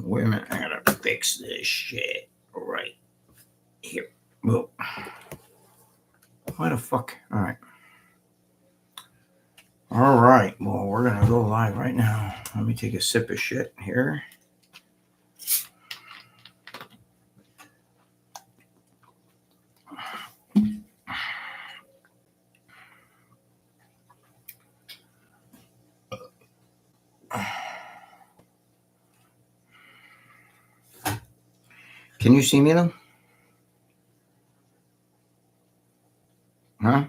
Wait a minute. I gotta fix this shit right here. Whoa. Why the fuck? All right. All right. Well, we're gonna go live right now. Let me take a sip of shit here. Can you see me though? Huh?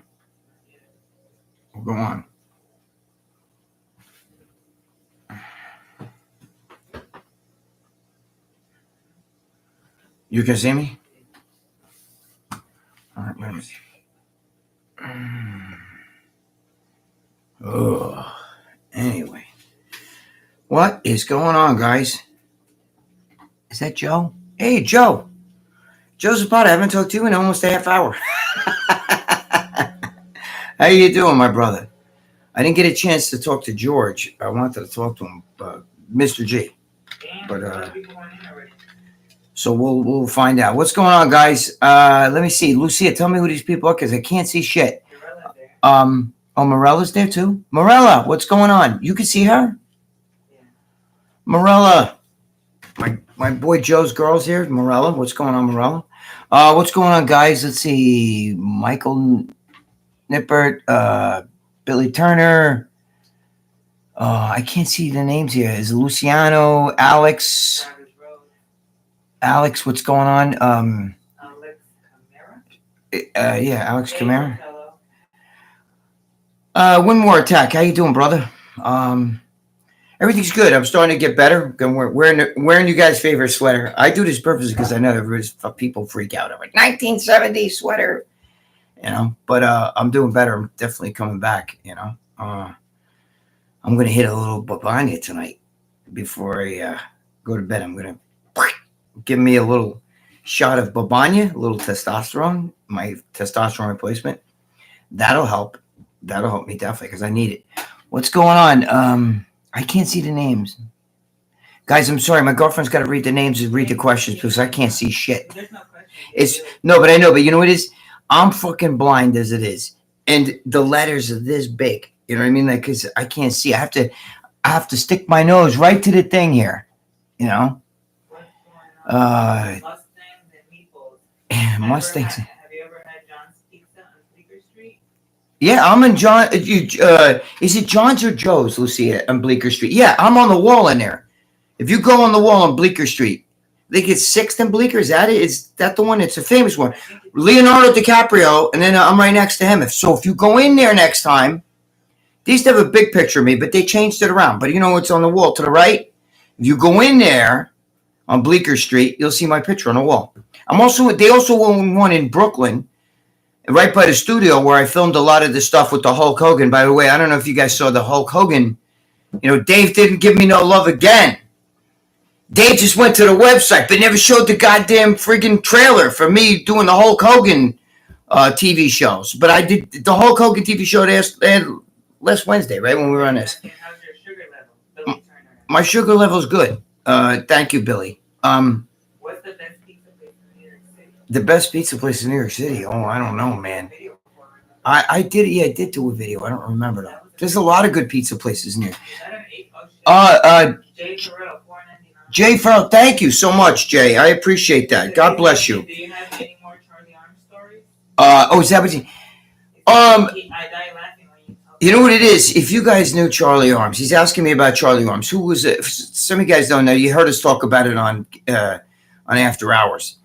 Well, go on. You can see me? All right, wait a minute. Oh, anyway. What is going on, guys? Is that Joe? Hey, Joe. Joe Zapata, I haven't talked to you in almost a half hour. How you doing, my brother? I didn't get a chance to talk to George. I wanted to talk to him, Mr. G. But so we'll find out. What's going on, guys? Let me see. Lucia, tell me who these people are, because I can't see shit. Oh, Morella's there too? Morella, what's going on? You can see her? Morella. My boy Joe's girl's here. Morella, what's going on, Morella? What's going on, guys? Let's see. Michael Nippert, Billy Turner. I can't see the names here. Is Luciano, Alex? Alex, what's going on? Alex Camara? Yeah, Alex Camara. One more attack. How you doing, brother? Everything's good. I'm starting to get better. I'm wearing you guys' favorite sweater. I do this purposely because I know people freak out. I'm like 1970 sweater, you know. But I'm doing better. I'm definitely coming back, you know. I'm gonna hit a little babanya tonight before I go to bed. I'm gonna give me a little shot of babanya, a little testosterone, my testosterone replacement. That'll help. That'll help me definitely because I need it. What's going on? I can't see the names. Guys, I'm sorry. My girlfriend's got to read the names and read the questions because I can't see shit. There's no question. But I know. But you know what it is? I'm fucking blind as it is, and the letters are this big. You know what I mean? Like, because I can't see. I have to stick my nose right to the thing here. You know. What's going on? Mustangs and meatballs. Mustangs. Have you ever had John's Pizza on Bleecker Street? Yeah, I'm in John. Is it John's or Joe's, Lucia, on Bleecker Street? Yeah, I'm on the wall in there. If you go on the wall on Bleecker Street, I think it's 6th and Bleecker. Is that it? Is that the one? It's a famous one. Leonardo DiCaprio, and then I'm right next to him. If you go in there next time, they used to have a big picture of me, but they changed it around. But you know what's on the wall to the right? If you go in there on Bleecker Street, you'll see my picture on the wall. They also own one in Brooklyn, right by the studio where I filmed a lot of the stuff with the Hulk Hogan. By the way, I don't know if you guys saw the Hulk Hogan. You know, Dave didn't give me no love again. Dave just went to the website, but never showed the goddamn friggin' trailer for me doing the Hulk Hogan TV shows. But I did the Hulk Hogan TV show last Wednesday, right, when we were on this. How's your sugar level? Billy Turner. My sugar level's good. Thank you, Billy. What's the best pizza place in New York City? The best pizza place in New York City? Oh, I don't know, man. I did do a video. I don't remember though. There's a lot of good pizza places in here. Jay Farrell, $4.99. Jay Farrell, thank you so much, Jay. I appreciate that. God bless you. Do you have any more Charlie Arm stories? Is that what you? I die laughing when you tell. You know what it is? If you guys knew Charlie Arms, he's asking me about Charlie Arms. Who was it? Some of you guys don't know. You heard us talk about it on After Hours.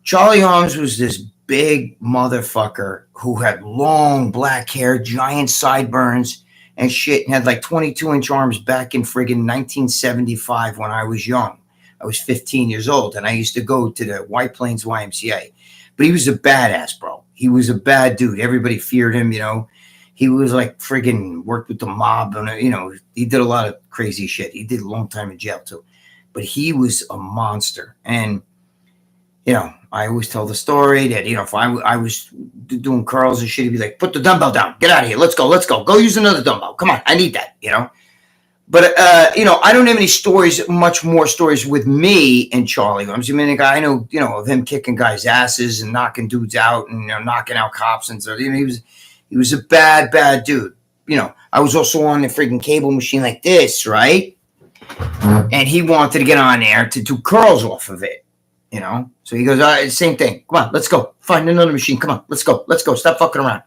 Charlie Arms was this big motherfucker who had long black hair, giant sideburns, and shit, and had like 22-inch arms back in friggin' 1975 when I was young. I was 15 years old, and I used to go to the White Plains YMCA. But he was a badass, bro. He was a bad dude. Everybody feared him, you know. He was like friggin' worked with the mob, and you know, he did a lot of crazy shit. He did a long time in jail too. But he was a monster. And, you know, I always tell the story that, you know, if I was doing curls and shit, he'd be like, put the dumbbell down. Get out of here. Let's go. Go use another dumbbell. Come on. I need that, you know. But I don't have any stories, much more stories with me and Charlie Williams. I mean, the guy I know, of him kicking guys' asses and knocking dudes out and knocking out cops and stuff. He was a bad dude. I was also on the freaking cable machine like this, right? And he wanted to get on there to do curls off of it. So he goes, all right, same thing. Come on, let's go. Find another machine. Come on, let's go. Stop fucking around.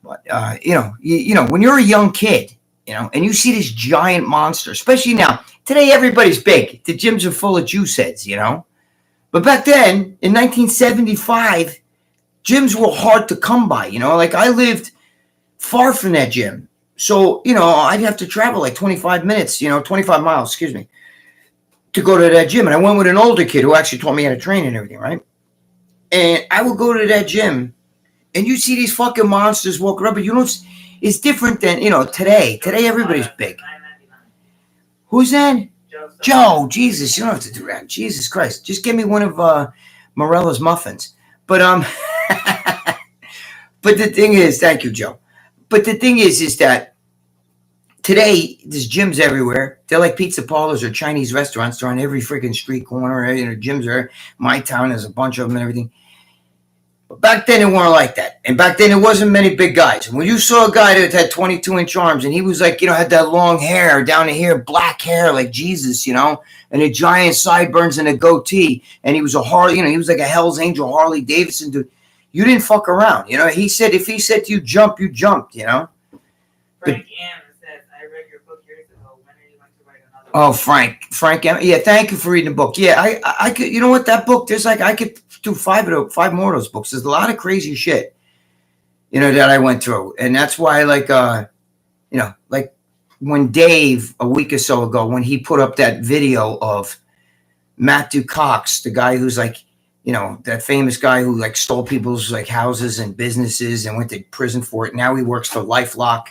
But when you're a young kid, and you see this giant monster, especially now. Today, everybody's big. The gyms are full of juice heads, But back then, in 1975, gyms were hard to come by, Like, I lived far from that gym. So, I'd have to travel like 25 minutes, 25 miles, excuse me, to go to that gym. And I went with an older kid who actually taught me how to train and everything, right? And I would go to that gym, and you see these fucking monsters walking around, but it's different than, today. Today, everybody's big. Who's that? Joe. Jesus, you don't have to do that. Jesus Christ. Just give me one of Morella's muffins. But, but the thing is, thank you, Joe. But the thing is that today, there's gyms everywhere. They're like pizza parlors or Chinese restaurants. They're on every freaking street corner. Gyms are, my town has a bunch of them and everything. But back then, it weren't like that. And back then, there wasn't many big guys. When you saw a guy that had 22-inch arms, and he was like, had that long hair down to here, black hair like Jesus, and the giant sideburns and a goatee, and he was a Harley, he was like a Hell's Angel Harley Davidson dude. You didn't fuck around, He said, if he said to you, jump, you jumped, Frank M says, I read your book years ago. When are you going to write another one? Oh, Frank M. Yeah, thank you for reading the book. Yeah, I could, you know what, that book, there's like, I could do five more of those books. There's a lot of crazy shit, that I went through. And that's why, like when Dave, a week or so ago, when he put up that video of Matthew Cox, the guy who's like, that famous guy who like stole people's like houses and businesses and went to prison for it. Now he works for LifeLock.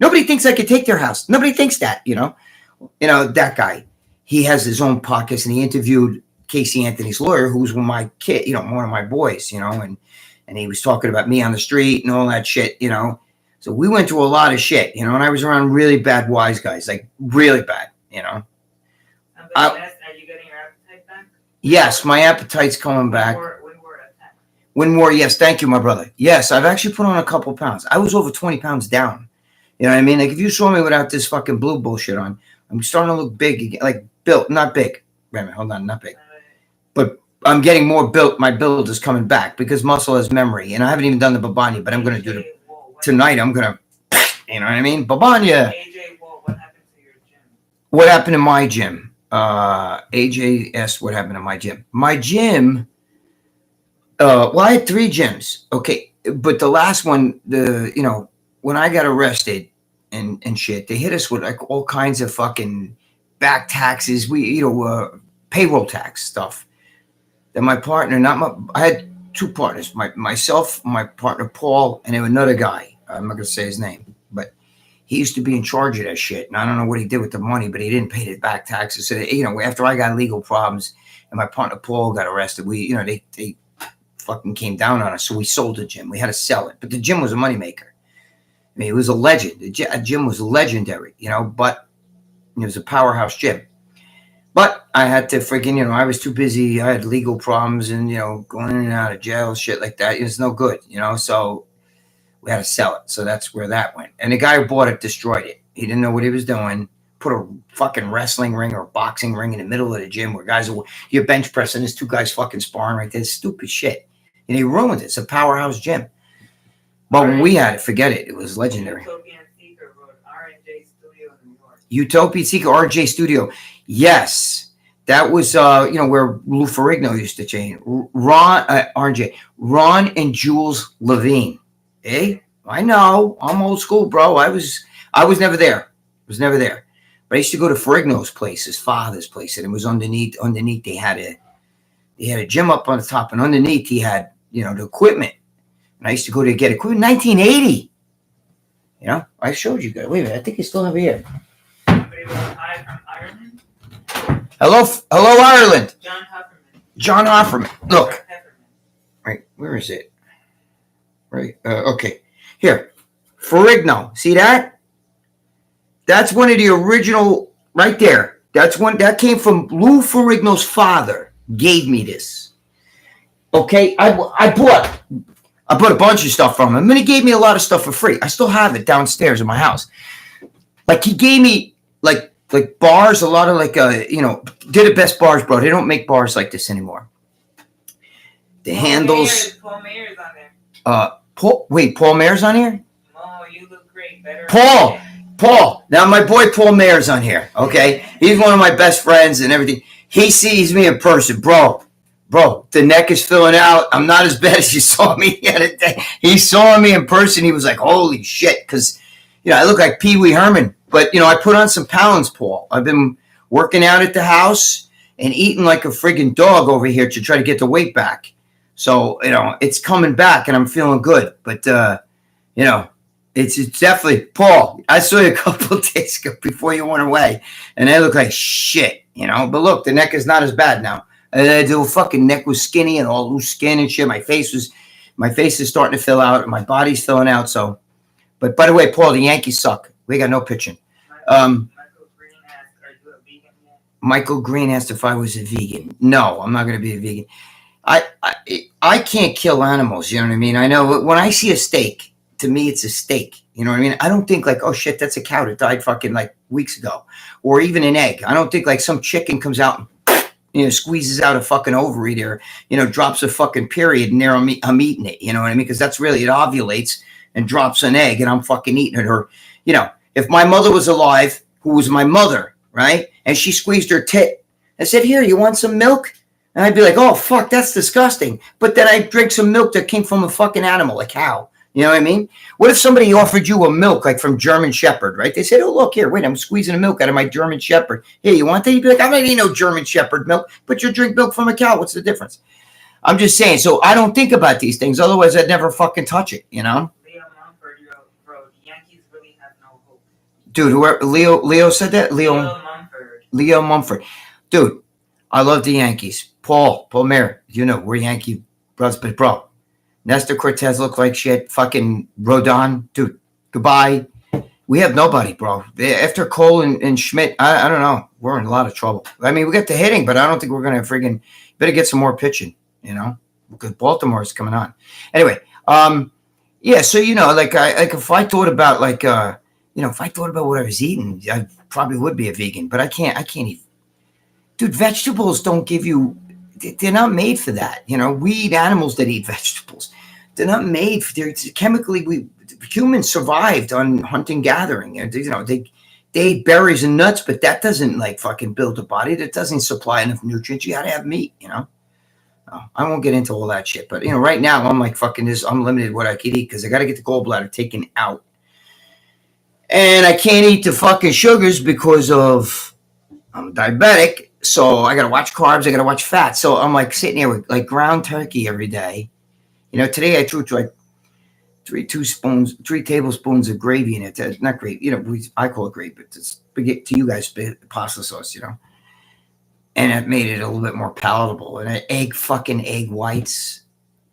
Nobody thinks I could take their house. Nobody thinks that, that guy, he has his own podcast, and he interviewed Casey Anthony's lawyer, who's one of my kid, one of my boys, and he was talking about me on the street and all that shit, So we went through a lot of shit, and I was around really bad wise guys, like really bad, Are you getting your appetite back? Yes, my appetite's coming back. When more, yes, thank you, my brother. Yes, I've actually put on a couple pounds. I was over 20 pounds down. You know what I mean? Like, if you saw me without this fucking blue bullshit on, I'm starting to look big again, like built, not big. Wait a minute, hold on, not big. But I'm getting more built. My build is coming back because muscle has memory. And I haven't even done the Babanya, but I'm going to do it tonight. I'm going to, you know what I mean? Babanya. AJ, what happened to your gym? What happened in my gym? AJ asked what happened in my gym. My gym, well, I had 3 gyms. Okay. But the last one, when I got arrested and shit, they hit us with like all kinds of fucking back taxes. Payroll tax stuff. Then my partner, I had 2 partners, myself, my partner Paul, and then another guy. I'm not gonna say his name, but he used to be in charge of that shit. And I don't know what he did with the money, but he didn't pay the back taxes. So after I got legal problems and my partner Paul got arrested, they fucking came down on us. So we sold the gym. We had to sell it, but the gym was a moneymaker. I mean, it was a legend. The gym was legendary, but it was a powerhouse gym. But I had to freaking, I was too busy. I had legal problems and, going in and out of jail, shit like that. It's no good, so we had to sell it. So that's where that went. And the guy who bought it destroyed it. He didn't know what he was doing. Put a fucking wrestling ring or a boxing ring in the middle of the gym where guys you're bench pressing. There's 2 guys fucking sparring right there. It's stupid shit. And he ruined it. It's a powerhouse gym. But when we had it, forget it. It was legendary. Utopian Seeker wrote R&J Studio in New York. Utopian Seeker, R&J Studio. Yes. That was, where Lou Ferrigno used to train. Ron and Jules Levine. Hey, I know. I'm old school, bro. I was never there. I was never there. But I used to go to Ferrigno's place, his father's place, and it was underneath. Underneath, they had a gym up on the top, and underneath he had, the equipment. And I used to go to get equipment. 1980. I showed you guys. Wait a minute. I think I still have it here. Somebody wrote hi from Ireland. Hello, Ireland. John Hofferman. Look. Right, where is it? Right. Okay. Here. Ferrigno. See that? That's one of the original, right there. That's one that came from Lou Ferrigno's father. Gave me this. Okay, I bought a bunch of stuff from him, and he gave me a lot of stuff for free. I still have it downstairs in my house. Like he gave me like bars, a lot of like they're the best bars, bro. They don't make bars like this anymore. The handles. Paul Mayer's on there. Paul Mayer's on here? Oh, you look great. Better. Paul. Now my boy Paul Mayer's on here. Okay, he's one of my best friends and everything. He sees me in person, bro. The neck is filling out. I'm not as bad as you saw me the other day. He saw me in person. He was like, "Holy shit!" Because I look like Pee Wee Herman. But I put on some pounds, Paul. I've been working out at the house and eating like a friggin' dog over here to try to get the weight back. So, it's coming back and I'm feeling good. But, it's definitely, Paul, I saw you a couple of days ago before you went away and I look like shit, But look, the neck is not as bad now. The fucking neck was skinny and all loose skin and shit. My face is starting to fill out and my body's filling out. So, but by the way, Paul, the Yankees suck. We got no pitching. Michael Green asked, "Are you a vegan yet?" Michael Green asked if I was a vegan. No, I'm not going to be a vegan. I can't kill animals. You know what I mean? I know when I see a steak, to me, it's a steak. You know what I mean? I don't think like, oh shit, that's a cow that died fucking like weeks ago, or even an egg. I don't think like some chicken comes out and squeezes out a fucking ovary there, drops a fucking period and there I'm eating it. You know what I mean? Because that's really, it ovulates and drops an egg and I'm fucking eating it. Or, if my mother was alive, who was my mother, right? And she squeezed her tit and said, "Here, you want some milk?" And I'd be like, "Oh, fuck, that's disgusting." But then I'd drink some milk that came from a fucking animal, a cow. You know what I mean? What if somebody offered you a milk like from German Shepherd, right? They said, "Oh, look here, wait, I'm squeezing the milk out of my German Shepherd. Here, you want that?" You'd be like, "I'm not eating no German Shepherd milk, but you drink milk from a cow. What's the difference?" I'm just saying. So I don't think about these things. Otherwise, I'd never fucking touch it, Leo Mumford wrote, "Yankees really have no hope." Dude, whoever Leo said that? Leo Mumford. Dude, I love the Yankees. Paul Mayer, we're Yankee brothers, but bro, Nestor Cortez looked like shit. Fucking Rodon, dude, goodbye. We have nobody, bro. After Cole and Schmidt, I don't know. We're in a lot of trouble. I mean, we got the hitting, but I don't think we're going to better get some more pitching, because Baltimore's coming on. Anyway, yeah, so, if I thought about, if I thought about what I was eating, I probably would be a vegan, but I can't eat. Dude, vegetables don't give you, they're not made for that. We eat animals that eat vegetables. They're not made for, chemically, humans survived on hunting gathering. They ate berries and nuts, but that doesn't fucking build a body. That doesn't supply enough nutrients. You gotta have meat, I won't get into all that shit, but right now I'm like fucking this. I'm limited what I can eat because I got to get the gallbladder taken out, and I can't eat the fucking sugars because I'm diabetic. So I got to watch carbs. I got to watch fat. So I'm like sitting here with ground turkey every day. Today I threw like 3 tablespoons of gravy in it. Not gravy, I call it gravy, but it's to you guys pasta sauce, and it made it a little bit more palatable. And egg whites.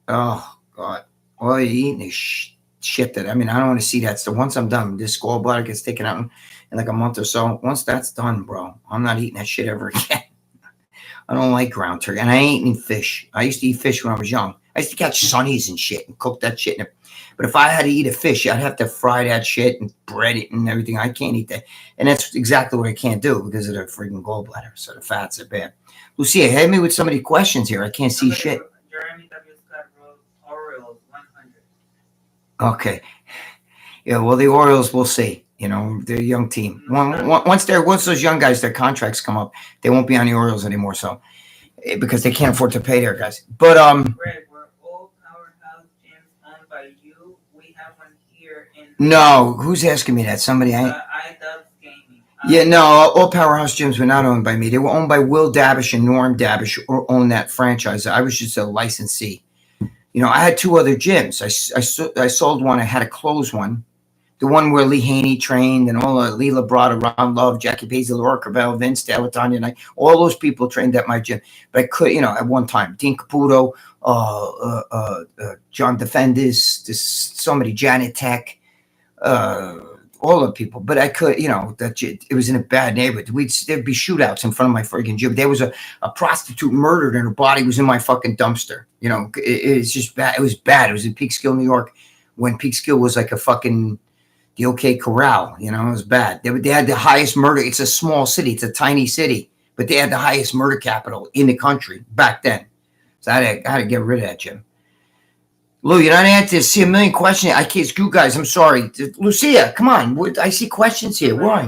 Oh God, all you're eating is shit that, I don't want to see that. So once I'm done, this gallbladder gets taken out in like a month or so. Once that's done, bro, I'm not eating that shit ever again. I don't like ground turkey, and I ain't eating fish. I used to eat fish when I was young. I used to catch sunnies and shit and cook that shit. But if I had to eat a fish, I'd have to fry that shit and bread it and everything. I can't eat that. And that's exactly what I can't do because of the freaking gallbladder. So the fats are bad. Lucia, hit me with so many questions here. I can't see shit. Jeremy W. Scott wrote Orioles 100. Okay. Yeah, well, the Orioles, we'll see. They're a young team. Once those young guys, their contracts come up, they won't be on the Orioles anymore. So because they can't afford to pay their guys. But Greg, were all Powerhouse gyms owned by you? We have one here in. No, who's asking me that? Somebody. iDubbbz Gaming. Yeah, no, all Powerhouse gyms were not owned by me. They were owned by Will Dabish and Norm Dabish, who owned that franchise. I was just a licensee. I had 2 other gyms. I sold one. I had to close one. The one where Lee Haney trained and all Lee Labrada, Ron Love, Jackie Paisley, Laura Carvel, Vince, Delatanya, and all those people trained at my gym. But I could, at one time, Dean Caputo, John Defendis, so many, Janet Tech, all all the people, but I could, it was in a bad neighborhood. There'd be shootouts in front of my freaking gym. There was a prostitute murdered and her body was in my fucking dumpster. It's just bad. It was bad. It was in Peekskill, New York, when Peekskill was like a fucking the OK Corral. It was bad. They had the highest murder. It's a small city. It's a tiny city, but they had the highest murder capital in the country back then. So I had to get rid of that gym. Lou, you're not answering. I see a million questions. I can't screw guys. I'm sorry. Lucia, come on. I see questions here. Why?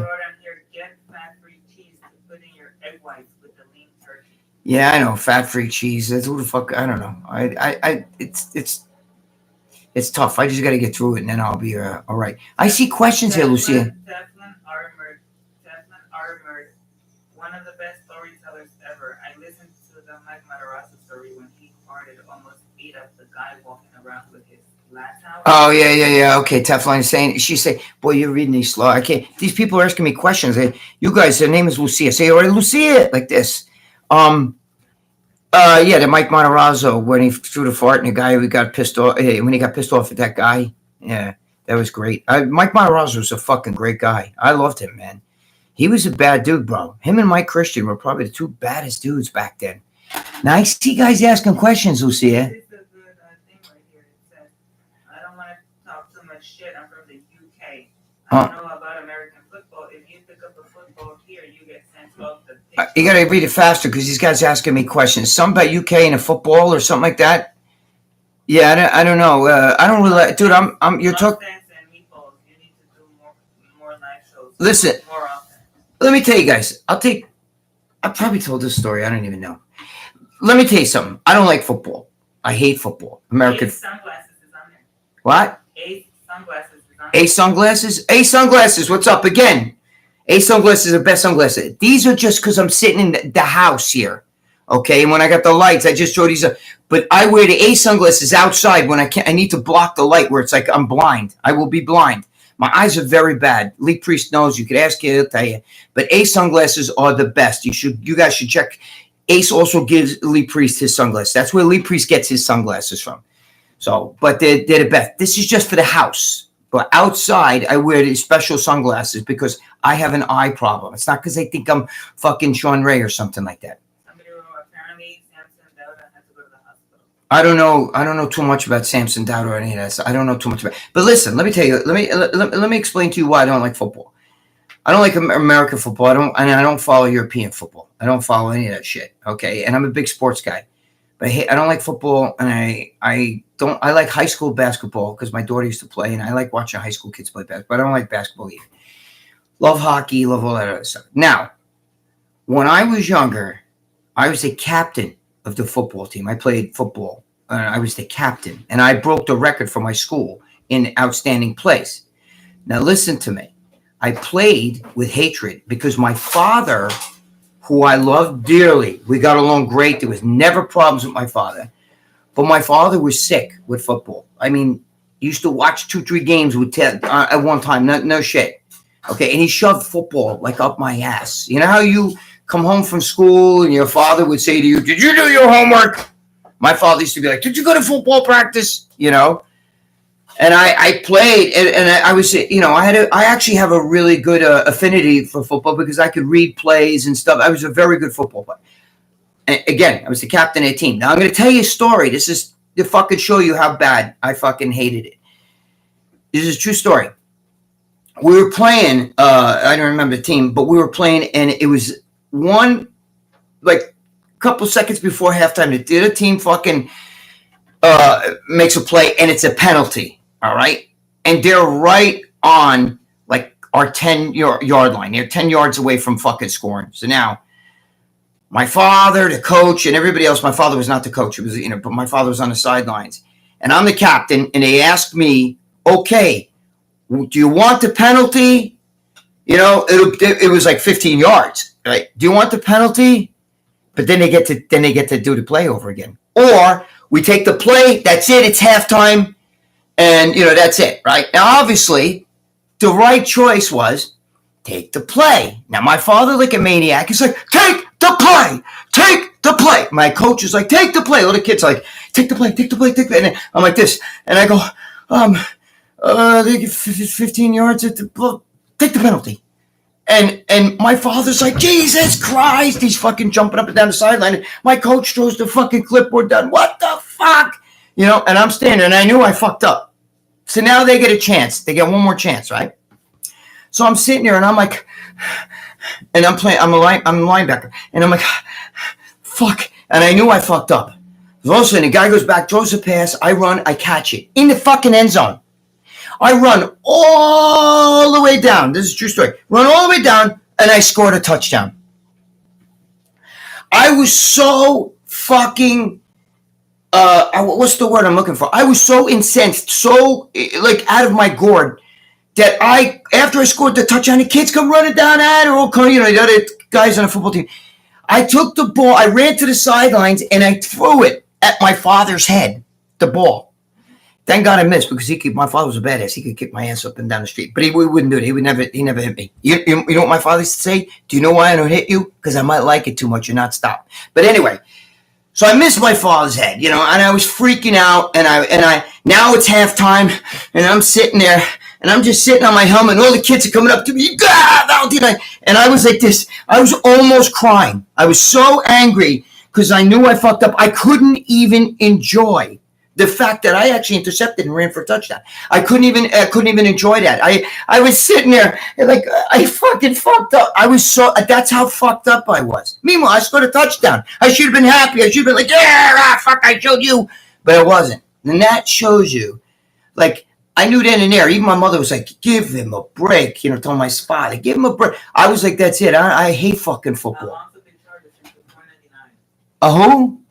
Get fat-free cheese to put in your egg whites with the lean turkey. Yeah, I know. Fat-free cheese. That's who the fuck. I don't know. It's tough. I just got to get through it, and then I'll be all right. I see questions here, Lucia. Teflon Armored, one of the best storytellers ever. I listened to the Mike Matarazzo story when he farted, almost ate up the guy walking around with his lats out. Oh, yeah. Okay, Teflon is saying, she's saying, boy, you're reading these slow. I can't. These people are asking me questions. You guys, their name is Lucia. Say, all right, Lucia, like this. The Mike Matarazzo, when he threw the fart and the guy who got pissed off, when he got pissed off at that guy, yeah, that was great. Mike Matarazzo was a fucking great guy. I loved him, man. He was a bad dude, bro. Him and Mike Christian were probably the two baddest dudes back then. Now I see guys asking questions, Lucia. This is a good thing right here. It says, I don't want to talk too much shit. I'm from the UK. I don't know about American football. If you pick up a football here, you get sent off the pitch. You got to read it faster because these guys are asking me questions. Something about UK and a football or something like that. Yeah, I don't know. I don't really, dude. You're talking. You need to do more live shows. Listen, more often. Let me tell you guys. I probably told this story. I don't even know. Let me tell you something. I don't like football. I hate football. American. Ace Sunglasses is on there. What? Ace Sunglasses is on there. Ace Sunglasses? Ace Sunglasses, what's up? Again, Ace Sunglasses are the best sunglasses. These are just because I'm sitting in the house here. Okay, and when I got the lights, I just showed these. But I wear the Ace Sunglasses outside when I need to block the light where it's like I'm blind. I will be blind. My eyes are very bad. Lee Priest knows. You could ask him, he'll tell you. But Ace Sunglasses are the best. You guys should check. Ace also gives Lee Priest his sunglasses. That's where Lee Priest gets his sunglasses from. So, but they're the best. This is just for the house. But outside, I wear these special sunglasses because I have an eye problem. It's not because they think I'm fucking Sean Ray or something like that. Somebody who apparently Samson Dauda had to go to the hospital. I don't know too much about Samson Dauda or any of that. I don't know too much about it. But listen, let me tell you. Let me explain to you why I don't like football. I don't like American football. I don't follow European football. I don't follow any of that shit. Okay, and I'm a big sports guy, but I don't like football, and I like high school basketball because my daughter used to play, and I like watching high school kids play basketball. But I don't like basketball either. Love hockey, love all that other stuff. Now, when I was younger, I was the captain of the football team. I played football. I was the captain, and I broke the record for my school in outstanding plays. Now, listen to me. I played with hatred because my father, who I loved dearly, we got along great. There was never problems with my father. But my father was sick with football. I mean, he used to watch 2-3 games with Ted at one time. No shit. Okay, and he shoved football like up my ass. You know how you come home from school and your father would say to you, "Did you do your homework?" My father used to be like, "Did you go to football practice?" You know. And I played, and I was, I actually have a really good affinity for football because I could read plays and stuff. I was a very good football player. And again, I was the captain of the team. Now I'm going to tell you a story. This is to fucking show you how bad I fucking hated it. This is a true story. We were playing. I don't remember the team, but we were playing, and it was a couple seconds before halftime. The other team fucking makes a play, and it's a penalty. All right. And they're right on like our 10-yard line. They're 10 yards away from fucking scoring. So now my father, the coach, and everybody else, my father was not the coach. It was, but my father was on the sidelines. And I'm the captain. And they asked me, okay, do you want the penalty? It was like 15 yards. Right? Do you want the penalty? But then they get to do the play over again. Or we take the play. That's it. It's halftime. And, that's it, right? Now, obviously, the right choice was take the play. Now, my father, like a maniac, is like, take the play. Take the play. My coach is like, take the play. All the kids are like, take the play, take the play, take the play. And I'm like this. And I go, they get 15 yards at the Take the penalty. And my father's like, Jesus Christ. He's fucking jumping up and down the sideline. My coach throws the fucking clipboard down. What the fuck? You know, and I'm standing there, and I knew I fucked up. So now they get a chance. They get one more chance, right? So I'm sitting there, and I'm like, and I'm playing. I'm a linebacker, and I'm like, fuck. And I knew I fucked up. All of a sudden, the guy goes back, throws a pass. I run, I catch it in the fucking end zone. I run all the way down. This is a true story. Run all the way down, and I scored a touchdown. I was so fucking, what's the word I'm looking for? I was so incensed, so like out of my gourd that after I scored the touchdown, the kids come running down at or the other guys on the football team. I took the ball, I ran to the sidelines, and I threw it at my father's head, the ball. Thank God I missed because my father was a badass. He could kick my ass up and down the street, but he wouldn't do it. He never hit me. You know what my father used to say? Do you know why I don't hit you? Because I might like it too much and not stop. But anyway, so I missed my father's head, and I was freaking out, and I now it's halftime, and I'm sitting there, and I'm just sitting on my helmet, and all the kids are coming up to me, Valentino, and I was like this. I was almost crying. I was so angry because I knew I fucked up. I couldn't even enjoy the fact that I actually intercepted and ran for a touchdown. I couldn't even enjoy that. I was sitting there like I fucking fucked up. That's how fucked up I was. Meanwhile, I scored a touchdown. I should have been happy. I should have been like, yeah, fuck, I showed you. But I wasn't. And that shows you, like, I knew then and there, even my mother was like, give him a break, telling my father, give him a break. I was like, that's it. I hate fucking football. Who?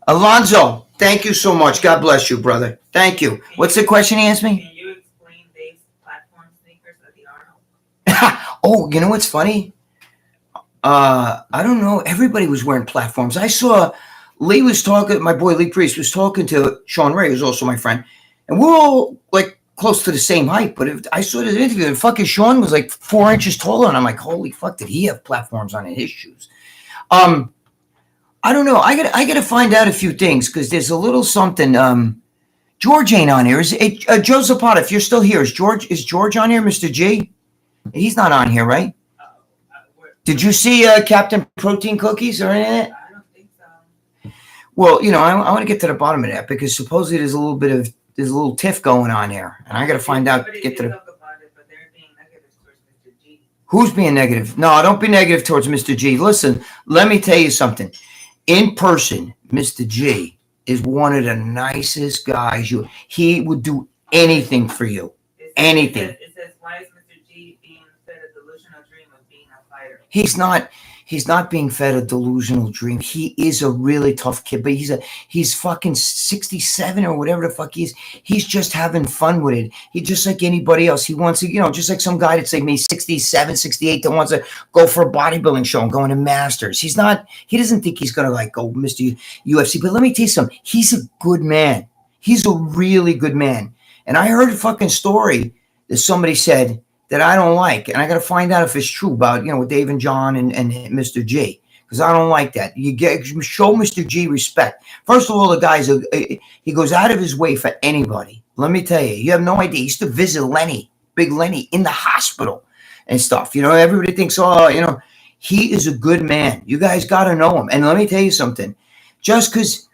Alonzo, thank you so much. God bless you, brother. Thank you. What's the question he asked me? Can you explain Dave's platform sneakers at the Arnold? Oh, you know what's funny? I don't know. Everybody was wearing platforms. I saw Lee was talking, my boy Lee Priest was talking to Sean Ray, who's also my friend. And we're all like close to the same height. But I saw this interview and fucking Sean was like 4 inches taller. And I'm like, holy fuck, did he have platforms on in his shoes? I don't know. I gotta find out a few things because there's a little something. George ain't on here. Joe Zapata, if you're still here, is George on here, Mr. G? He's not on here, right? Did you see Captain Protein Cookies or anything? I don't think so. Well, I want to get to the bottom of that because supposedly there's a little tiff going on here, and I got to find out. Get to the. Talk about it, but they're being negative towards Mr. G. Who's being negative? No, don't be negative towards Mr. G. Listen, let me tell you something. In person, Mr. G is one of the nicest guys. He would do anything for you. Anything. It says, why is Mr. G being fed a delusional dream of being a fighter? He's not being fed a delusional dream. He is a really tough kid, but he's fucking 67 or whatever the fuck he is. He's just having fun with it. He's just like anybody else. He wants to, just like some guy that's like me, 67, 68, that wants to go for a bodybuilding show and go into Masters. He doesn't think he's going to like go Mr. UFC. But let me tell you something. He's a good man. He's a really good man. And I heard a fucking story that somebody said that I don't like, and I got to find out if it's true about with Dave and John and Mr. G, because I don't like that. You show Mr. G respect. First of all, the guy's he goes out of his way for anybody. Let me tell you, you have no idea. He used to visit Big Lenny in the hospital and stuff. Everybody thinks, he is a good man. You guys got to know him. And let me tell you something. Just because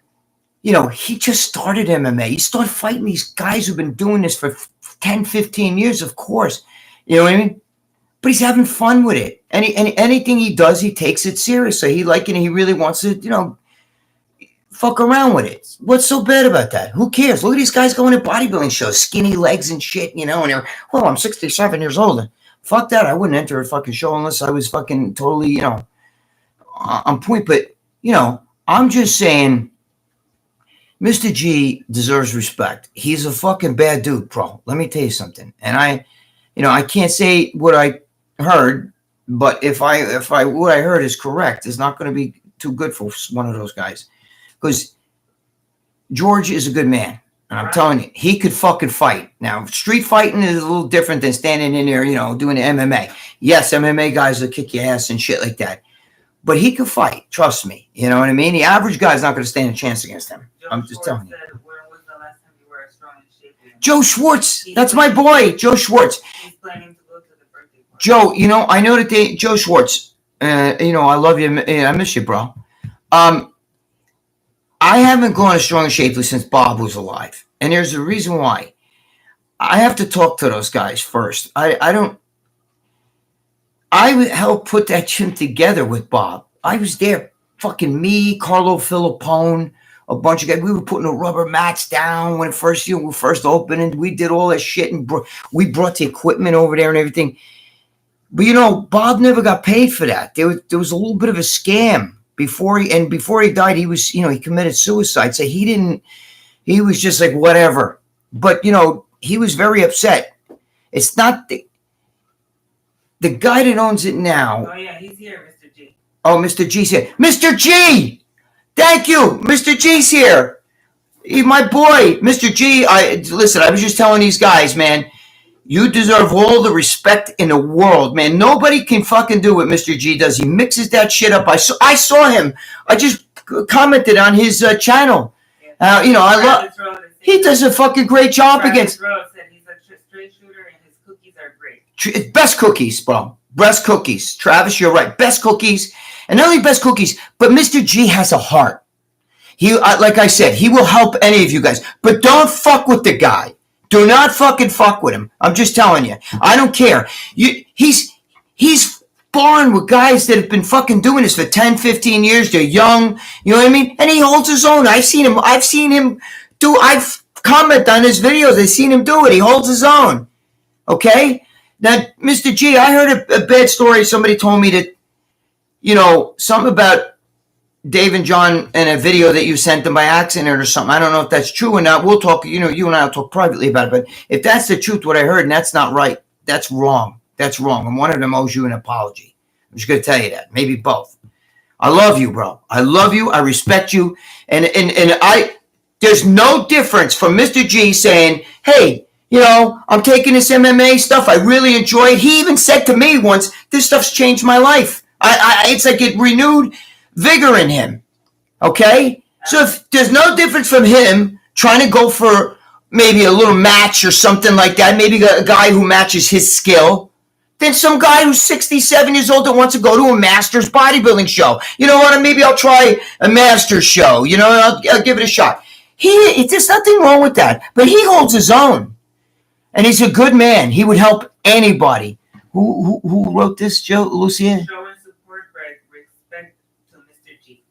he just started MMA. He started fighting these guys who've been doing this for 10, 15 years, of course. You know what I mean? But he's having fun with it. And anything he does, he takes it seriously. He really wants to, fuck around with it. What's so bad about that? Who cares? Look at these guys going to bodybuilding shows, skinny legs and shit, and they're, I'm 67 years old. Fuck that. I wouldn't enter a fucking show unless I was fucking totally, on point. But, I'm just saying, Mr. G deserves respect. He's a fucking bad dude, bro. Let me tell you something. And I can't say what I heard, but if what I heard is correct, it's not going to be too good for one of those guys. Because George is a good man. And I'm telling you, he could fucking fight. Now, street fighting is a little different than standing in there, doing the MMA. Yes, MMA guys will kick your ass and shit like that. But he could fight. Trust me. You know what I mean? The average guy's not going to stand a chance against him. I'm just telling you. When was the last time you were as strong and shapely? Joe Schwartz. That's my boy, Joe Schwartz. He's planning to go to the birthday party. Joe, I know that Joe Schwartz. I love you. I miss you, bro. I haven't gone as strong a shape since Bob was alive, and there's a reason why. I have to talk to those guys first. I helped put that gym together with Bob. I was there. Fucking me, Carlo Filippone, a bunch of guys. We were putting the rubber mats down when we first opened, and we did all that shit, and we brought the equipment over there and everything. But Bob never got paid for that. There was a little bit of a scam before he died. He was, he committed suicide. So he was just like whatever. But he was very upset. It's not the guy that owns it now. Oh yeah, he's here, Mr. G. Oh, Mr. G's here. Mr. G! Thank you. Mr. G's here. My boy, Mr. G. Listen, I was just telling these guys, man, you deserve all the respect in the world, man. Nobody can fucking do what Mr. G does. He mixes that shit up. I saw him. I just commented on his channel. He does a fucking great job against. Rose said he's a straight shooter and his cookies are great. Best cookies, bro. Best cookies. Travis, you're right. Best cookies. And not only best cookies, but Mr. G has a heart. He, like I said, he will help any of you guys. But don't fuck with the guy. Do not fucking fuck with him. I'm just telling you. I don't care. He's sparring with guys that have been fucking doing this for 10, 15 years. They're young. You know what I mean? And he holds his own. I've seen him do. I've commented on his videos. I've seen him do it. He holds his own. Okay? Now, Mr. G, I heard a bad story. Somebody told me that, something about Dave and John in a video that you sent them by accident or something. I don't know if that's true or not. We'll talk, you and I will talk privately about it. But if that's the truth, what I heard, and that's not right, that's wrong. That's wrong. And one of them owes you an apology. I'm just going to tell you that. Maybe both. I love you, bro. I love you. I respect you. And there's no difference from Mr. G saying, hey, I'm taking this MMA stuff. I really enjoy it. He even said to me once, this stuff's changed my life. It's like it renewed vigor in him. Okay? So if there's no difference from him trying to go for maybe a little match or something like that, maybe a guy who matches his skill, then some guy who's 67 years old that wants to go to a Masters bodybuilding show. You know what? Maybe I'll try a Masters show. I'll give it a shot. There's nothing wrong with that. But he holds his own. And he's a good man. He would help anybody. Who wrote this, Joe, Lucia? Show and support, Greg. Respect to Mr. G.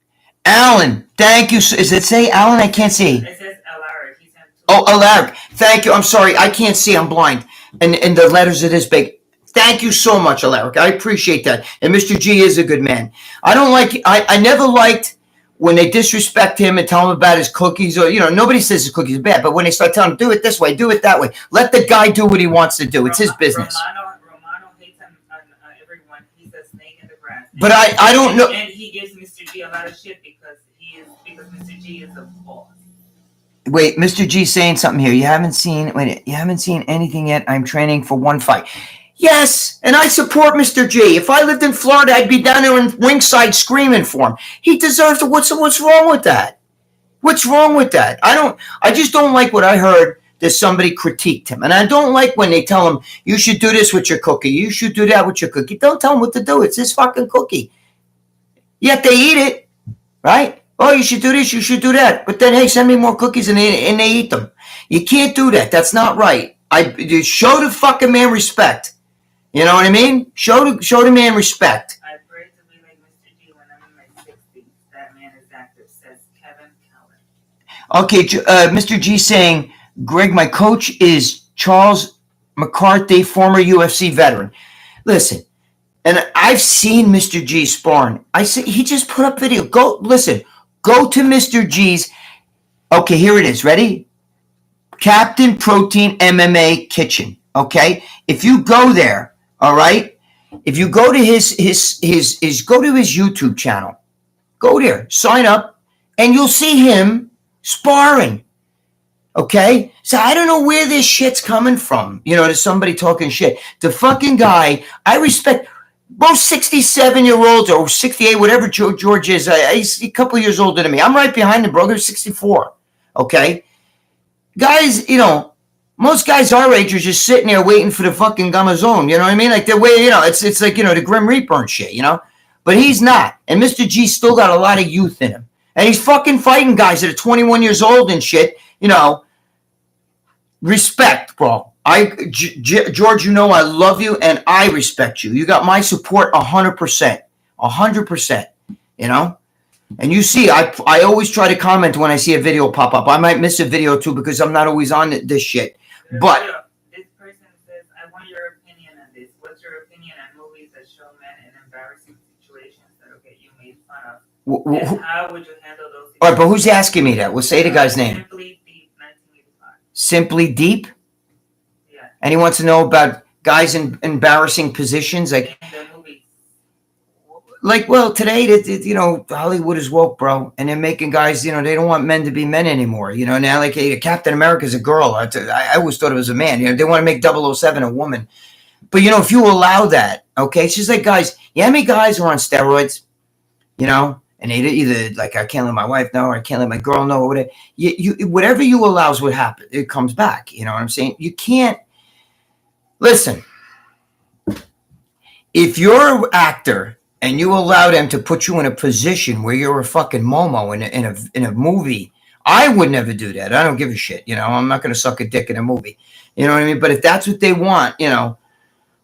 Alan, thank you. Is it say Alan? I can't see. It says Alaric. He sent Alaric. Thank you. I'm sorry. I can't see. I'm blind. And the letters are this big. Thank you so much, Alaric. I appreciate that. And Mr. G is a good man. I never liked when they disrespect him and tell him about his cookies, or, nobody says his cookies are bad, but when they start telling him, do it this way, do it that way, let the guy do what he wants to do. It's his business. Romano hates everyone. He's a snake in the grass. But I don't know. And he gives Mr. G a lot of shit because Mr. G is a boss. Wait, Mr. G saying something here. You haven't seen anything yet. I'm training for one fight. Yes, and I support Mr. G. If I lived in Florida, I'd be down there in ringside screaming for him. He deserves to. What's wrong with that? What's wrong with that? I just don't like what I heard that somebody critiqued him. And I don't like when they tell him, you should do this with your cookie. You should do that with your cookie. Don't tell him what to do. It's his fucking cookie. Yet they eat it, right? Oh, you should do this, you should do that. But then, hey, send me more cookies and they eat them. You can't do that. That's not right. You show the fucking man respect. You know what I mean? Show the man respect. I pray to be like Mr. G when I'm in my 60s. That man is active, says Kevin Keller. Okay, Mr. G saying, Greg, my coach is Charles McCarthy, former UFC veteran. Listen, and I've seen Mr. G sparring. He just put up video. Go to Mr. G's. Okay, here it is. Ready? Captain Protein MMA Kitchen. Okay? If you go there, all right? If you go to his YouTube channel, go there, sign up, and you'll see him sparring. Okay? So I don't know where this shit's coming from. To somebody talking shit. The fucking guy, I respect most 67-year-olds or 68, whatever George is. He's a couple years older than me. I'm right behind him, bro. They're 64. Okay? Guys, Most guys our age are just sitting there waiting for the fucking Gamazone. You know what I mean? Like the way, it's like, the Grim Reaper and shit, But he's not. And Mr. G's still got a lot of youth in him. And he's fucking fighting guys that are 21 years old and shit, Respect, bro. George, I love you and I respect you. You got my support 100%. 100%, And you see, I always try to comment when I see a video pop up. I might miss a video too because I'm not always on this shit. But this person says, I want your opinion on this. What's your opinion on movies that show men in embarrassing situations that will get you made fun of? And how would you handle those situations? All right, but who's asking me that? We'll say the guy's name. Simply Deep, 1985. Simply Deep? Yeah. And he wants to know about guys in embarrassing positions, like in the movies. Well, today, Hollywood is woke, bro, and they're making guys, they don't want men to be men anymore. Now, like Captain America's a girl. I always thought it was a man. They want to make 007 a woman. But, if you allow that, okay, it's just like guys, how many guys are on steroids, and they either, like, I can't let my wife know, or I can't let my girl know, or whatever. Whatever you allow is what happens. It comes back. You know what I'm saying? You can't, listen, if you're an actor, and you allow them to put you in a position where you're a fucking Momo in a movie, I would never do that. I don't give a shit. I'm not going to suck a dick in a movie. You know what I mean? But if that's what they want,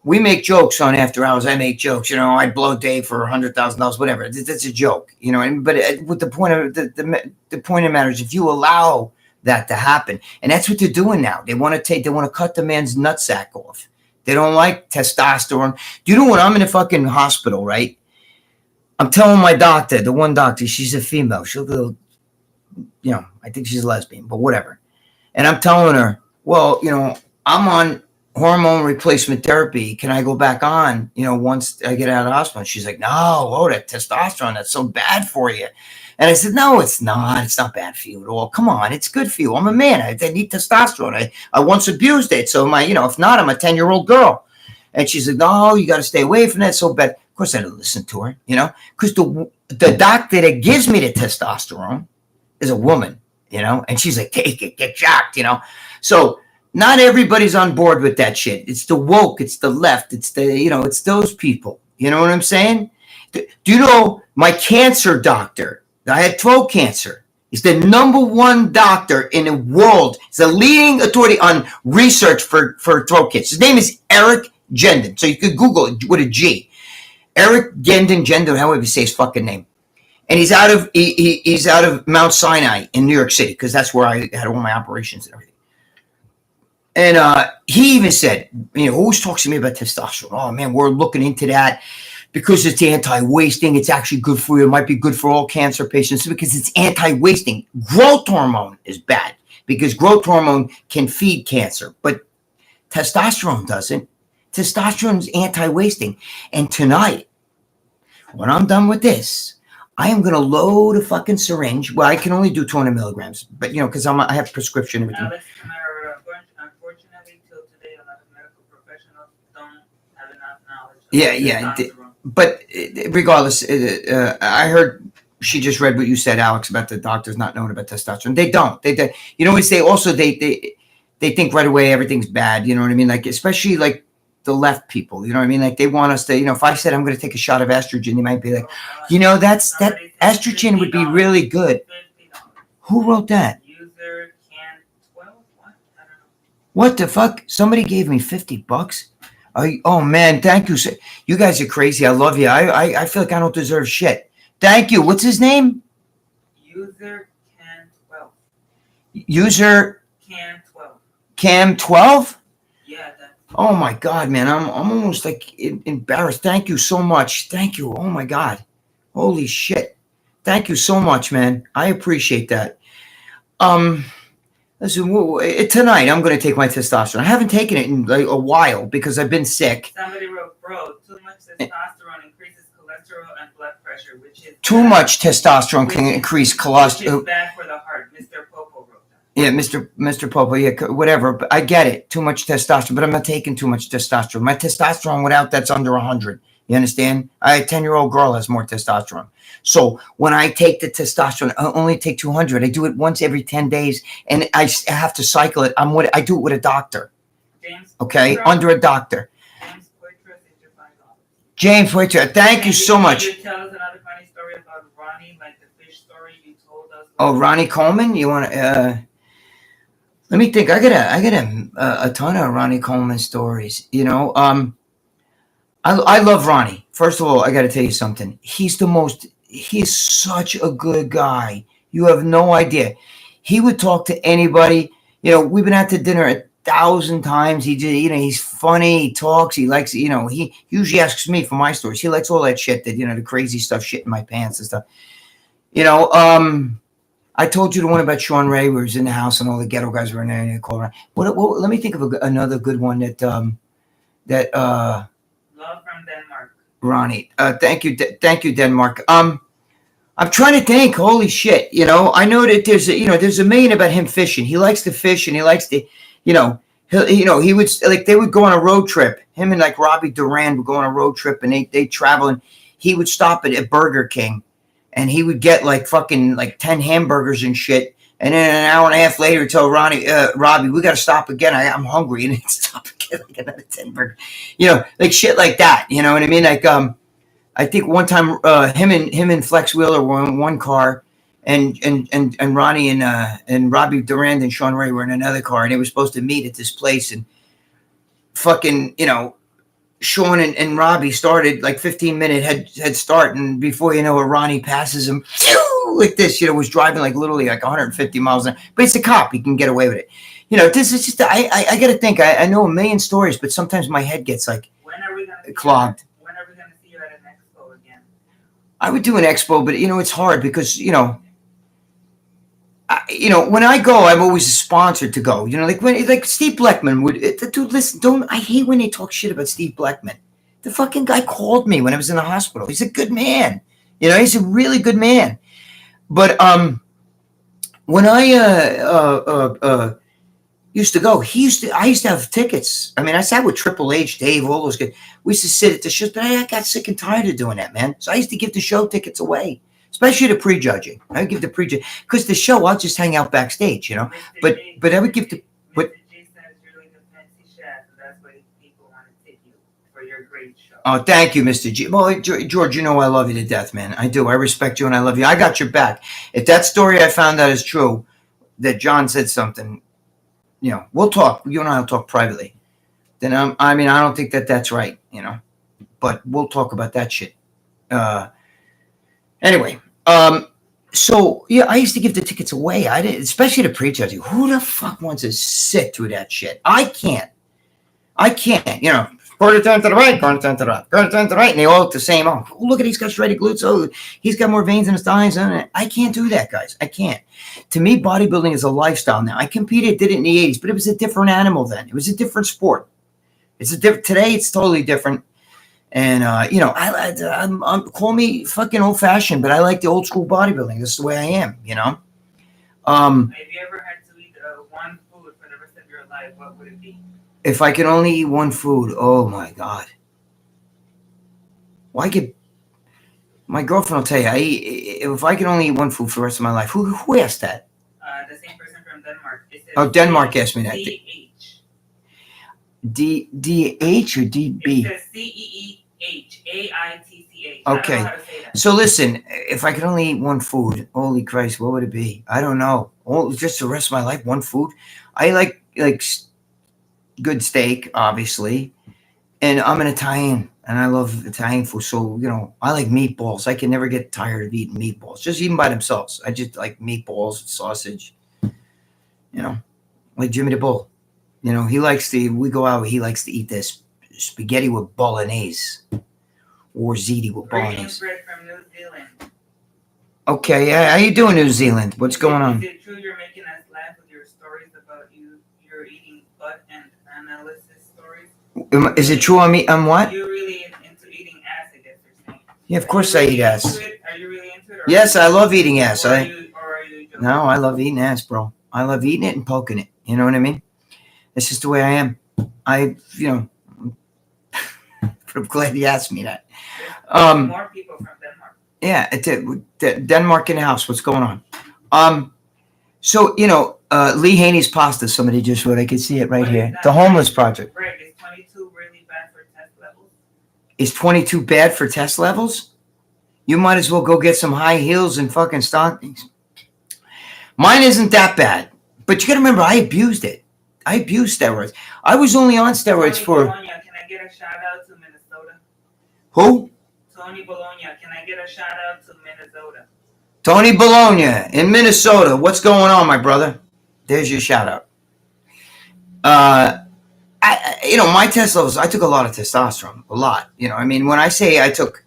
we make jokes on After Hours. I make jokes. I'd blow Dave for $100,000, whatever. That's a joke. But with the point of the point of the matter is, if you allow that to happen, and that's what they're doing now. They want to cut the man's nutsack off. They don't like testosterone. Do you know when I'm in a fucking hospital, right? I'm telling my doctor, the one doctor, she's a female. She'll go, I think she's a lesbian, but whatever. And I'm telling her, well, I'm on hormone replacement therapy. Can I go back on, once I get out of the hospital? And she's like, no, that testosterone, that's so bad for you. And I said, no, it's not. It's not bad for you at all. Come on, it's good for you. I'm a man. I need testosterone. I once abused it. So if not, I'm a 10-year-old girl. And she's like, no, you got to stay away from that. It's so bad. Of course, I didn't listen to her, because the doctor that gives me the testosterone is a woman, and she's like, take it, get jacked, So not everybody's on board with that shit. It's the woke, it's the left, it's it's those people. You know what I'm saying? Do you know my cancer doctor? I had throat cancer. He's the #1 doctor in the world. He's the leading authority on research for throat cancer. His name is Eric Gendon. So you could Google it with a G. Eric Gendon, however you say his fucking name. And he's out of Mount Sinai in New York City, because that's where I had all my operations and everything. And he even said, always talks to me about testosterone. Oh, man, we're looking into that because it's anti-wasting. It's actually good for you. It might be good for all cancer patients because it's anti-wasting. Growth hormone is bad because growth hormone can feed cancer, but testosterone doesn't. Testosterone is anti-wasting. And tonight, when I'm done with this, I am going to load a fucking syringe. Well, I can only do 200 milligrams, but because I have prescription and everything. Unfortunately, till today, a lot of medical professionals don't have enough knowledge. But regardless, I heard she just read what you said, Alex, about the doctors not knowing about testosterone. They don't. They think right away everything's bad. You know what I mean? Like, especially like the left people, you know what I mean? Like they want us to, if I said I'm going to take a shot of estrogen, they might be like, that estrogen would be really good. Who wrote that? User can 12. What? I don't know. What the fuck? Somebody gave me $50. Oh man, thank you. You guys are crazy. I love you. I feel like I don't deserve shit. Thank you. What's his name? User can 12. User can 12. Cam 12? Yeah. Oh my God, man. I'm almost like embarrassed. Thank you so much. Thank you. Oh my God. Holy shit. Thank you so much, man. I appreciate that. Listen, tonight I'm going to take my testosterone. I haven't taken it in like a while because I've been sick. Somebody wrote, bro, too much testosterone increases cholesterol and blood pressure, which is too much testosterone can increase cholesterol. Which is bad for the heart. Mr. Popo wrote that. Yeah, Mr. Popo, yeah, whatever. But I get it. Too much testosterone, but I'm not taking too much testosterone. My testosterone without that's under 100. You understand? A 10-year-old girl has more testosterone. So when I take the testosterone, I only take 200. I do it once every 10 days, and I have to cycle it. I do it with a doctor. James. Okay, under a doctor. James Poitras is your $5. James Poitras, thank you so much. Can you tell us another funny story about Ronnie, like the fish story you told us? Oh, Ronnie Coleman, you want to? Let me think. I got a ton of Ronnie Coleman stories. You know, I love Ronnie. First of all, I got to tell you something. He's such a good guy. You have no idea. He would talk to anybody. You know, we've been out to dinner 1,000 times. He's funny. He talks. He likes, he usually asks me for my stories. He likes all that shit that, the crazy stuff, shit in my pants and stuff. I told you the one about Sean Ray, where he was in the house and all the ghetto guys were in there and they called around. Let me think of another good one that Love from Denmark. Ronnie. Thank you, Denmark. I'm trying to think. Holy shit! I know that there's a million about him fishing. He likes to fish and he likes to, he would they would go on a road trip. Him and like Robbie Durand would go on a road trip and they travel and he would stop at Burger King. And he would get like fucking like 10 hamburgers and shit. And then an hour and a half later, tell Robbie, we got to stop again. I'm hungry. And then stop again, like another 10 burgers. Like shit like that. You know what I mean? Like, I think one time, him and Flex Wheeler were in one car, and Ronnie and Robbie Durand and Sean Ray were in another car, and they were supposed to meet at this place. And fucking, Sean and Robbie started like 15-minute head start, and before you know it, Ronnie passes him like this. Was driving like literally like 150 miles an hour. But it's a cop; he can get away with it. This is just I got to think. I know a million stories, but sometimes my head gets like clogged. When are we going to see you at an expo again? I would do an expo, but it's hard because when I go, I'm always sponsored to go. Like Steve Bleckman would. Dude, listen, I hate when they talk shit about Steve Bleckman. The fucking guy called me when I was in the hospital. He's a good man. He's a really good man. But when I used to go, I used to have tickets. I mean, I sat with Triple H, Dave, all those guys. We used to sit at the shows, but I got sick and tired of doing that, man. So I used to give the show tickets away. Especially the prejudging. I would give the prejudging because the show I'll just hang out backstage, But I would give the. But Mr. J says you're like a fancy chef, and that's why people want to take you for your great show. Oh, thank you, Mr. G. Well, George, I love you to death, man. I do. I respect you and I love you. I got your back. If that story I found out is true, that John said something, we'll talk. You and I will talk privately. Then I don't think that's right, But we'll talk about that shit. Anyway. So yeah, I used to give the tickets away. I didn't, especially to prejudging. Who the fuck wants to sit through that shit? I can't. Quarter turn to the right, quarter turn to the right, quarter turn to the right, and they all look the same. Oh, look at he's got straight glutes. Oh, he's got more veins in his thighs. I can't do that, guys. I can't. To me, bodybuilding is a lifestyle now. I competed, did it in the 80s, but it was a different animal then. It was a different sport. Today it's totally different. And, call me fucking old fashioned, but I like the old school bodybuilding. This is the way I am, Have you ever had to eat one food for the rest of your life? What would it be? If I could only eat one food, oh my God. My girlfriend will tell you, if I could only eat one food for the rest of my life, who asked that? The same person from Denmark. Denmark asked me that. D-H or DB? It says CEEHAITCH. Okay. So listen, if I could only eat one food, holy Christ, what would it be? I don't know. Just the rest of my life, one food. I like good steak, obviously, and I'm an Italian, and I love Italian food. So I like meatballs. I can never get tired of eating meatballs, just even by themselves. I just like meatballs, sausage. Like Jimmy the Bull. He likes to. We go out. He likes to eat this spaghetti with bolognese, or ziti with bolognese. Bread from New Zealand. Okay, how you doing, New Zealand? What's going on? Is it true you're making us laugh with your stories about you're eating butt and analysis stories? Is it true? I'm what? You're really into eating ass, I guess you're saying. Yeah, of course I eat ass. Are you really into it? Yes, I love eating ass. Or are you joking? No, I love eating ass, bro. I love eating it and poking it. You know what I mean? It's just the way I am. I'm glad you asked me that. More people from Denmark. Yeah, Denmark in the house. What's going on? So, Lee Haney's pasta, somebody just wrote. I can see it right here. The Homeless Project. Greg, is 22 really bad for test levels? Is 22 bad for test levels? You might as well go get some high heels and fucking stockings. Mine isn't that bad. But you got to remember, I abused it. I abused steroids. I was only on steroids for... Bologna, can I get a shout out to Minnesota? Who? Tony Bologna, can I get a shout out to Minnesota? Tony Bologna in Minnesota. What's going on, my brother? There's your shout out. My test levels, I took a lot of testosterone. A lot. When I say I took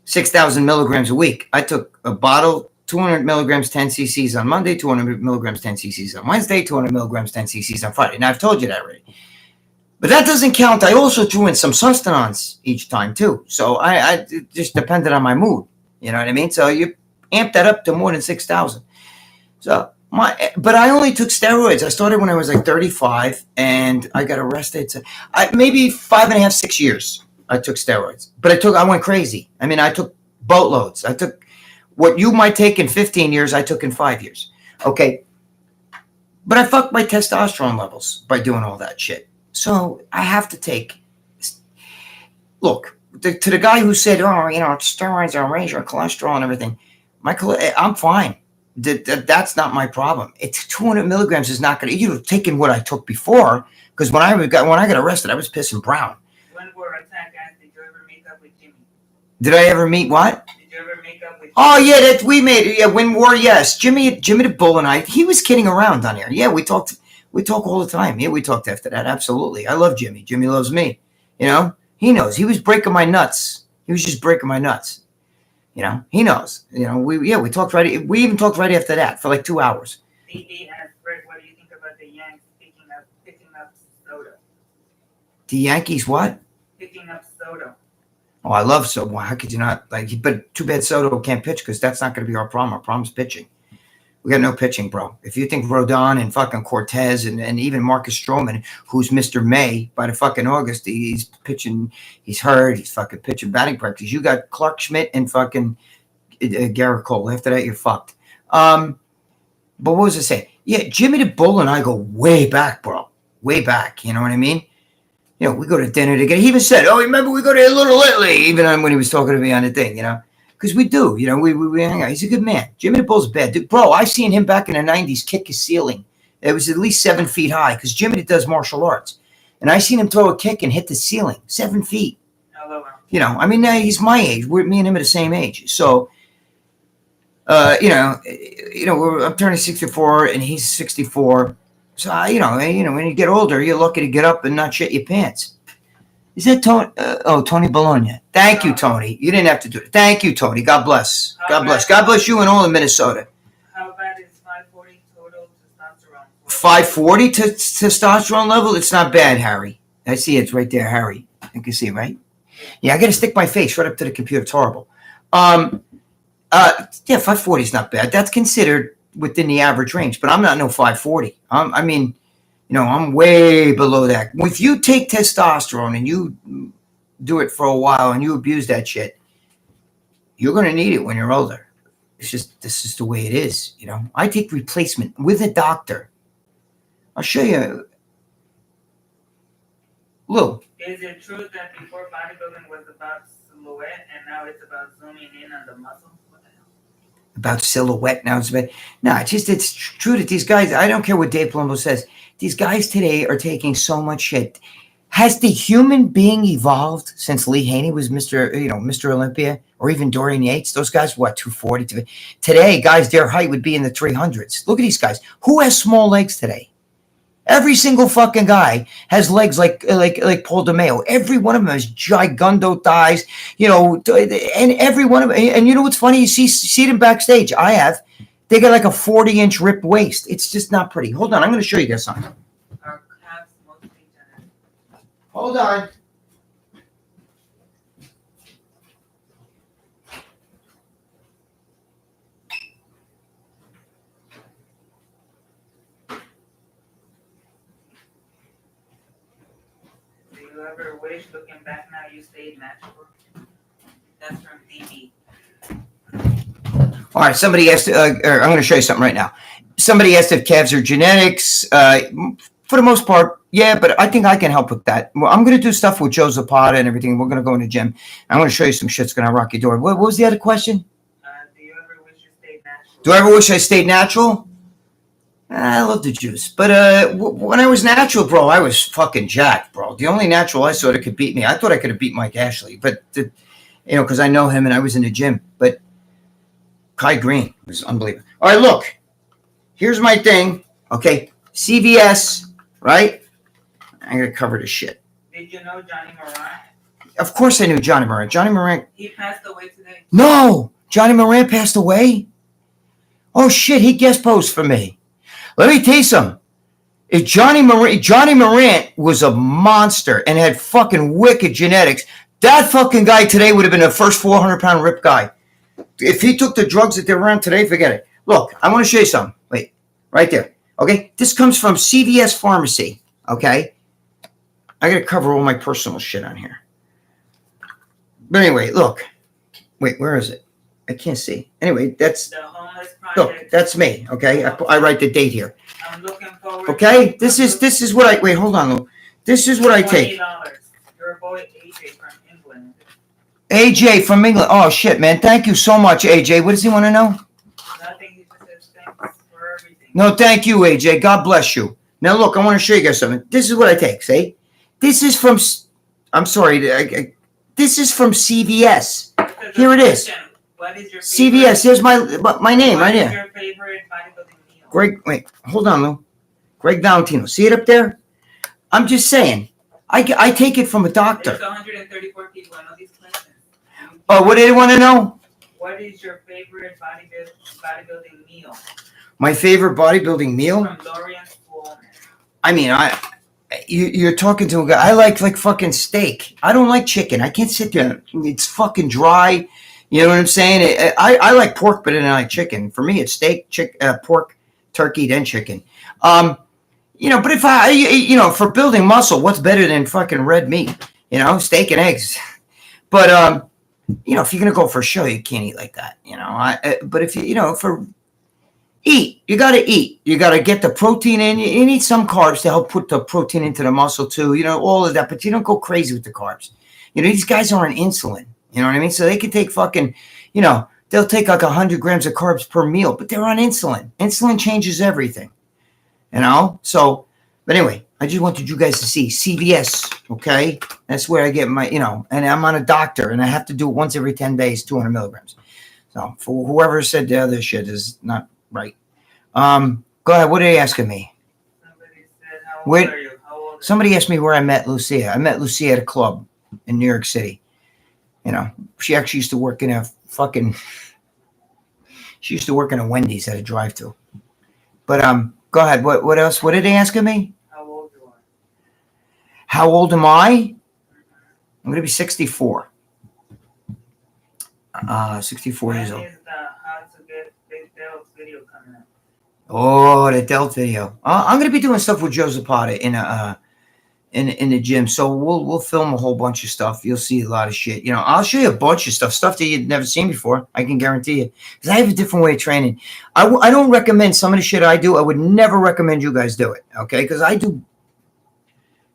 6,000 milligrams a week, I took a bottle, 200 milligrams, 10 cc's on Monday, 200 milligrams, 10 cc's on Wednesday, 200 milligrams, 10 cc's on Friday. Now, I've told you that already. But that doesn't count. I also threw in some sustenance each time, too. So it just depended on my mood. You know what I mean? So you amp that up to more than 6,000. But I only took steroids. I started when I was like 35, and I got arrested. So maybe 5.5, 6 years I took steroids. But I went crazy. I took boatloads. I took what you might take in 15 years, I took in 5 years. Okay. But I fucked my testosterone levels by doing all that shit. So I have to take... Look, to the guy who said, steroids are raise your cholesterol and everything, I'm fine. That's not my problem. It's 200 milligrams is not going to... taking what I took before, because when I got arrested, I was pissing brown. When we were attacked, did you ever meet up with Jimmy? Did I ever meet what? Did you ever make up with Jimmy? Oh, yeah, that we made it. Yeah, Win War, yes. Jimmy the Bull and I, he was kidding around down here. Yeah, we talk all the time. Yeah, we talked after that. Absolutely. I love Jimmy. Jimmy loves me. He knows. He was breaking my nuts. He was just breaking my nuts. He knows. We talked right. We even talked right after that for like 2 hours. DD asked Greg, what do you think about the Yankees picking up Soto? The Yankees what? Picking up Soto. Oh, I love Soto. How could you not like? But too bad Soto can't pitch because that's not going to be our problem. Our problem's pitching. We got no pitching, bro. If you think Rodon and fucking Cortez and even Marcus Stroman, who's Mr. May by the fucking August, he's pitching, he's hurt, he's fucking pitching batting practice. You got Clark Schmidt and fucking Garrett Cole. After that, you're fucked. But what was I saying? Yeah, Jimmy the Bull and I go way back, bro. Way back. You know what I mean? We go to dinner together. He even said, remember we go to Little Italy, even when he was talking to me on the thing, Because we do, we hang out. He's a good man. Jimmy the Bull's bad. Dude, bro, I seen him back in the 90s kick his ceiling. It was at least 7 feet high because Jimmy does martial arts. And I seen him throw a kick and hit the ceiling, 7 feet. He's my age. Me and him are the same age. So, I'm turning 64 and he's 64. So, when you get older, you're lucky to get up and not shit your pants. Is that Tony? Tony Bologna. Thank you, Tony. You didn't have to do it. Thank you, Tony. God bless. God bless. God bless you and all in Minnesota. How bad is 540 total testosterone? 540 testosterone level? It's not bad, Harry. I see it's right there, Harry. You can see it, right? Yeah, I got to stick my face right up to the computer. It's horrible. 540 is not bad. That's considered within the average range, but I'm not no 540. I'm way below that. If you take testosterone and you do it for a while and you abuse that shit, you're going to need it when you're older. This is the way it is. I take replacement with a doctor. I'll show you. Lou. Is it true that before bodybuilding was about silhouette and now it's about zooming in on the muscle? What the hell? About silhouette now. It's true that these guys, I don't care what Dave Palumbo says, these guys today are taking so much shit. Has the human being evolved since Lee Haney was Mr. Olympia, or even Dorian Yates? Those guys, 240? Today, guys, their height would be in the 300s. Look at these guys. Who has small legs today? Every single fucking guy has legs like Paul DeMeo. Every one of them has gigundo thighs, and every one of them. And you know what's funny? You see them backstage. I have. They got like a 40-inch ripped waist. It's just not pretty. Hold on. I'm going to show you guys something. Our calves mostly genetic. Hold on. you ever wish, looking back now, you stayed natural? That's from DB. All right, somebody asked, I'm going to show you something right now. Somebody asked if calves are genetics. For the most part, yeah, but I think I can help with that. Well, I'm going to do stuff with Joe Zapata and everything. We're going to go in the gym. I'm going to show you some shit that's going to rock your door. What was the other question? Do you ever wish you stayed natural? Do I ever wish I stayed natural? I love the juice. But when I was natural, bro, I was fucking jacked, bro. The only natural I saw that could beat me, I thought I could have beat Mike Ashley. But, because I know him and I was in the gym. But Kai Green was unbelievable. All right, look. Here's my thing. Okay. CVS, right? I'm going to cover this shit. Did you know Johnny Moran? Of course I knew Johnny Moran. Johnny Moran. He passed away today. No. Johnny Moran passed away? Oh, shit. He guest posed for me. Let me tell you something. If Johnny Moran was a monster and had fucking wicked genetics, that fucking guy today would have been the first 400-pound ripped guy. If he took the drugs that they're around today, forget it. Look, I want to show you something. Wait, right there. Okay, this comes from CVS Pharmacy. Okay, I got to cover all my personal shit on here. But anyway, look. Wait, where is it? I can't see. Anyway, that's The Homeless Project. look. That's me. Okay, I write the date here. I'm looking forward. Okay, this is what I wait. Hold on, Lou. This is what I take. $20. Your boy AJ from England. AJ from England. Oh shit, man! Thank you so much, AJ. What does he want to know? Nothing. He just says thanks for everything. No, thank you, AJ. God bless you. Now, look, I want to show you guys something. This is what I take. See, this is from. I'm sorry. This is from CVS. Here it is. What is your CVS. Here's my name right here. What is your favorite bodybuilding meal? Greg. Wait, hold on, Lou. Gregg Valentino. See it up there? I'm just saying. I take it from a doctor. There's 134 people. I know these questions. Oh, what do you want to know? What is your favorite bodybuilding meal? My favorite bodybuilding meal? From Dorian Coleman. I mean, you're talking to a guy. I like fucking steak. I don't like chicken. I can't sit there. It's fucking dry. You know what I'm saying? I like pork, but I like chicken. For me, it's steak, pork, turkey, then chicken. But if for building muscle, what's better than fucking red meat? Steak and eggs. But if you're gonna go for a show, you can't eat like that. But if for eat, you gotta eat. You gotta get the protein in. You need some carbs to help put the protein into the muscle too. All of that. But you don't go crazy with the carbs. These guys are on insulin. You know what I mean? So they can take fucking, they'll take like 100 grams of carbs per meal, but they're on insulin. Insulin changes everything. So, but anyway, I just wanted you guys to see CVS, okay? That's where I get my, and I'm on a doctor and I have to do it once every 10 days, 200 milligrams. So for whoever said the other shit is not right. Go ahead. What are they asking me? Somebody said, how old are you? Somebody asked me where I met Lucia. I met Lucia at a club in New York City. She actually used to work in a she used to work in a Wendy's at a drive-thru. But go ahead. What else? What did they ask of me? How old you are? How old am I? I'm going to be 64. 64 years old. When is the How to Get Big Delts video coming up? Oh, the Delt video. I'm going to be doing stuff with Joe Zapata in the gym. So we'll film a whole bunch of stuff. You'll see a lot of shit. I'll show you a bunch of stuff that you'd never seen before. I can guarantee you. Because I have a different way of training. I don't recommend some of the shit I do. I would never recommend you guys do it. Okay? Because I do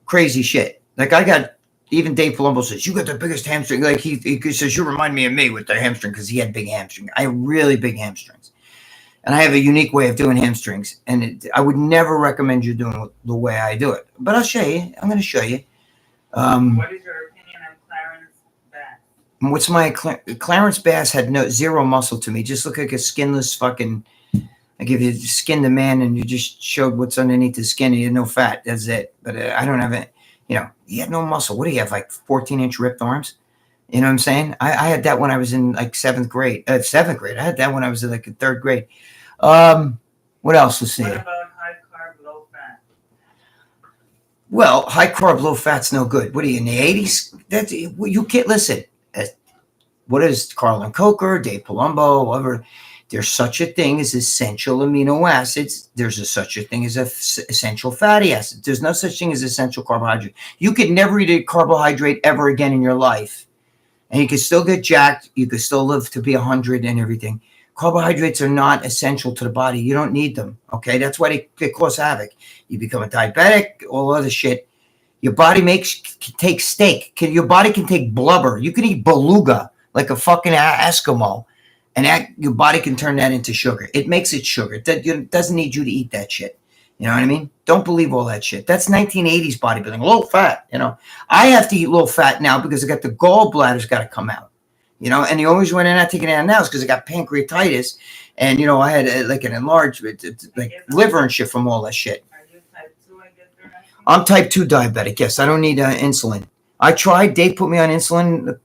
crazy shit. Like I got, even Dave Palumbo says, you got the biggest hamstring. Like he says, you remind me of me with the hamstring because he had big hamstring. I have really big hamstrings. And I have a unique way of doing hamstrings. And I would never recommend you doing it the way I do it. But I'll show you. I'm going to show you. What is your opinion on Clarence Bass? What's my Clarence Bass had zero muscle to me. Just look like a skinless fucking. I give you skin the man, and you just showed what's underneath the skin. And you had no fat. That's it. But I don't have it. He had no muscle. What do you have? Like 14-inch ripped arms? You know what I'm saying? I had that when I was in like seventh grade. I had that when I was in like third grade. What else? Let's see. What about high carb, low fat? Well, high carb, low fat's no good. What are you in the 80s? You can't listen. What is Carlin Coker, Dave Palumbo, whatever? There's such a thing as essential amino acids. There's such a thing as essential fatty acids. There's no such thing as essential carbohydrate. You could never eat a carbohydrate ever again in your life. And you can still get jacked. You can still live to be 100 and everything. Carbohydrates are not essential to the body. You don't need them. Okay, that's why they cause havoc. You become a diabetic, all other shit. Your body can take steak. Your body can take blubber. You can eat beluga like a fucking Eskimo, and your body can turn that into sugar. It makes it sugar. It doesn't need you to eat that shit. You know what I mean? Don't believe all that shit. That's 1980s bodybuilding, low fat. I have to eat low fat now because I got the gallbladder's got to come out. And the only reason why they're not taking it out now is because I got pancreatitis, and I had like an enlargement, like liver and shit from all that shit. Are you type 2, I guess they're asking? I'm type 2 diabetic. Yes, I don't need insulin. I tried. Dave put me on insulin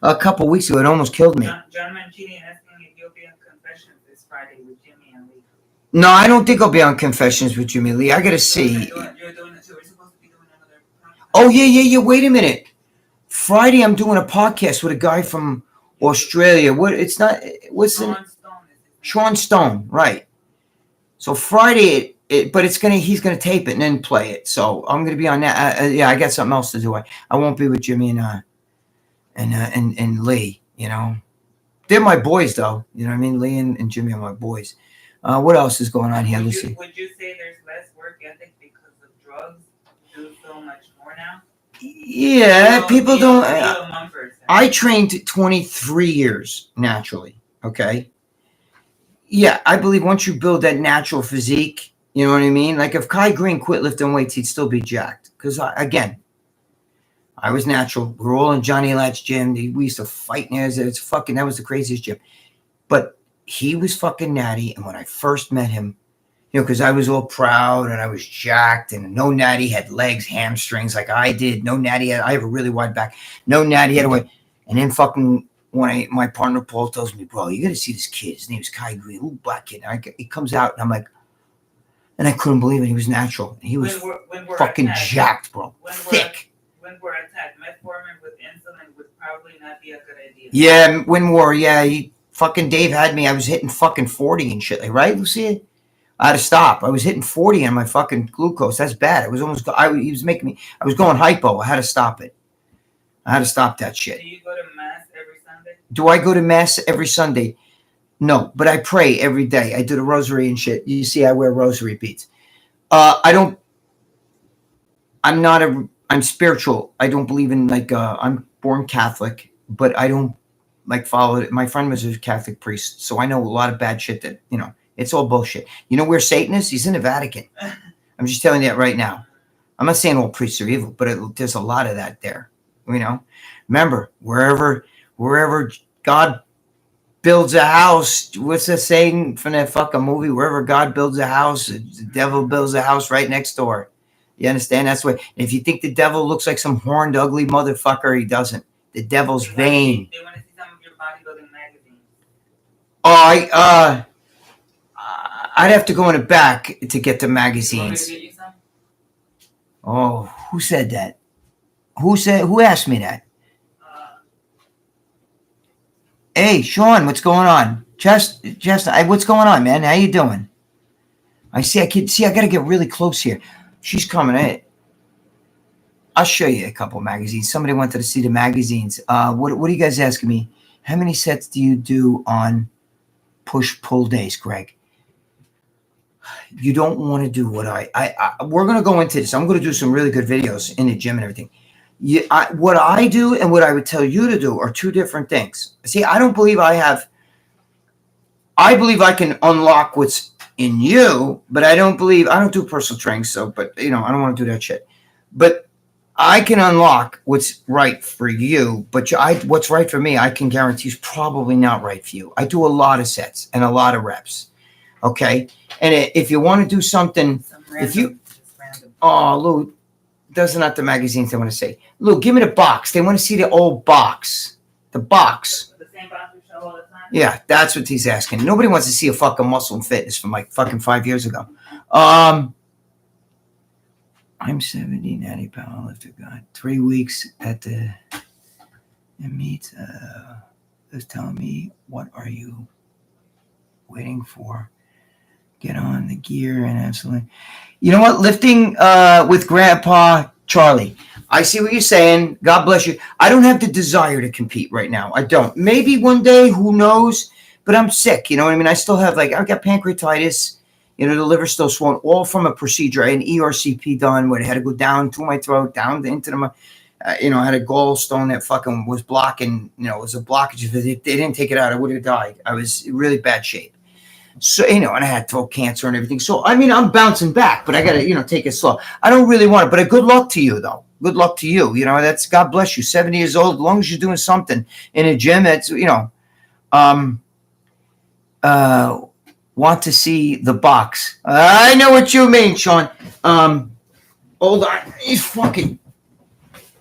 a couple weeks ago. It almost killed me. John Mancini asking if you'll be on Confessions this Friday with Jimmy and Lee. No, I don't think I'll be on Confessions with Jimmy Lee. I gotta see. You're doing it too. We're supposed to be doing another podcast. Oh yeah. Wait a minute. Friday, I'm doing a podcast with a guy from Australia. What's Sean it? Stone. Sean Stone, right? So Friday, but he's gonna tape it and then play it. So I'm gonna be on that. Yeah, I got something else to do. I won't be with Jimmy and Lee. They're my boys, though. You know what I mean? Lee and Jimmy are my boys. What else is going on here? Let's see. Would you say there's less work ethic because of drugs? Do so much more now? Yeah, people don't. Mumford. I trained 23 years naturally. Okay. Yeah, I believe once you build that natural physique, you know what I mean? Like if Kai Green quit lifting weights, he'd still be jacked. Because I was natural. We were all in Johnny Lat's gym. We used to fight. That was the craziest gym. But he was fucking natty. And when I first met him, because I was all proud and I was jacked, and no natty had legs, hamstrings like I did. No natty I have a really wide back. No natty had a way. And then fucking my partner Paul tells me, bro, you got to see this kid. His name is Kai Green, little black kid. He comes out and I'm like, and I couldn't believe it. He was natural. He was fucking jacked, bro. Thick. When we're attacked, metformin with insulin would probably not be a good idea. Yeah, fucking Dave had me. I was hitting fucking 40 and shit. Like, right, Lucia? I had to stop. I was hitting 40 on my fucking glucose. That's bad. He was making me, I was going hypo. I had to stop it. I had to stop that shit. Do you go to mass every Sunday? Do I go to mass every Sunday? No, but I pray every day. I do the rosary and shit. You see, I wear rosary beads. I'm spiritual. I don't believe in I'm born Catholic, but I don't follow it. My friend was a Catholic priest, so I know a lot of bad shit that, it's all bullshit. You know where Satan is? He's in the Vatican. I'm just telling you that right now. I'm not saying all priests are evil, but there's a lot of that there. Remember, wherever God builds a house, what's the saying from that fucking movie? Wherever God builds a house, the devil builds a house right next door. You understand? That's why. If you think the devil looks like some horned, ugly motherfucker, he doesn't. The devil's vain. They want to see some of your bodybuilding magazines. Oh, I'd have to go in the back to get the magazines. You want me to get you some? Oh, who said that? Who asked me that? Hey, Sean, what's going on? Just, what's going on, man? How you doing? I gotta get really close here. She's coming in. I'll show you a couple magazines. Somebody wanted to see the magazines. What are you guys asking me? How many sets do you do on push-pull days, Greg? You don't want to do what we're going to go into this. I'm going to do some really good videos in the gym and everything. What I do and what I would tell you to do are two different things. See, I believe I can unlock what's in you, but I don't do personal training. But I don't want to do that shit. But I can unlock what's right for you, but what's right for me, I can guarantee is probably not right for you. I do a lot of sets and a lot of reps. Okay. And if you want to do something, Lou, those are not the magazines they want to see. Lou, give me the box. They want to see the old box. The box. The same box we show all the time? Yeah, that's what he's asking. Nobody wants to see a fucking Muscle and Fitness from fucking 5 years ago. I'm 70, 90 pound lifter. God, 3 weeks at the meet. is telling me, what are you waiting for? Get on the gear and absolutely. You know what? Lifting with Grandpa Charlie. I see what you're saying. God bless you. I don't have the desire to compete right now. I don't. Maybe one day, who knows? But I'm sick. You know what I mean? I still have, like, I got pancreatitis. You know, the liver's still swollen, all from a procedure. I had an ERCP done where they had to go down through my throat, down into the, I had a gallstone that fucking was blocking, it was a blockage. If they didn't take it out, I would have died. I was in really bad shape. So, and I had throat cancer and everything. So, I mean, I'm bouncing back, but I got to, take it slow. I don't really want it, but good luck to you, though. Good luck to you. That's, God bless you. 70 years old, as long as you're doing something in a gym, it's, want to see the box. I know what you mean, Sean. Hold on. He's fucking.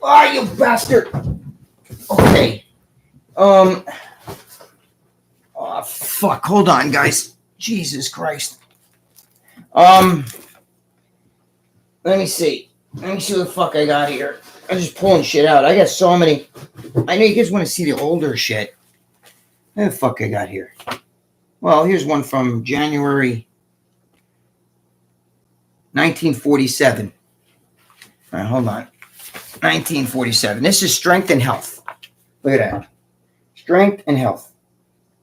Oh, you bastard. Okay. Oh, fuck. Hold on, guys. Jesus Christ. Let me see. Let me see what the fuck I got here. I'm just pulling shit out. I got so many. I know you guys want to see the older shit. What the fuck I got here? Well, here's one from January 1947. All right, hold on. 1947. This is strength and health. Look at that. Strength and health.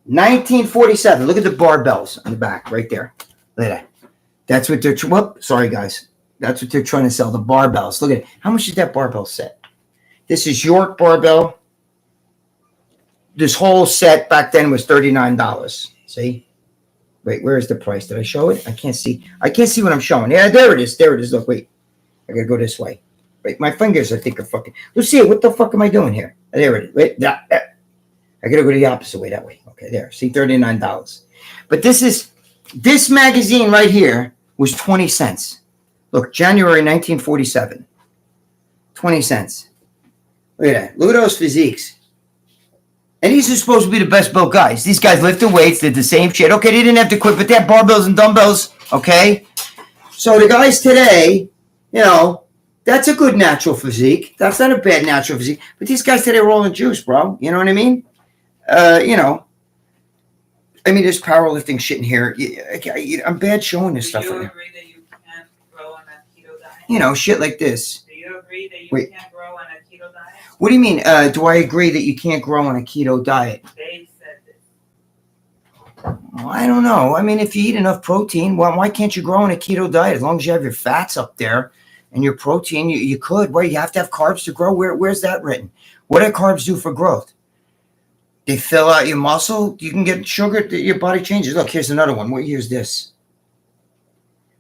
1947. Look at the barbells on the back right there. Look at that. That's what they're. Sorry, guys. That's what they're trying to sell. The barbells. Look at it. How much is that barbell set? This is York barbell. This whole set back then was $39. See? Wait, where is the price? Did I show it? I can't see. I can't see what I'm showing. Yeah, there it is. There it is. Look, wait. I gotta go this way. Wait, my fingers, I think, are fucking. Let's see. What the fuck am I doing here? There it is. Wait, that. I gotta go the opposite way that way. Okay, there. See, $39. But this magazine right here was 20 cents. Look, January 1947. 20 cents. Look at that. Look at those physiques. And these are supposed to be the best built guys. These guys lifted weights, did the same shit. Okay, they didn't have to quit, but they had barbells and dumbbells. Okay? So the guys today, that's a good natural physique. That's not a bad natural physique. But these guys today are all in juice, bro. You know what I mean? There's powerlifting shit in here. I'm bad showing this stuff. Do you agree that you can't grow on a keto diet? Shit like this. Do you agree that you can't grow on a keto diet? What do you mean? Do I agree that you can't grow on a keto diet? They said this. Well, I don't know. I mean, if you eat enough protein, why can't you grow on a keto diet? As long as you have your fats up there and your protein, you could. Well, you have to have carbs to grow. Where's that written? What do carbs do for growth? They fill out your muscle. You can get sugar. Your body changes. Look, here's another one. What year is this?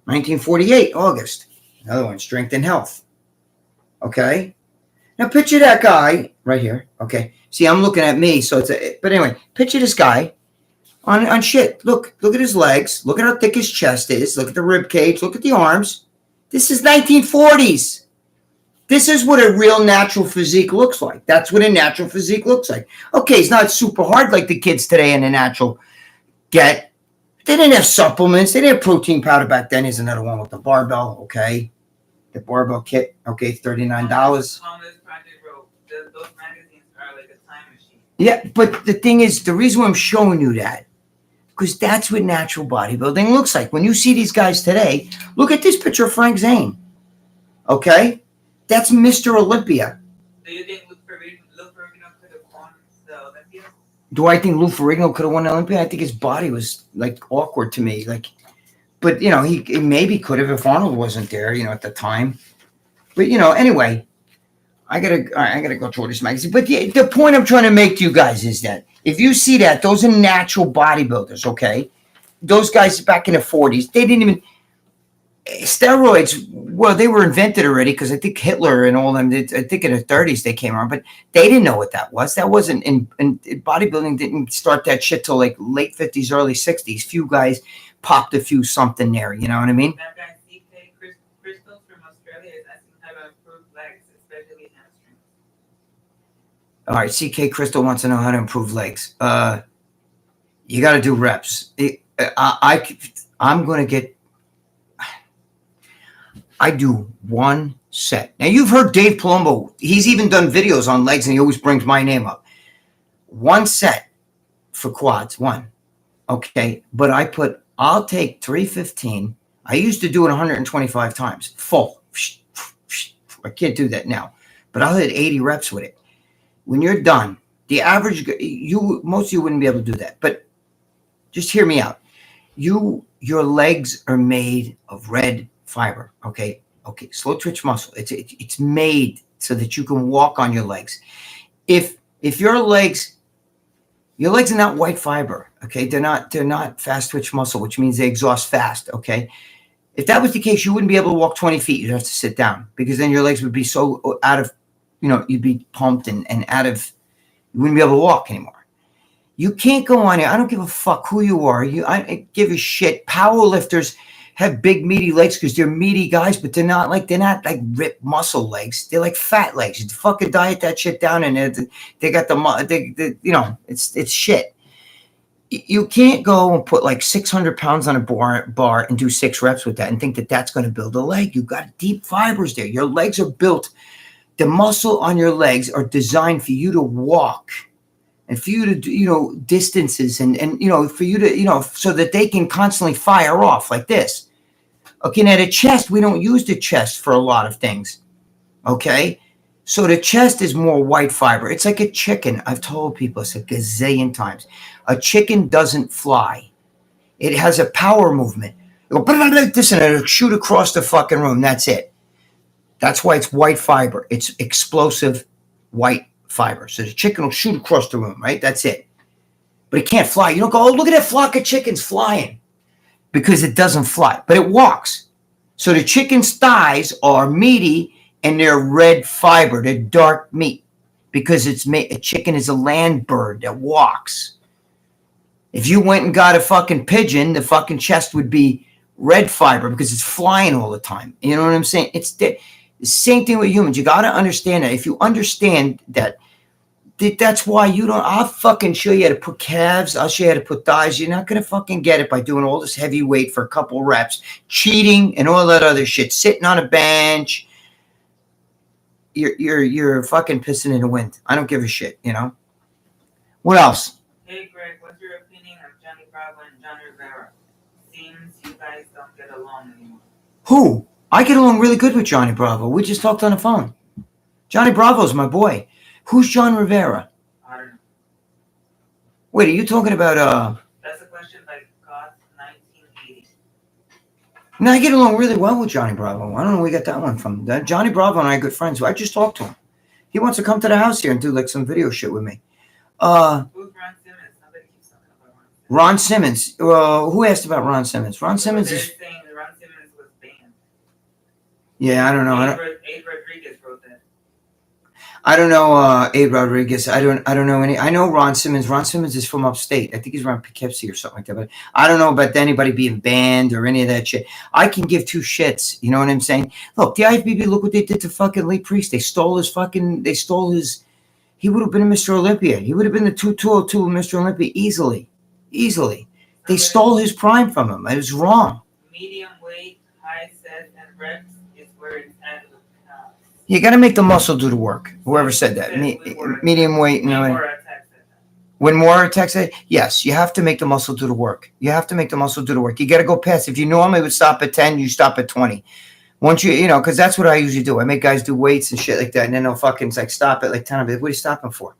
1948, August. Another one, Strength and Health. Okay. Now picture that guy right here. Okay. See, I'm looking at me, so but anyway, picture this guy on shit. Look at his legs. Look at how thick his chest is. Look at the rib cage. Look at the arms. This is 1940s. This is what a real natural physique looks like. That's what a natural physique looks like. Okay, it's not super hard like the kids today in the natural get. They didn't have supplements. They didn't have protein powder back then. Here's another one with the barbell, okay? The barbell kit, okay, $39. Thomas Project wrote, those magazines are like a time machine. Yeah, but the thing is, the reason why I'm showing you that, because that's what natural bodybuilding looks like. When you see these guys today, look at this picture of Frank Zane, okay? That's Mr. Olympia. Do you think Lou Ferrigno could have won the Olympia? Do I think Lou Ferrigno could have won the Olympia? I think his body was like awkward to me. But he maybe could have if Arnold wasn't there, at the time. But anyway, I gotta go through this magazine. But the point I'm trying to make to you guys is that if you see that, those are natural bodybuilders, okay? Those guys back in the 40s, they didn't even. Steroids, well, they were invented already because I think Hitler and all them, I think in the 30s they came around, but they didn't know what that was. That wasn't in bodybuilding didn't start that shit till like late 50s, early 60s. Few guys popped a few something there, you know what I mean? That guy CK Crystals from Australia is asking how to improve legs, especially hamstrings. All right, CK Crystal wants to know how to improve legs. You got to do reps. I'm going to get. I do one set. Now, you've heard Dave Palumbo. He's even done videos on legs, and he always brings my name up. One set. for quads, one. Okay. But I'll take 315. I used to do it 125 times, full. I can't do that now, but I'll hit 80 reps with it. When you're done, the average, most of you wouldn't be able to do that, but just hear me out. Your legs are made of red fiber. Okay. Slow twitch muscle. It's made so that you can walk on your legs. If your legs are not white fiber. Okay. They're not fast twitch muscle, which means they exhaust fast. Okay. If that was the case, you wouldn't be able to walk 20 feet. You'd have to sit down because then your legs would be so out of, you'd be pumped and out of, you wouldn't be able to walk anymore. You can't go on here. I don't give a fuck who you are. I give a shit. Power lifters have big meaty legs because they're meaty guys, but they're not like ripped muscle legs. They're like fat legs. You fucking diet that shit down and they got it's shit. You can't go and put like 600 pounds on a bar and do 6 reps with that and think that that's going to build a leg. You've got deep fibers there. Your legs are built. The muscle on your legs are designed for you to walk and for you to do, distances and for you to, so that they can constantly fire off like this. Okay. Now the chest, we don't use the chest for a lot of things. Okay. So the chest is more white fiber. It's like a chicken. I've told people this a gazillion times. A chicken doesn't fly. It has a power movement. It'll go like this and it'll shoot across the fucking room. That's it. That's why it's white fiber. It's explosive white fiber. So the chicken will shoot across the room, right? That's it. But it can't fly. You don't go, oh, look at that flock of chickens flying. Because it doesn't fly, but it walks. So the chicken's thighs are meaty and they're red fiber. They're dark meat because a chicken is a land bird that walks. If you went and got a fucking pigeon, the fucking chest would be red fiber because it's flying all the time. You know what I'm saying? It's the same thing with humans. You got to understand that. If you understand that, that's why you don't. I'll fucking show you how to put calves. I'll show you how to put thighs. You're not going to fucking get it by doing all this heavy weight for a couple reps, cheating and all that other shit, sitting on a bench. You're fucking pissing in the wind. I don't give a shit, What else? Hey, Greg, what's your opinion of Johnny Bravo and John Rivera? Seems you guys don't get along anymore. Who? I get along really good with Johnny Bravo. We just talked on the phone. Johnny Bravo's my boy. Who's John Rivera? I don't know. Wait, are you talking about That's a question by God 1980. No, I get along really well with Johnny Bravo. I don't know where we got that one from. Johnny Bravo and I are good friends. I just talked to him. He wants to come to the house here and do like some video shit with me. Who's Ron Simmons? Nobody keeps talking about Ron Simmons. Who asked about Ron Simmons? Ron Simmons is saying that Ron Simmons was banned. Yeah, I don't know. Abe Rodriguez wrote that. I don't know Abe Rodriguez. I don't know any. I know Ron Simmons. Ron Simmons is from upstate. I think he's around Poughkeepsie or something like that. But I don't know about anybody being banned or any of that shit. I can give two shits. You know what I'm saying? Look, the IFBB, look what they did to fucking Lee Priest. They stole his. He would have been a Mr. Olympia. He would have been the 202 Mr. Olympia easily. They stole his prime from him. It was wrong. Medium weight, high set, and reps is where it's at. You got to make the muscle do the work. Whoever said that. Medium weight. When more attacks, yes, you have to make the muscle do the work. You got to go past. If you normally would stop at 10, you stop at 20. Once because that's what I usually do. I make guys do weights and shit like that, and then they'll fucking stop at like 10. I'll be like, what are you stopping for?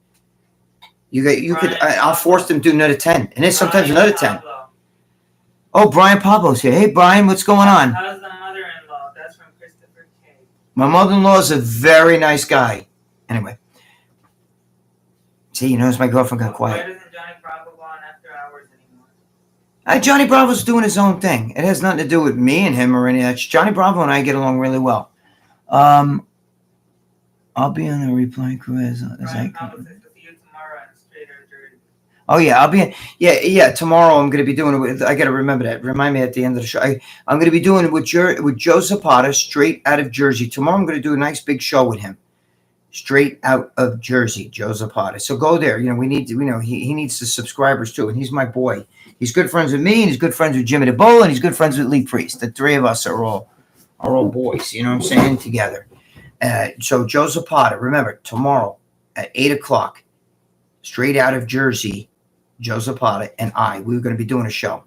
I'll force them to do another 10, and then sometimes another 10. Oh, Brian Pablo's here. Hey, Brian, what's going on? How's the mother-in-law? That's from Christopher K. My mother-in-law is a very nice guy. Anyway. See, you notice my girlfriend got quiet. Why doesn't Johnny Bravo go on after hours anymore? Johnny Bravo's doing his own thing. It has nothing to do with me and him or any of that. Johnny Bravo and I get along really well. I'll be on the replay crew as I come. Oh yeah, I'll be in. Tomorrow I'm going to be doing it with. I got to remember that. Remind me at the end of the show. I'm going to be doing it with Joe Zapata, straight out of Jersey. Tomorrow I'm going to do a nice big show with him, straight out of Jersey, Joe Zapata. So go there. We need to. He needs the subscribers too, and he's my boy. He's good friends with me, and he's good friends with Jimmy the Bull, and he's good friends with Lee Priest. The three of us are all boys. You know what I'm saying? Together. So Joe Zapata. Remember tomorrow at 8:00, straight out of Jersey. Joe Zapata, and I. We were going to be doing a show.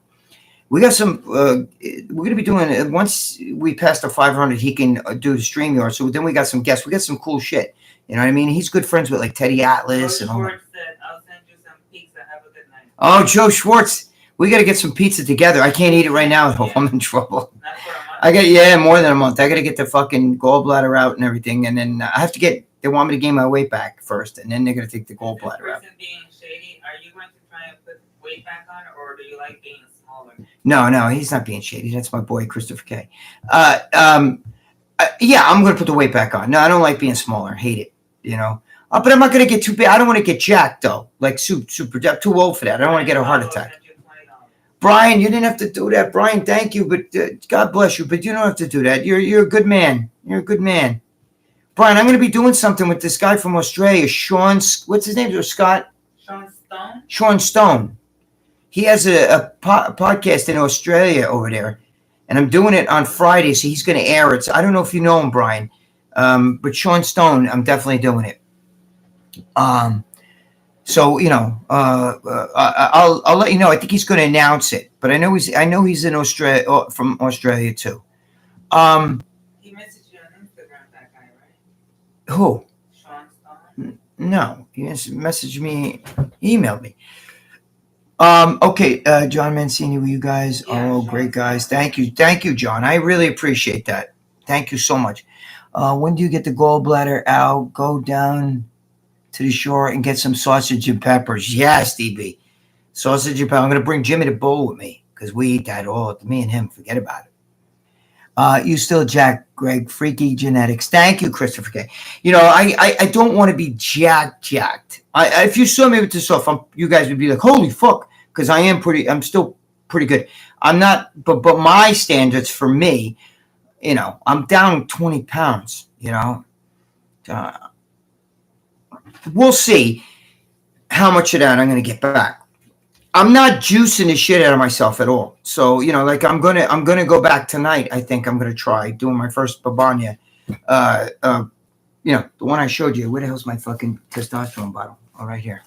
We got some. We're going to be doing once we pass the 500. He can do the StreamYard. So then we got some guests. We got some cool shit. You know what I mean? He's good friends with like Teddy Atlas and all that. Said, I'll send you some pizza. Have a good night. Oh, Joe Schwartz. We got to get some pizza together. I can't eat it right now. Yeah. I'm in trouble. Not for a month. I got more than a month. I got to get the fucking gallbladder out and everything, and then I have to get. They want me to gain my weight back first, and then they're going to take the gallbladder out. Being shady, are you going to try and put weight back on, or do you like being smaller? No, he's not being shady. That's my boy Christopher K. Yeah, I'm going to put the weight back on. No, I don't like being smaller. Hate it. You know. But I'm not going to get too big. I don't want to get jacked though. Like super. I'm too old for that. I don't want to get a heart attack. Brian, you didn't have to do that. Brian, thank you, but God bless you. But you don't have to do that. You're a good man. You're a good man. Brian, I'm going to be doing something with this guy from Australia, Sean. What's his name? Scott? Sean Stone. Sean Stone. He has a podcast in Australia over there, and I'm doing it on Friday, so he's going to air it. So I don't know if you know him, Brian, but Sean Stone, I'm definitely doing it. So I'll let you know. I think he's going to announce it, but I know he's in Australia from Australia too. He messaged you on Instagram, that guy, right? Who? Sean Stone. No, he messaged me, emailed me. Okay, John Mancini, were you guys? Yeah, oh, great guys. Thank you, John. I really appreciate that. Thank you so much. When do you get the gallbladder out? Go down to the shore and get some sausage and peppers. Yes, DB. Sausage and peppers. I'm going to bring Jimmy to bowl with me because we eat that all. Me and him, forget about it. You still jack, Greg. Freaky genetics. Thank you, Christopher K. You know, I don't want to be jacked. If you saw me with this off, you guys would be like, holy fuck, because I'm still pretty good. I'm not, but my standards for me, you know, I'm down 20 pounds, you know. We'll see how much of that I'm going to get back. I'm not juicing the shit out of myself at all. So, you know, like I'm gonna go back tonight. I think I'm gonna try doing my first Babanya. You know, the one I showed you. Where the hell's my fucking testosterone bottle? Oh, right here.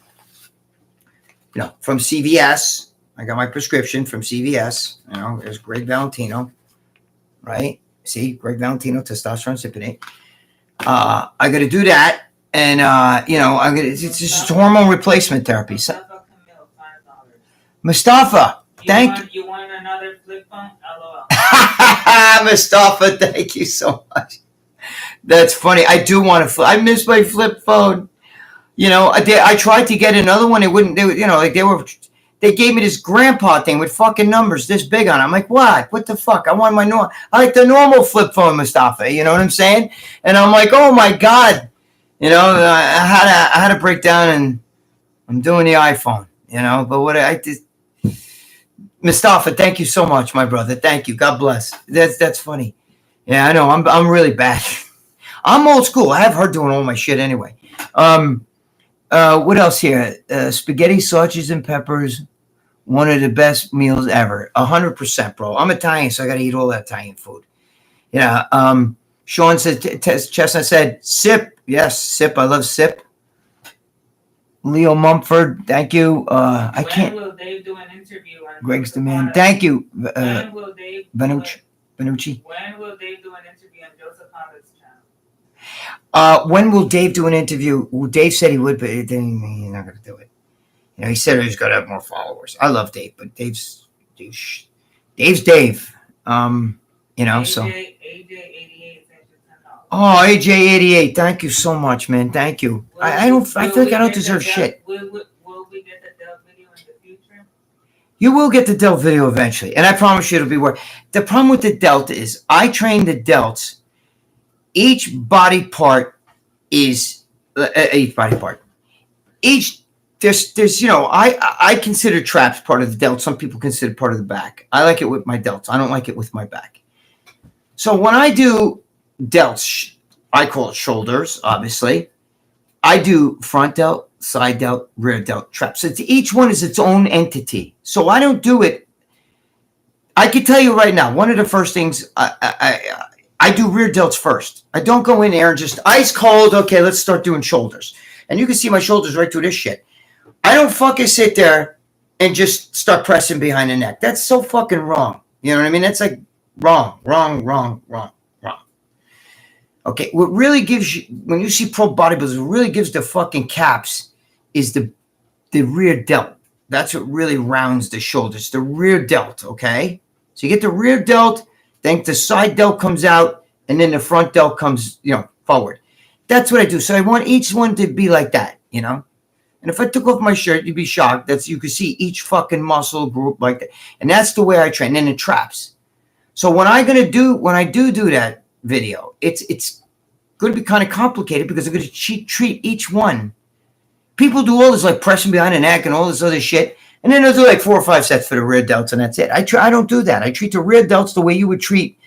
You know, from CVS. I got my prescription from CVS. You know, there's Gregg Valentino. Right? See, Gregg Valentino testosterone cypionate. I got to do that, and you know, it's just hormone replacement therapy. So, Mustafa, you want another flip phone? LOL. Mustafa, thank you so much. That's funny. I do want to I miss my flip phone. You know, I tried to get another one. It wouldn't. You know, like they gave me this grandpa thing with fucking numbers this big on it. I'm like, what? What the fuck? I want my normal. I like the normal flip phone, Mustafa. You know what I'm saying? And I'm like, oh my god. You know, I had to break down, and I'm doing the iPhone. You know, but what I did. Mustafa, thank you so much, my brother. Thank you. God bless. That's funny. Yeah, I know. I'm really bad. I'm old school. I have her doing all my shit anyway. What else here? Spaghetti, sausages, and peppers. One of the best meals ever. 100%, bro. I'm Italian, so I got to eat all that Italian food. Yeah. Sean said, Chestnut said, sip. Yes, sip. I love sip. Leo Mumford, thank you. I can't. When will Dave do an interview? Greg's the man. Thank you. When will Dave Benucci. When will Dave do an interview on Joseph Honda's channel? When will Dave do an interview? Well, Dave said he would, but he's not going to do it. You know, he said he's got to have more followers. I love Dave, but Dave's Dave. You know, AJ, so. AJ88. Oh, AJ88, thank you so much, man. Thank you. I feel like I don't deserve shit. Will we get the Dell video in the future? You will get the delt video eventually, and I promise you it'll be worth. The problem with the delt is I train the delts. Each body part is each body part. There's you know, I consider traps part of the delt. Some people consider part of the back. I like it with my delts. I don't like it with my back. So when I do delts, I call it shoulders, obviously. I do front delt, side delt, rear delt traps. Each one is its own entity. So I don't do it. I can tell you right now, one of the first things I do rear delts first. I don't go in there and just ice cold, okay, let's start doing shoulders. And you can see my shoulders right through this shit. I don't fucking sit there and just start pressing behind the neck. That's so fucking wrong. You know what I mean? That's like wrong. Okay, what really gives you, when you see pro bodybuilders, what really gives the fucking caps is the rear delt. That's what really rounds the shoulders, the rear delt, okay? So you get the rear delt, then the side delt comes out, and then the front delt comes, forward. That's what I do. So I want each one to be like that, And if I took off my shirt, you'd be shocked. You could see each fucking muscle group like that. And that's the way I train. And then the traps. So when I do that video, it's going to be kind of complicated because I'm going to treat each one. People do all this like pressing behind the neck and all this other shit, and then they'll do like 4 or 5 sets for the rear delts, and that's it. I don't do that. I treat the rear delts the way you would treat,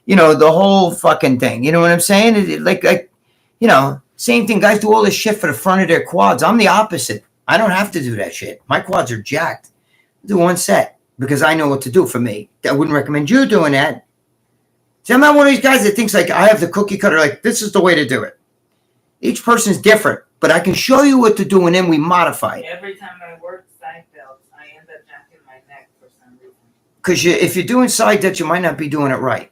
the whole fucking thing. You know what I'm saying? Same thing. Guys do all this shit for the front of their quads. I'm the opposite. I don't have to do that shit. My quads are jacked. I do 1 set because I know what to do for me. I wouldn't recommend you doing that. See, I'm not one of these guys that thinks like I have the cookie cutter, like this is the way to do it. Each person's different, but I can show you what to do and then we modify it. Every time I work side delts, I end up jacking my neck for some reason. Because if you're doing side delts, you might not be doing it right,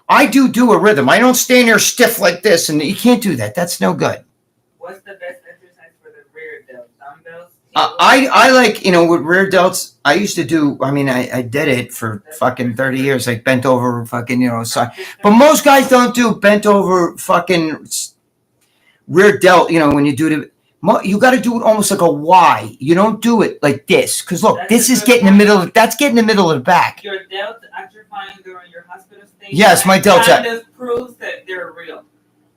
I do a rhythm. I don't stand there stiff like this, and you can't do that. That's no good. What's the best exercise for the rear delt? Dumbbells? I like, with rear delts, I used to do, I did it for fucking 30 years, like bent over fucking, side. But most guys don't do bent over fucking rear delt, when you do you got to do it almost like a Y. You don't do it like this. Because look, this is getting in the middle of, that's getting in the middle of the back. Your delts atrophying during your hospital stay. Yes, my delts. Kind of proves that they're real.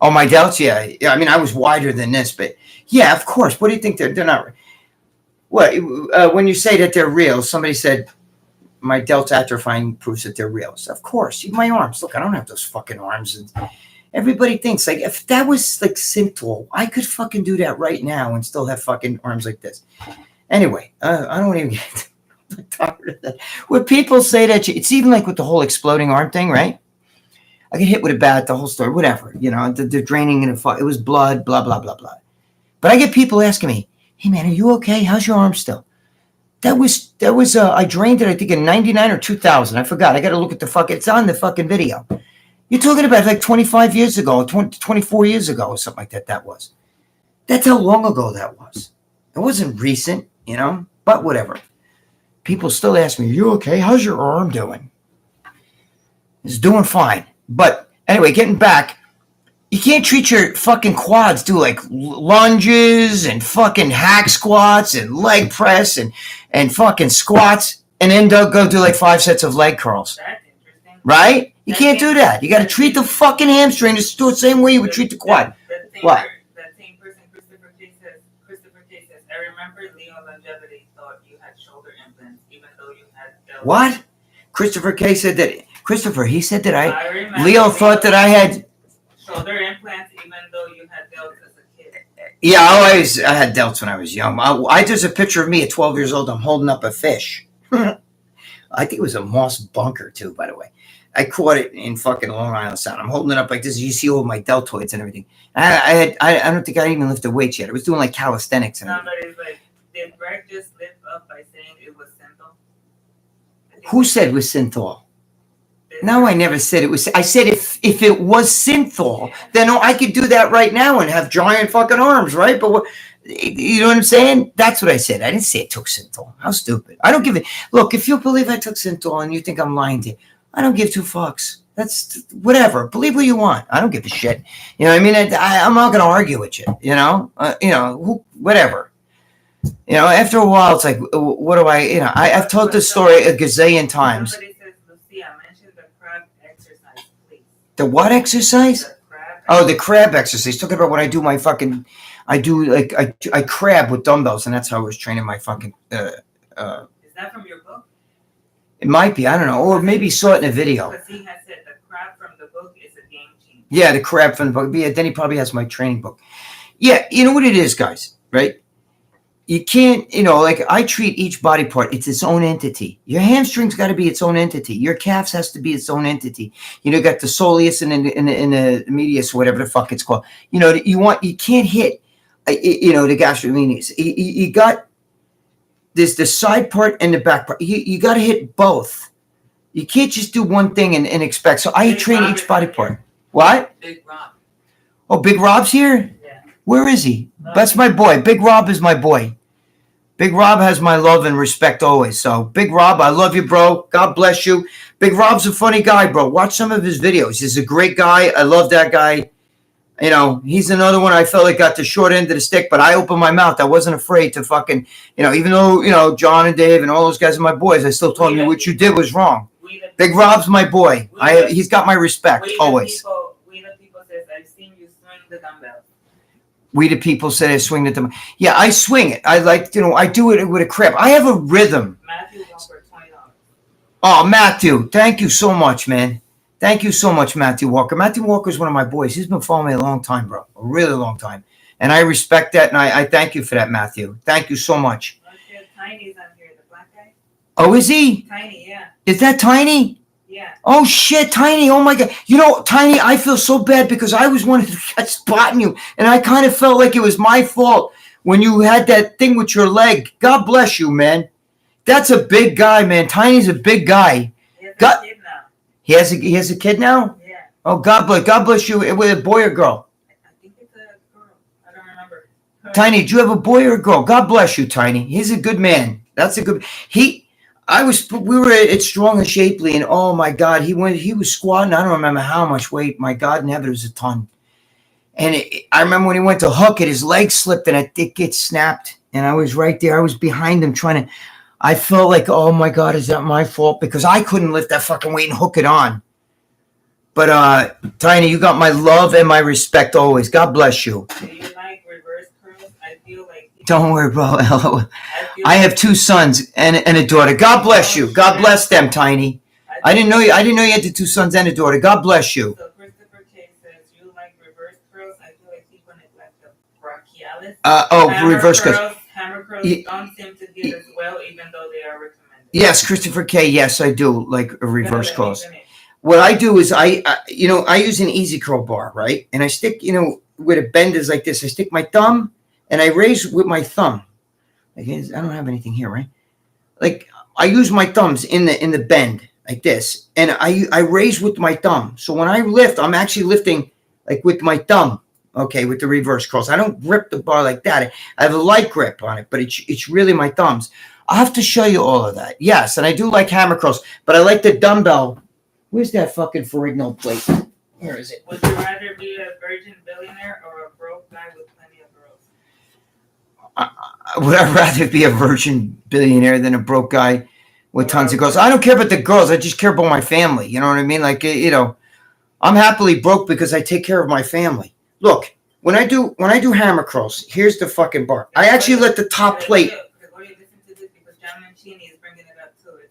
Oh, my delts, yeah. I was wider than this, but yeah, of course. What do you think they're not? What when you say that they're real? Somebody said my delts atrophying proves that they're real. So of course, see my arms. Look, I don't have those fucking arms. And everybody thinks like if that was like Synthol, I could fucking do that right now and still have fucking arms like this. Anyway, I don't even get tired of that. When people say that, it's even like with the whole exploding arm thing, right? I get hit with a bat, the whole story, whatever. They're draining in it was blood, blah blah blah blah. But I get people asking me, "Hey man, are you okay? How's your arm still?" That was I drained it, I think in 99 or 2000. I forgot. I got to look at it's on the fucking video. You're talking about like 25 years ago, 24 years ago or something like that. That was. That's how long ago that was. It wasn't recent, but whatever. People still ask me, "Are you okay? How's your arm doing?" It's doing fine. But anyway, getting back, you can't treat your fucking quads, do like lunges and fucking hack squats and leg press and fucking squats and then go do like 5 sets of leg curls. That's interesting. Right? You can't do that. You got to treat the fucking hamstring the same way you would treat the quad. What? That same person, Christopher K says, I remember Leo Longevity thought you had shoulder implants even though you had delts. What? Christopher K said that. Christopher, he said that Leo thought that I had shoulder implants even though you had delts as a kid. Yeah, I had delts when I was young. There's a picture of me at 12 years old. I'm holding up a fish. I think it was a moss bunker too, by the way. I caught it in fucking Long Island Sound. I'm holding it up like this. You see all my deltoids and everything. I don't think I even lifted weights yet. I was doing like calisthenics and everything. Somebody's like, did Gregg just lift up by saying it was Synthol? Who said it was Synthol? No, I never said it was. I said if it was Synthol, then I could do that right now and have giant fucking arms, right? But you know what I'm saying? That's what I said. I didn't say it took Synthol. How stupid. I don't give it. Look, if you believe I took Synthol and you think I'm lying to you, I don't give 2 fucks. That's whatever. Believe what you want. I don't give a shit. You know what I mean? I'm not going to argue with you, whatever. After a while, it's like, what do I've told this story a gazillion times. Somebody says, Lucia, mention the crab exercise, please. The what exercise? The crab the crab exercise. Talking about when I do my fucking, I crab with dumbbells, and that's how I was training my fucking. Is that from your book? It might be, I don't know, or maybe saw it in a video. Because he has said the crab from the book is a game changer. Yeah, the crab from the book. Yeah, then he probably has my training book. Yeah, you know what it is, guys, right? You can't, I treat each body part. It's its own entity. Your hamstring's got to be its own entity. Your calves has to be its own entity. Got the soleus and the medius, whatever the fuck it's called. You can't hit, the gastrocnemius. You got there's the side part and the back part. You got to hit both. You can't just do one thing and expect. So I train each body part. What? Big Rob. Oh, Big Rob's here? Yeah. Where is he? That's my boy. Big Rob is my boy. Big Rob has my love and respect always. So, Big Rob, I love you, bro. God bless you. Big Rob's a funny guy, bro. Watch some of his videos. He's a great guy. I love that guy. You know, he's another one I felt like got the short end of the stick, but I opened my mouth. I wasn't afraid to fucking, even though, John and Dave and all those guys are my boys, I still told him what you did was wrong. Big Rob's my boy. He's got my respect always. We the people says, I've seen you swing the dumbbell. We the people say I swing it. Yeah, I swing it. I I do it with a crib. I have a rhythm. Matthew for $20. Oh, Matthew, thank you so much, man. Thank you so much, Matthew Walker. Matthew Walker is one of my boys. He's been following me a long time, bro. A really long time. And I respect that, and I thank you for that, Matthew. Thank you so much. Tiny's on here, the black guy. Oh, is he? Tiny, yeah. Is that Tiny? Yeah. Oh, shit, Tiny. Oh, my God. Tiny, I feel so bad because I was one who got spotting you, and I kind of felt like it was my fault when you had that thing with your leg. God bless you, man. That's a big guy, man. Tiny's a big guy. He has a kid now. He has a kid now? Yeah. Oh, God bless you. With a boy or girl? I think it's a girl. I don't remember. Tiny, do you have a boy or a girl? God bless you, Tiny. He's a good man. That's a good. We were at Strong and Shapely, and oh my God, he was squatting. I don't remember how much weight. My God, never, it was a ton. And I remember when he went to hook it, his leg slipped and it gets snapped. And I was right there. I was behind him trying to. I felt like, oh my God, is that my fault? Because I couldn't lift that fucking weight and hook it on. But Tiny, you got my love and my respect always. God bless you. Do you like reverse curls? I feel like. Don't worry, bro. I have 2 sons and a daughter. God bless you. God bless them, Tiny. I didn't know you had the 2 sons and a daughter. God bless you. So Christopher K says, you like reverse curls? I feel like people neglect the brachialis. Reverse curls. Hammer curls don't seem to give as well, even though they are recommended. Yes, Christopher K. Yes, I do like a reverse curls. What I do is I use an easy curl bar, right? And I stick, where the bend is like this. I stick my thumb and I raise with my thumb. Like, I don't have anything here, right? Like, I use my thumbs in the bend like this, and I raise with my thumb. So when I lift, I'm actually lifting like with my thumb. Okay, with the reverse curls, I don't grip the bar like that. I have a light grip on it, but it's really my thumbs. I'll have to show you all of that. Yes, and I do like hammer curls, but I like the dumbbell. Where's that fucking Ferrigno plate? Where is it? Would you rather be a virgin billionaire or a broke guy with plenty of girls? Would I rather be a virgin billionaire than a broke guy with tons of girls? I don't care about the girls. I just care about my family. You know what I mean? Like, I'm happily broke because I take care of my family. Look, when I do hammer curls, here's the fucking bar. I actually let the top plate.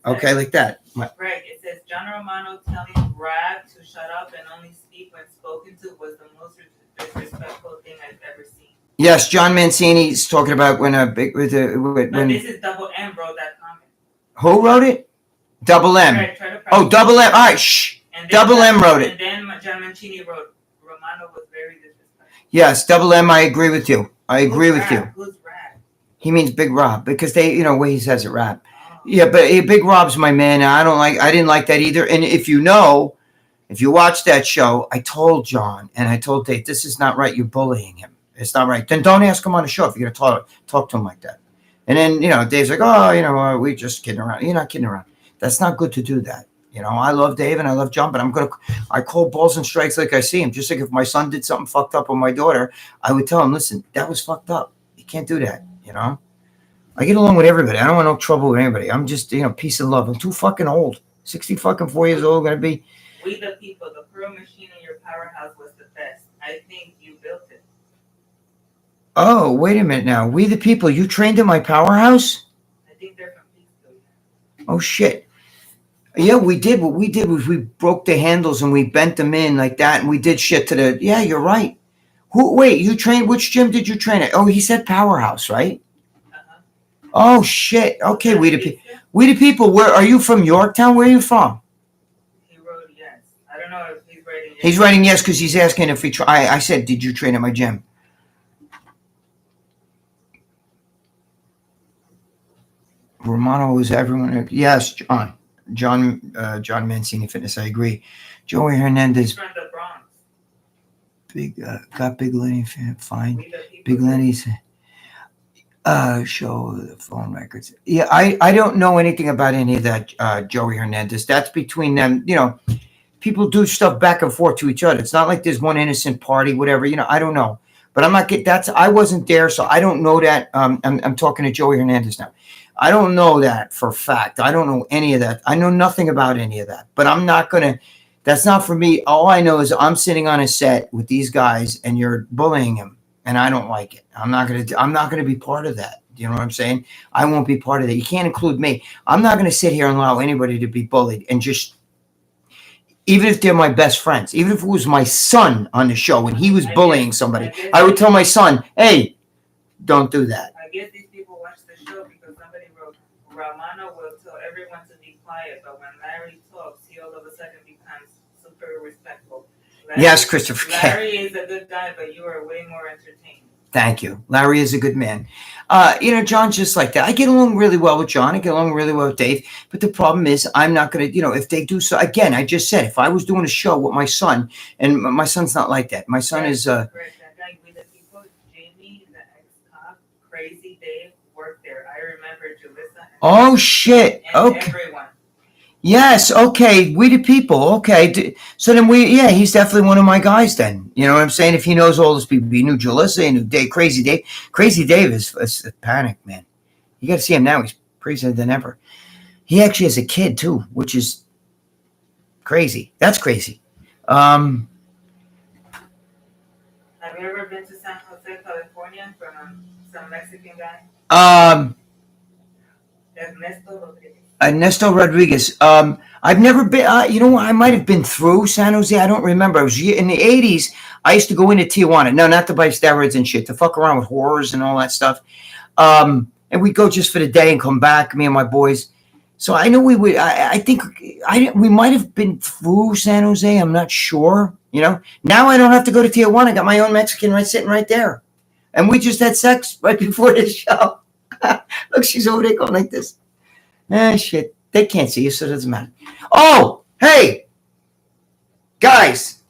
Okay, like that. Greg, it says John Romano telling Brad to shut up and only speak when spoken to was the most disrespectful thing I've ever seen. Yes, John Mancini's talking about when this is Double M wrote that comment. Who wrote it? Double M. Double M. All right, shh. Double M wrote it. And then John Mancini wrote Romano was very disrespectful. Yes, Double M. I agree with you. Who's Rad? He means Big Rob because they, way he says it, rap. Yeah, but Big Rob's my man. I didn't like that either. And if you watch that show, I told John and I told Dave, this is not right. You're bullying him. It's not right. Then don't ask him on the show if you're going to talk to him like that. And then, Dave's like, oh, we're just kidding around. You're not kidding around. That's not good to do that. I love Dave and I love John, but I call balls and strikes like I see him. Just like if my son did something fucked up with my daughter, I would tell him, listen, that was fucked up. You can't do that, I get along with everybody. I don't want no trouble with anybody. I'm just, peace and love. I'm too fucking old. 4 years old, gonna be. We the people, the pro machine in your powerhouse was the best. I think you built it. Oh, wait a minute now. We the people, you trained in my powerhouse? I think they're from Peekskill. Oh, shit. Yeah, we did. What we did was we broke the handles and we bent them in like that, and we did shit to the. Yeah, you're right. Wait, you trained? Which gym did you train at? Oh, he said Powerhouse, right? Oh shit! Okay, we the people. Where are you from? Yorktown? Where are you from? He wrote yes. I don't know if he's writing yes. He's writing yes because he's asking if we try. I said, did you train at my gym? Romano was everyone. Yes, John Mancini Fitness. I agree. Joey Hernandez, From the Bronx. got Big Lenny fine. We the people. Big Lenny's show the phone records. Yeah, I don't know anything about any of that. Joey Hernandez. That's between them. People do stuff back and forth to each other. It's not like there's one innocent party, whatever. I don't know. But I'm not get that's I wasn't there, so I don't know that. I'm talking to Joey Hernandez now. I don't know that for a fact. I don't know any of that. I know nothing about any of that. But I'm not gonna. That's not for me. All I know is I'm sitting on a set with these guys, and you're bullying him, and I don't like it. I'm not gonna be part of that. You know what I'm saying? I won't be part of that. You can't include me. I'm not gonna sit here and allow anybody to be bullied and just. Even if they're my best friends, even if it was my son on the show and he was bullying somebody, I would tell my son, hey, don't do that. I guess these people watch the show because somebody wrote, Romano will tell everyone to be quiet, but when Larry talks, he all of a sudden becomes super respectful. Yes, Christopher. Larry is a good guy, but you are way more entertaining. Thank you. Larry is a good man. John's just like that. I get along really well with John. I get along really well with Dave. But the problem is I'm not going to, if they do so, again, I just said, if I was doing a show with my son, and my son's not like that. My son is. That guy with the people, Jamie, the ex-cop, Crazy Dave, worked there. I remember Julissa. Oh, shit. And okay. Everyone. Yes, okay, we the people, okay. So then he's definitely one of my guys then. You know what I'm saying? If he knows all those people, he knew Jalissa, he knew Dave, Crazy Dave. Crazy Dave is a panic, man. You got to see him now. He's crazier than ever. He actually has a kid too, which is crazy. That's crazy. Have you ever been to San Jose, California from some Mexican guy? Ernesto Rodriguez. I've never been. I might have been through San Jose. I don't remember. I was in the '80s. I used to go into Tijuana. No, not to buy steroids and shit. To fuck around with whores and all that stuff. And we'd go just for the day and come back. Me and my boys. So I know we would. I think we might have been through San Jose. I'm not sure. Now I don't have to go to Tijuana. I got my own Mexican sitting right there, and we just had sex right before the show. Look, she's over there going like this. Shit. They can't see you, so it doesn't matter. Oh, hey, guys.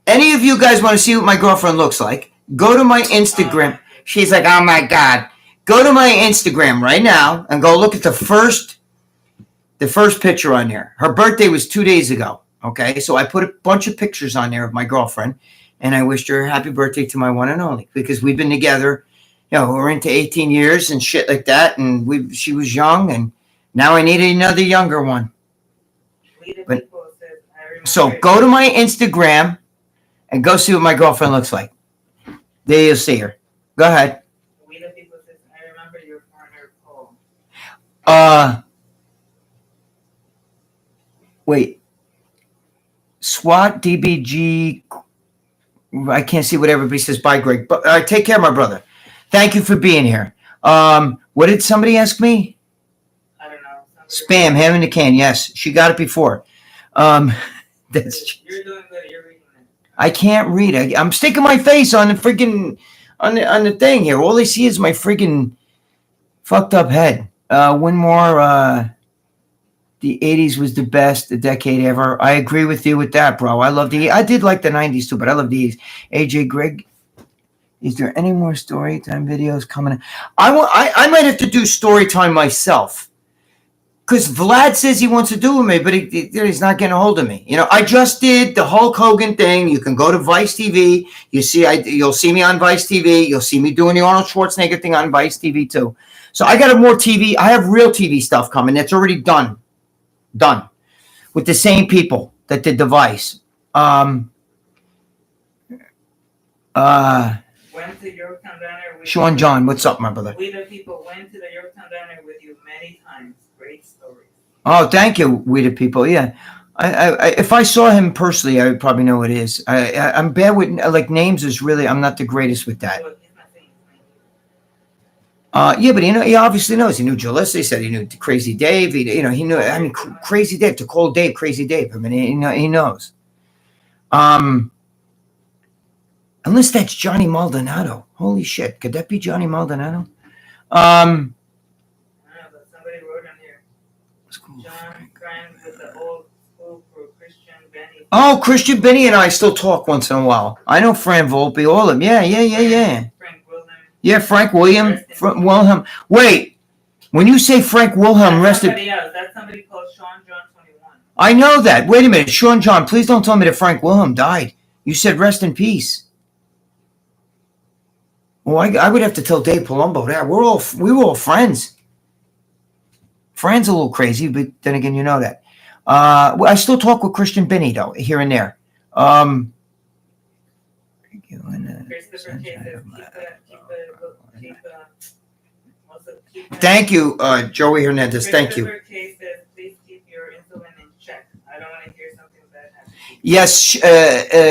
Any of you guys want to see what my girlfriend looks like? Go to my Instagram. She's like, oh my God. Go to my Instagram right now and go look at the first picture on there. Her birthday was 2 days ago. Okay, so I put a bunch of pictures on there of my girlfriend, and I wished her a happy birthday to my one and only, because we've been together, we're into 18 years and shit like that, and she was young, and now I need another younger one. But, so go to my Instagram and go see what my girlfriend looks like. There you'll see her. Go ahead. I remember your partner, Paul. Wait. SWAT, DBG. I can't see what everybody says. Bye, Greg. But take care, my brother. Thank you for being here. What did somebody ask me? Spam, ham in the can. Yes, she got it before. That's. You're doing good. You're reading it. I can't read. I'm sticking my face on the freaking on the thing here. All they see is my freaking fucked up head. One more. The 80s was the best decade ever. I agree with you with that, bro. I did like the 90s too, but I love the 80s. AJ Greg, is there any more story time videos coming? I might have to do story time myself. Because Vlad says he wants to do with me, but he's not getting a hold of me. I just did the Hulk Hogan thing. You can go to Vice TV. You'll see me on Vice TV. You'll see me doing the Arnold Schwarzenegger thing on Vice TV too. So I got more TV. I have real TV stuff coming. That's already done with the same people that did the Vice. Went to Yorktown Diner with Sean John, what's up, my brother? We the people went to the Yorktown Diner with you many times. Great story. Oh, thank you, we the people. Yeah, I if I saw him personally, I would probably know what it is. I'm bad with names. I'm not the greatest with that. Yeah, but he obviously knows. He knew Jalissa. He said he knew Crazy Dave. He knew. I mean, Crazy Dave, to call Dave Crazy Dave. I mean, he knows. Unless that's Johnny Maldonado. Holy shit, could that be Johnny Maldonado? girlfriend here. John Frank with the old school crew, Christian Benny. Oh, Christian Benny and I still talk once in a while. I know Fran Volpe, all of them. Yeah. Frank William. Yeah, Frank Wilhelm. Wait, when you say Frank Wilhelm, That's somebody else. That's somebody called Sean John 21. I know that. Wait a minute, Sean John. Please don't tell me that Frank Wilhelm died. You said rest in peace. Well, I would have to tell Dave Palumbo that we were all friends. Fran's a little crazy, but then again, you know that. I still talk with Christian Benny though, here and there. Christopher K says, Thank you, Joey Hernandez. Thank you. Christopher K says, please keep your insulin in check. I don't want to hear something bad happen. Yes,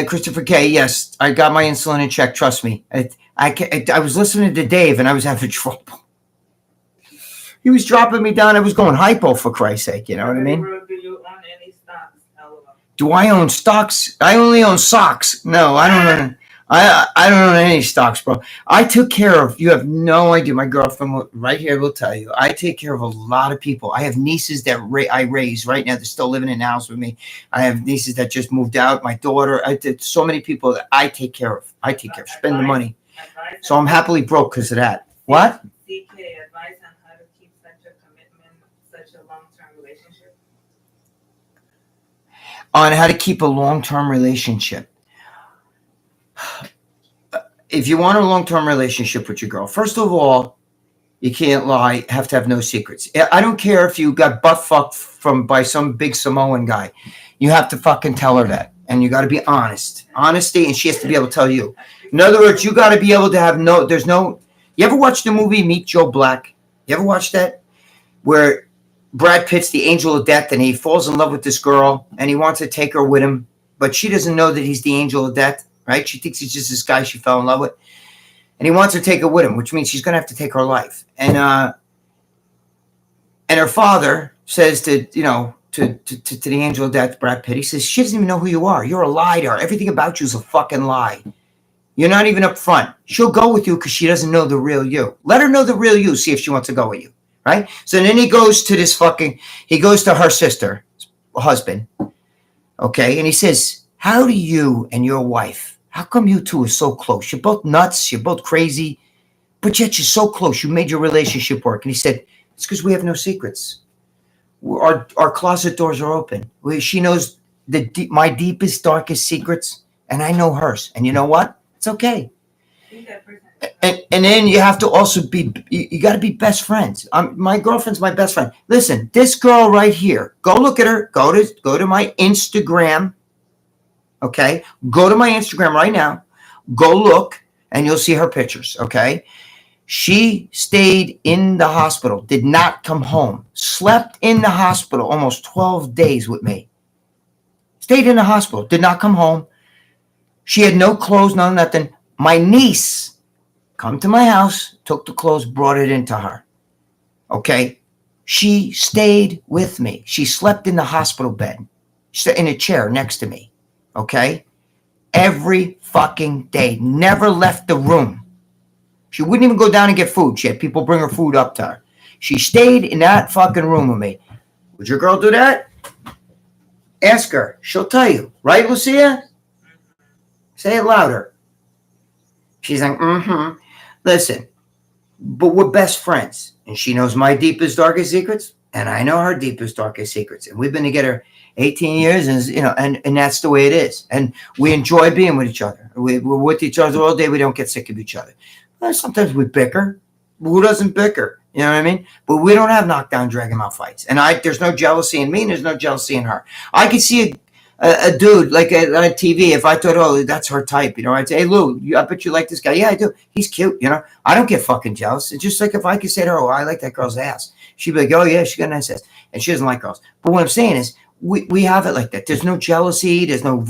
Christopher K. Yes, I got my insulin in check. Trust me. I was listening to Dave, and I was having trouble. He was dropping me down. I was going hypo, for Christ's sake. You know what I mean? Do you own any stocks? Do I own stocks? I only own socks. No, I don't own. I don't own any stocks, bro. I took care of. You have no idea. My girlfriend right here will tell you. I take care of a lot of people. I have nieces that I raise right now. They're still living in the house with me. I have nieces that just moved out. My daughter. I did so many people that I take care of. Spend the money. So I'm happily broke because of that. What? CK, advice on how to keep such a commitment, such a long-term relationship. On how to keep a long-term relationship. If you want a long-term relationship with your girl, first of all, you can't lie. Have to have no secrets. I don't care if you got butt fucked by some big Samoan guy. You have to fucking tell her that. And you got to be honest. Honesty, and she has to be able to tell you. In other words, you got to be able to have you ever watch the movie Meet Joe Black? You ever watch that? Where Brad Pitt's the angel of death and he falls in love with this girl and he wants to take her with him, but she doesn't know that he's the angel of death, right? She thinks he's just this guy she fell in love with. And he wants to take her with him, which means she's going to have to take her life. And her father says to the angel of death, Brad Pitt, he says, she doesn't even know who you are. You're a lie to her. Everything about you is a fucking lie. You're not even up front. She'll go with you because she doesn't know the real you. Let her know the real you, see if she wants to go with you, right? So then he goes to her sister, husband, okay? And he says, how do you and your wife, how come you two are so close? You're both nuts, you're both crazy, but yet you're so close. You made your relationship work. And he said, it's because we have no secrets. Our closet doors are open. She knows my deepest, darkest secrets, and I know hers. And you know what? It's okay. And then you have to also you got to be best friends. My girlfriend's my best friend. Listen, this girl right here, go look at her. Go to my Instagram. Okay? Go to my Instagram right now. Go look, and you'll see her pictures. Okay? She stayed in the hospital, did not come home, slept in the hospital almost 12 days with me. Stayed in the hospital, did not come home. She had no clothes, no nothing. My niece come to my house, took the clothes, brought it into her. Okay? She stayed with me. She slept in the hospital bed, in a chair next to me. Okay? Every fucking day. Never left the room. She wouldn't even go down and get food. She had people bring her food up to her. She stayed in that fucking room with me. Would your girl do that? Ask her. She'll tell you. Right, Lucia? Say it louder. She's like, mm-hmm. Listen, but we're best friends. And she knows my deepest, darkest secrets. And I know her deepest, darkest secrets. And we've been together 18 years. And that's the way it is. And we enjoy being with each other. We're with each other all day. We don't get sick of each other. Well, sometimes we bicker. Who doesn't bicker? You know what I mean? But we don't have knockdown, drag him out fights. And there's no jealousy in me, and there's no jealousy in her. I could see a dude like on TV. If I thought, oh, that's her type, I'd say, hey, Lou, I bet you like this guy. Yeah, I do. He's cute, I don't get fucking jealous. It's just like if I could say to her, oh, I like that girl's ass. She'd be like, oh, yeah, she got a nice ass. And she doesn't like girls. But what I'm saying is we have it like that. There's no jealousy. There's no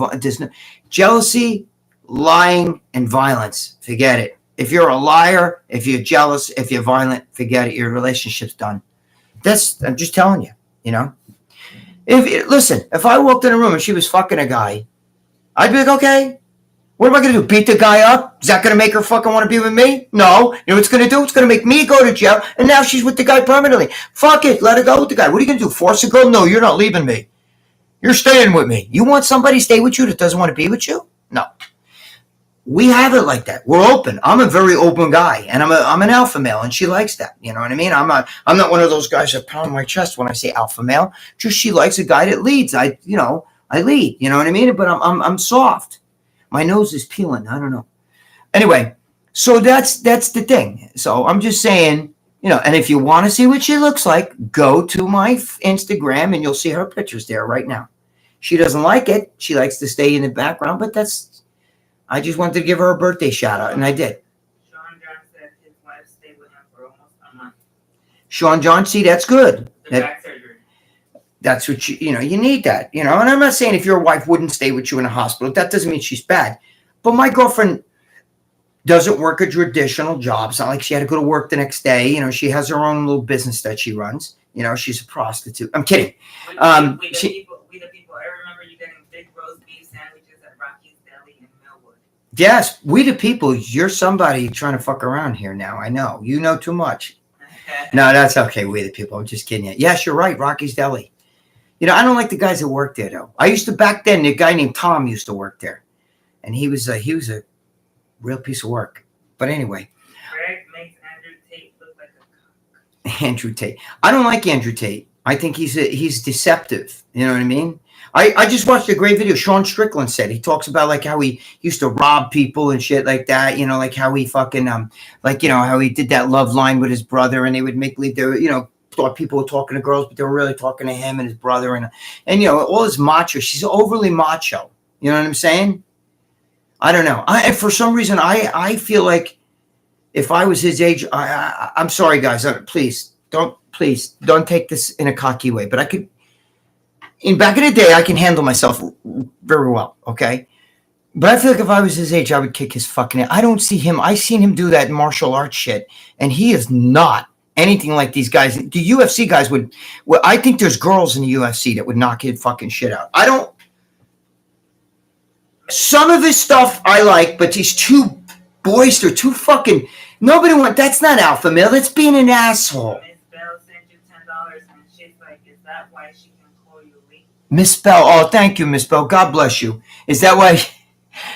jealousy, lying, and violence. Forget it. If you're a liar, if you're jealous, if you're violent, forget it. Your relationship's done. I'm just telling you, Listen, if I walked in a room and she was fucking a guy, I'd be like, okay, What am I going to do? Beat the guy up? Is that going to make her fucking want to be with me? No. You know what it's going to do? It's going to make me go to jail, and now she's with the guy permanently. Fuck it. Let her go with the guy. What are you going to do? Force a girl? No, you're not leaving me. You're staying with me. You want somebody to stay with you that doesn't want to be with you? No. We have it like that. We're open. I'm a very open guy, and I'm an alpha male, and she likes that. You know what I mean? I'm not one of those guys that pound my chest when I say alpha male. Just she likes a guy that leads. I lead. You know what I mean? But I'm soft. My nose is peeling. I don't know. Anyway, so that's the thing. So I'm just saying, and if you want to see what she looks like, go to my Instagram and you'll see her pictures there right now. She doesn't like it. She likes to stay in the background, but I just wanted to give her a birthday shout out, and I did. Sean John said his wife stayed with him for almost a month. Sean John, see, that's good. The back surgery. That's what you need that, and I'm not saying if your wife wouldn't stay with you in a hospital, that doesn't mean she's bad. But my girlfriend doesn't work a traditional job. It's not like she had to go to work the next day. She has her own little business that she runs. She's a prostitute. I'm kidding. We the people, I remember you getting big roast beef sandwiches at Rocky's Deli in Millwood. Yes, we the people. You're somebody trying to fuck around here now. I know. You know too much. No, that's okay. We the people. I'm just kidding you. Yes, you're right. Rocky's Deli. I don't like the guys that work there, though. I used to, back then, a guy named Tom used to work there. And he was a real piece of work. But anyway. Greg makes Andrew Tate look like a cock. Andrew Tate. I don't like Andrew Tate. I think he's deceptive. You know what I mean? I just watched a great video. Sean Strickland said. He talks about, like, how he used to rob people and shit like that. Like how he fucking, how he did that love line with his brother. And they would make believe they were, thought people were talking to girls, but they were really talking to him and his brother, and all his macho. She's overly macho. You know what I'm saying? I don't know. For some reason, I feel like if I was his age, I'm sorry, guys. Please don't take this in a cocky way. But I could, back in the day, I can handle myself very well. Okay. But I feel like if I was his age, I would kick his fucking ass. I don't see him. I seen him do that martial arts shit, and he is not anything like these guys. The UFC guys would. Well, I think there's girls in the UFC that would knock his fucking shit out. I don't. Some of his stuff I like, but he's too boisterous, too fucking. Nobody wants. That's not alpha male. That's being an asshole. Miss Bell sent you $10, and she's like, "Is that why she can call you Lee?" Miss Bell. Oh, thank you, Miss Bell. God bless you. Is that why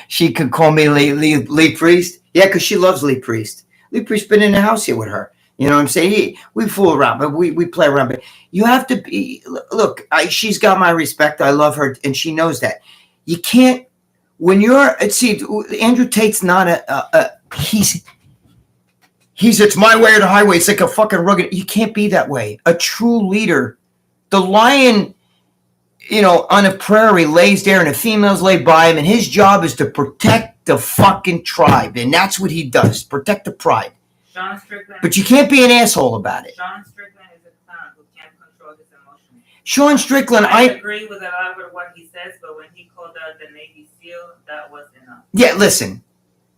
she could call me Lee Priest? Yeah, because she loves Lee Priest. Lee Priest been in the house here with her. You know what I'm saying? We fool around, but we play around. But you have to be. Look, she's got my respect. I love her, and she knows that. You can't. When you're, see, Andrew Tate's not he's it's my way or the highway. It's like a fucking rugged. You can't be that way. A true leader. The lion, on a prairie lays there and the females lay by him, and his job is to protect the fucking tribe. And that's what he does. Protect the pride. Sean Strickland. But you can't be an asshole about it. Sean Strickland is a clown who can't control his emotions. Sean Strickland, I agree with a lot of what he says, but when he called out the Navy SEAL, that was enough. Yeah, listen.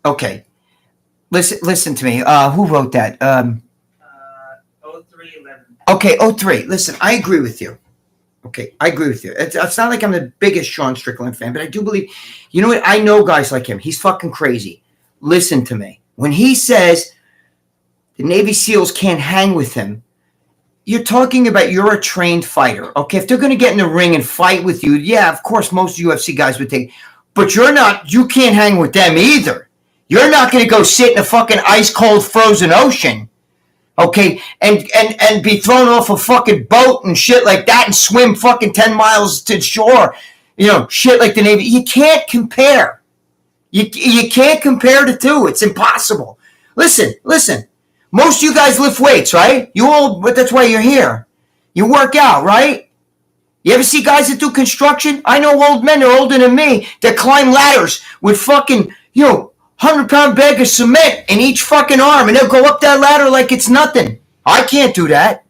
Okay. Listen to me. Who wrote that? 0311. Okay, 03. Listen, I agree with you. Okay, I agree with you. It's not like I'm the biggest Sean Strickland fan, but I do believe, you know what? I know guys like him. He's fucking crazy. Listen to me. When he says the Navy SEALs can't hang with him, you're talking about you're a trained fighter. Okay, if they're going to get in the ring and fight with you, yeah, of course, most UFC guys would take. But you can't hang with them either. You're not going to go sit in a fucking ice cold frozen ocean, okay, and be thrown off a fucking boat and shit like that and swim fucking 10 miles to shore, shit like the Navy. You can't compare. You can't compare the two. It's impossible. Listen. Most of you guys lift weights, right? But that's why you're here. You work out, right? You ever see guys that do construction? I know old men, they're older than me, that climb ladders with fucking, 100-pound bag of cement in each fucking arm, and they'll go up that ladder like it's nothing. I can't do that.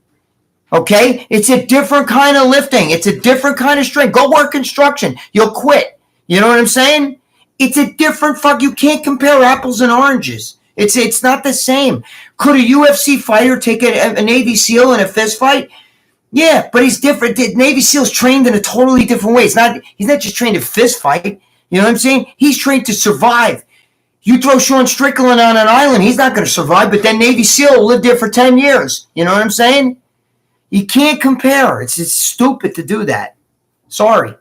Okay? It's a different kind of lifting. It's a different kind of strength. Go work construction. You'll quit. You know what I'm saying? It's a different you can't compare apples and oranges. It's not the same. Could a UFC fighter take a Navy SEAL in a fist fight? Yeah, but he's different. The Navy SEAL's trained in a totally different way. He's not just trained to fist fight. You know what I'm saying? He's trained to survive. You throw Sean Strickland on an island, he's not going to survive, but then Navy SEAL lived there for 10 years. You know what I'm saying? You can't compare. It's stupid to do that. Sorry.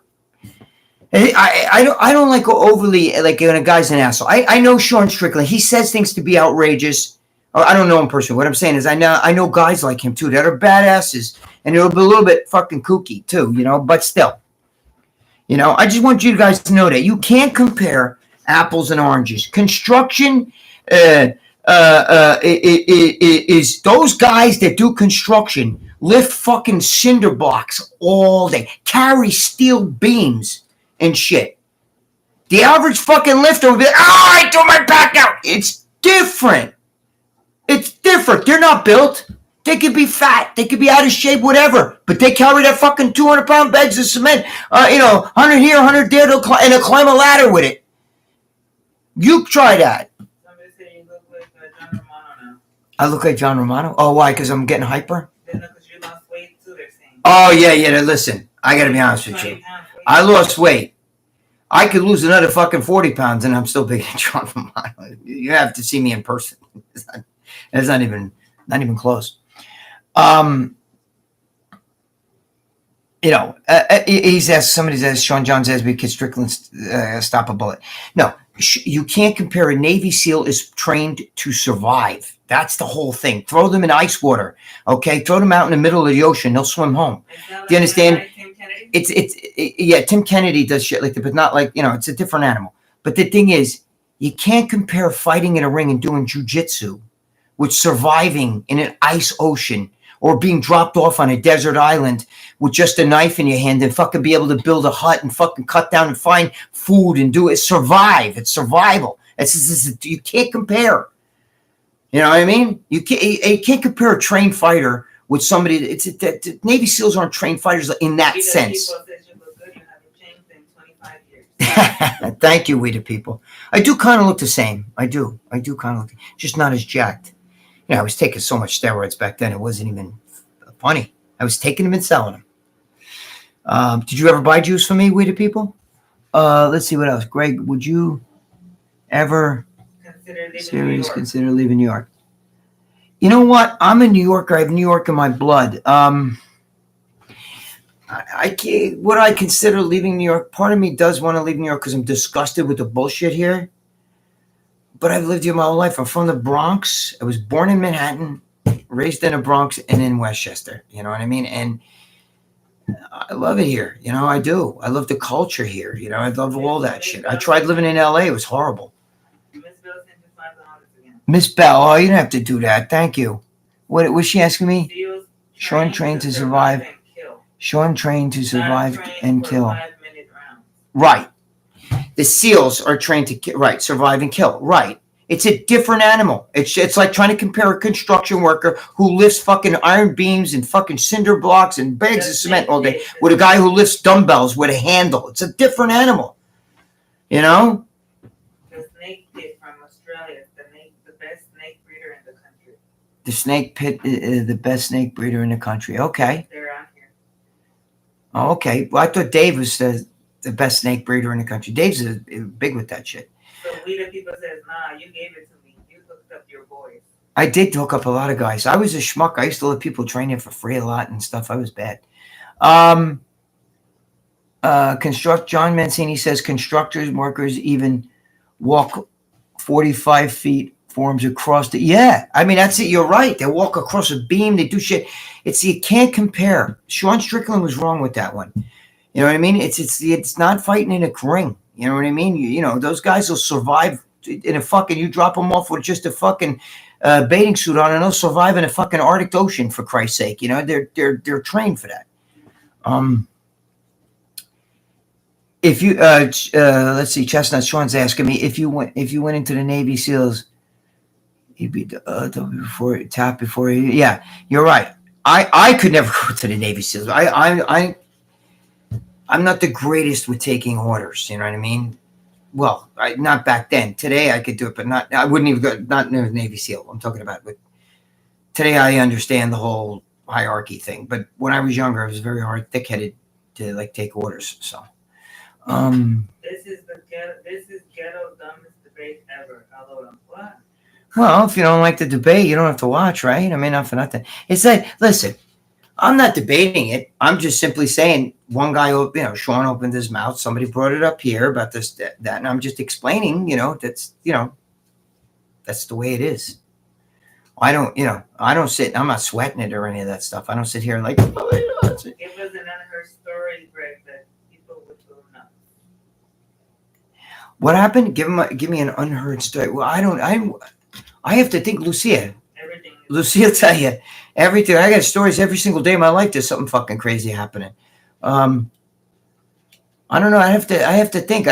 I don't like overly, like when a guy's an asshole. I know Sean Strickland. He says things to be outrageous. I don't know him personally. What I'm saying is I know guys like him too that are badasses, and it'll be a little bit fucking kooky too, you know, but still. You know, I just want you guys to know that you can't compare apples and oranges. Construction is those guys that do construction lift fucking cinder blocks all day, carry steel beams and shit. The average fucking lifter will be like, I do my back out. It's different. It's different. They're not built. They could be fat. They could be out of shape, whatever. But they carry that fucking 200-pound bags of cement. 100 here, 100 there, and they'll climb a ladder with it. You try that. Somebody said you look like John Romano now. I look like John Romano? Oh, why? Because I'm getting hyper? Because you lost weight too, they're saying. Oh, yeah. Listen, I got to be honest with you. I lost weight. I could lose another fucking 40 pounds and I'm still bigger than John Romano. You have to see me in person. It's not even close. He's asked, somebody says, Sean John says, we could Strickland stop a bullet. No, you can't compare. A Navy SEAL is trained to survive. That's the whole thing. Throw them in ice water, okay? Throw them out in the middle of the ocean. They'll swim home. Do you understand? Tim Kennedy does shit like that, but not like, it's a different animal. But the thing is, you can't compare fighting in a ring and doing jujitsu with surviving in an ice ocean or being dropped off on a desert island with just a knife in your hand and fucking be able to build a hut and fucking cut down and find food and do it. Survive. It's survival. You can't compare. You know what I mean? You can't compare a trained fighter with somebody. Navy SEALs aren't trained fighters in that sense. Thank you, we the people. I do kind of look the same. I do kind of look, just not as jacked. I was taking so much steroids back then. It wasn't even funny. I was taking them and selling them. Did you ever buy juice for me, we the people? Let's see what else. Greg, would you ever consider leaving New York? You know what? I'm a New Yorker. I have New York in my blood. Would I consider leaving New York? Part of me does want to leave New York because I'm disgusted with the bullshit here. But I've lived here my whole life. I'm from the Bronx. I was born in Manhattan, raised in the Bronx, and in Westchester. You know what I mean? And I love it here. I do. I love the culture here. I love all that shit. I tried living in LA. It was horrible. Miss Bell, oh, you don't have to do that. Thank you. What was she asking me? Sean trained to survive. Sean trained to survive and kill. Right. The SEALs are trained to survive and kill. Right. It's a different animal. It's like trying to compare a construction worker who lifts fucking iron beams and fucking cinder blocks and bags of cement all day with a guy who lifts dumbbells with a handle. It's a different animal. The snake pit from Australia, the best snake breeder in the country. The snake pit is the best snake breeder in the country. Okay. They're out here. Oh, okay. Well, I thought Dave was the best snake breeder in the country. Dave's big with that shit. So we the people says, nah, you gave it to me. You hooked up your boys. I did hook up a lot of guys. I was a schmuck. I used to let people train here for free a lot and stuff. I was bad. John Mancini says constructors, workers even walk 45 feet forms across the. Yeah, I mean, that's it. You're right. They walk across a beam. They do shit. You can't compare. Sean Strickland was wrong with that one. You know what I mean? It's not fighting in a ring. You know what I mean? Those guys will survive in a fucking. You drop them off with just a fucking bathing suit on, and they'll survive in a fucking Arctic Ocean for Christ's sake. They're trained for that. If you let's see, Chestnut Sean's asking me if you went into the Navy SEALs, you'd be before. Yeah, you're right. I could never go to the Navy SEALs. I'm not the greatest with taking orders. You know what I mean? Well, not back then. Today I could do it, but not. I wouldn't even go. Not in the Navy SEAL. I'm talking about. But today I understand the whole hierarchy thing. But when I was younger, I was very thick-headed to take orders. So, This is ghetto dumbest debate ever. Although what? Well, if you don't like the debate, you don't have to watch, right? I mean, not for nothing. It's like, listen, I'm not debating it. I'm just simply saying one guy, Sean opened his mouth. Somebody brought it up here about this, that, and I'm just explaining, that's the way it is. I don't sit, I'm not sweating it or any of that stuff. I don't sit here like, It was an unheard story, Greg, that people would go nuts. What happened? Give me an unheard story. Well, I have to think, Lucia. Everything. Lucia tell you everything. I got stories every single day of my life. There's something fucking crazy happening. I don't know. I have to think.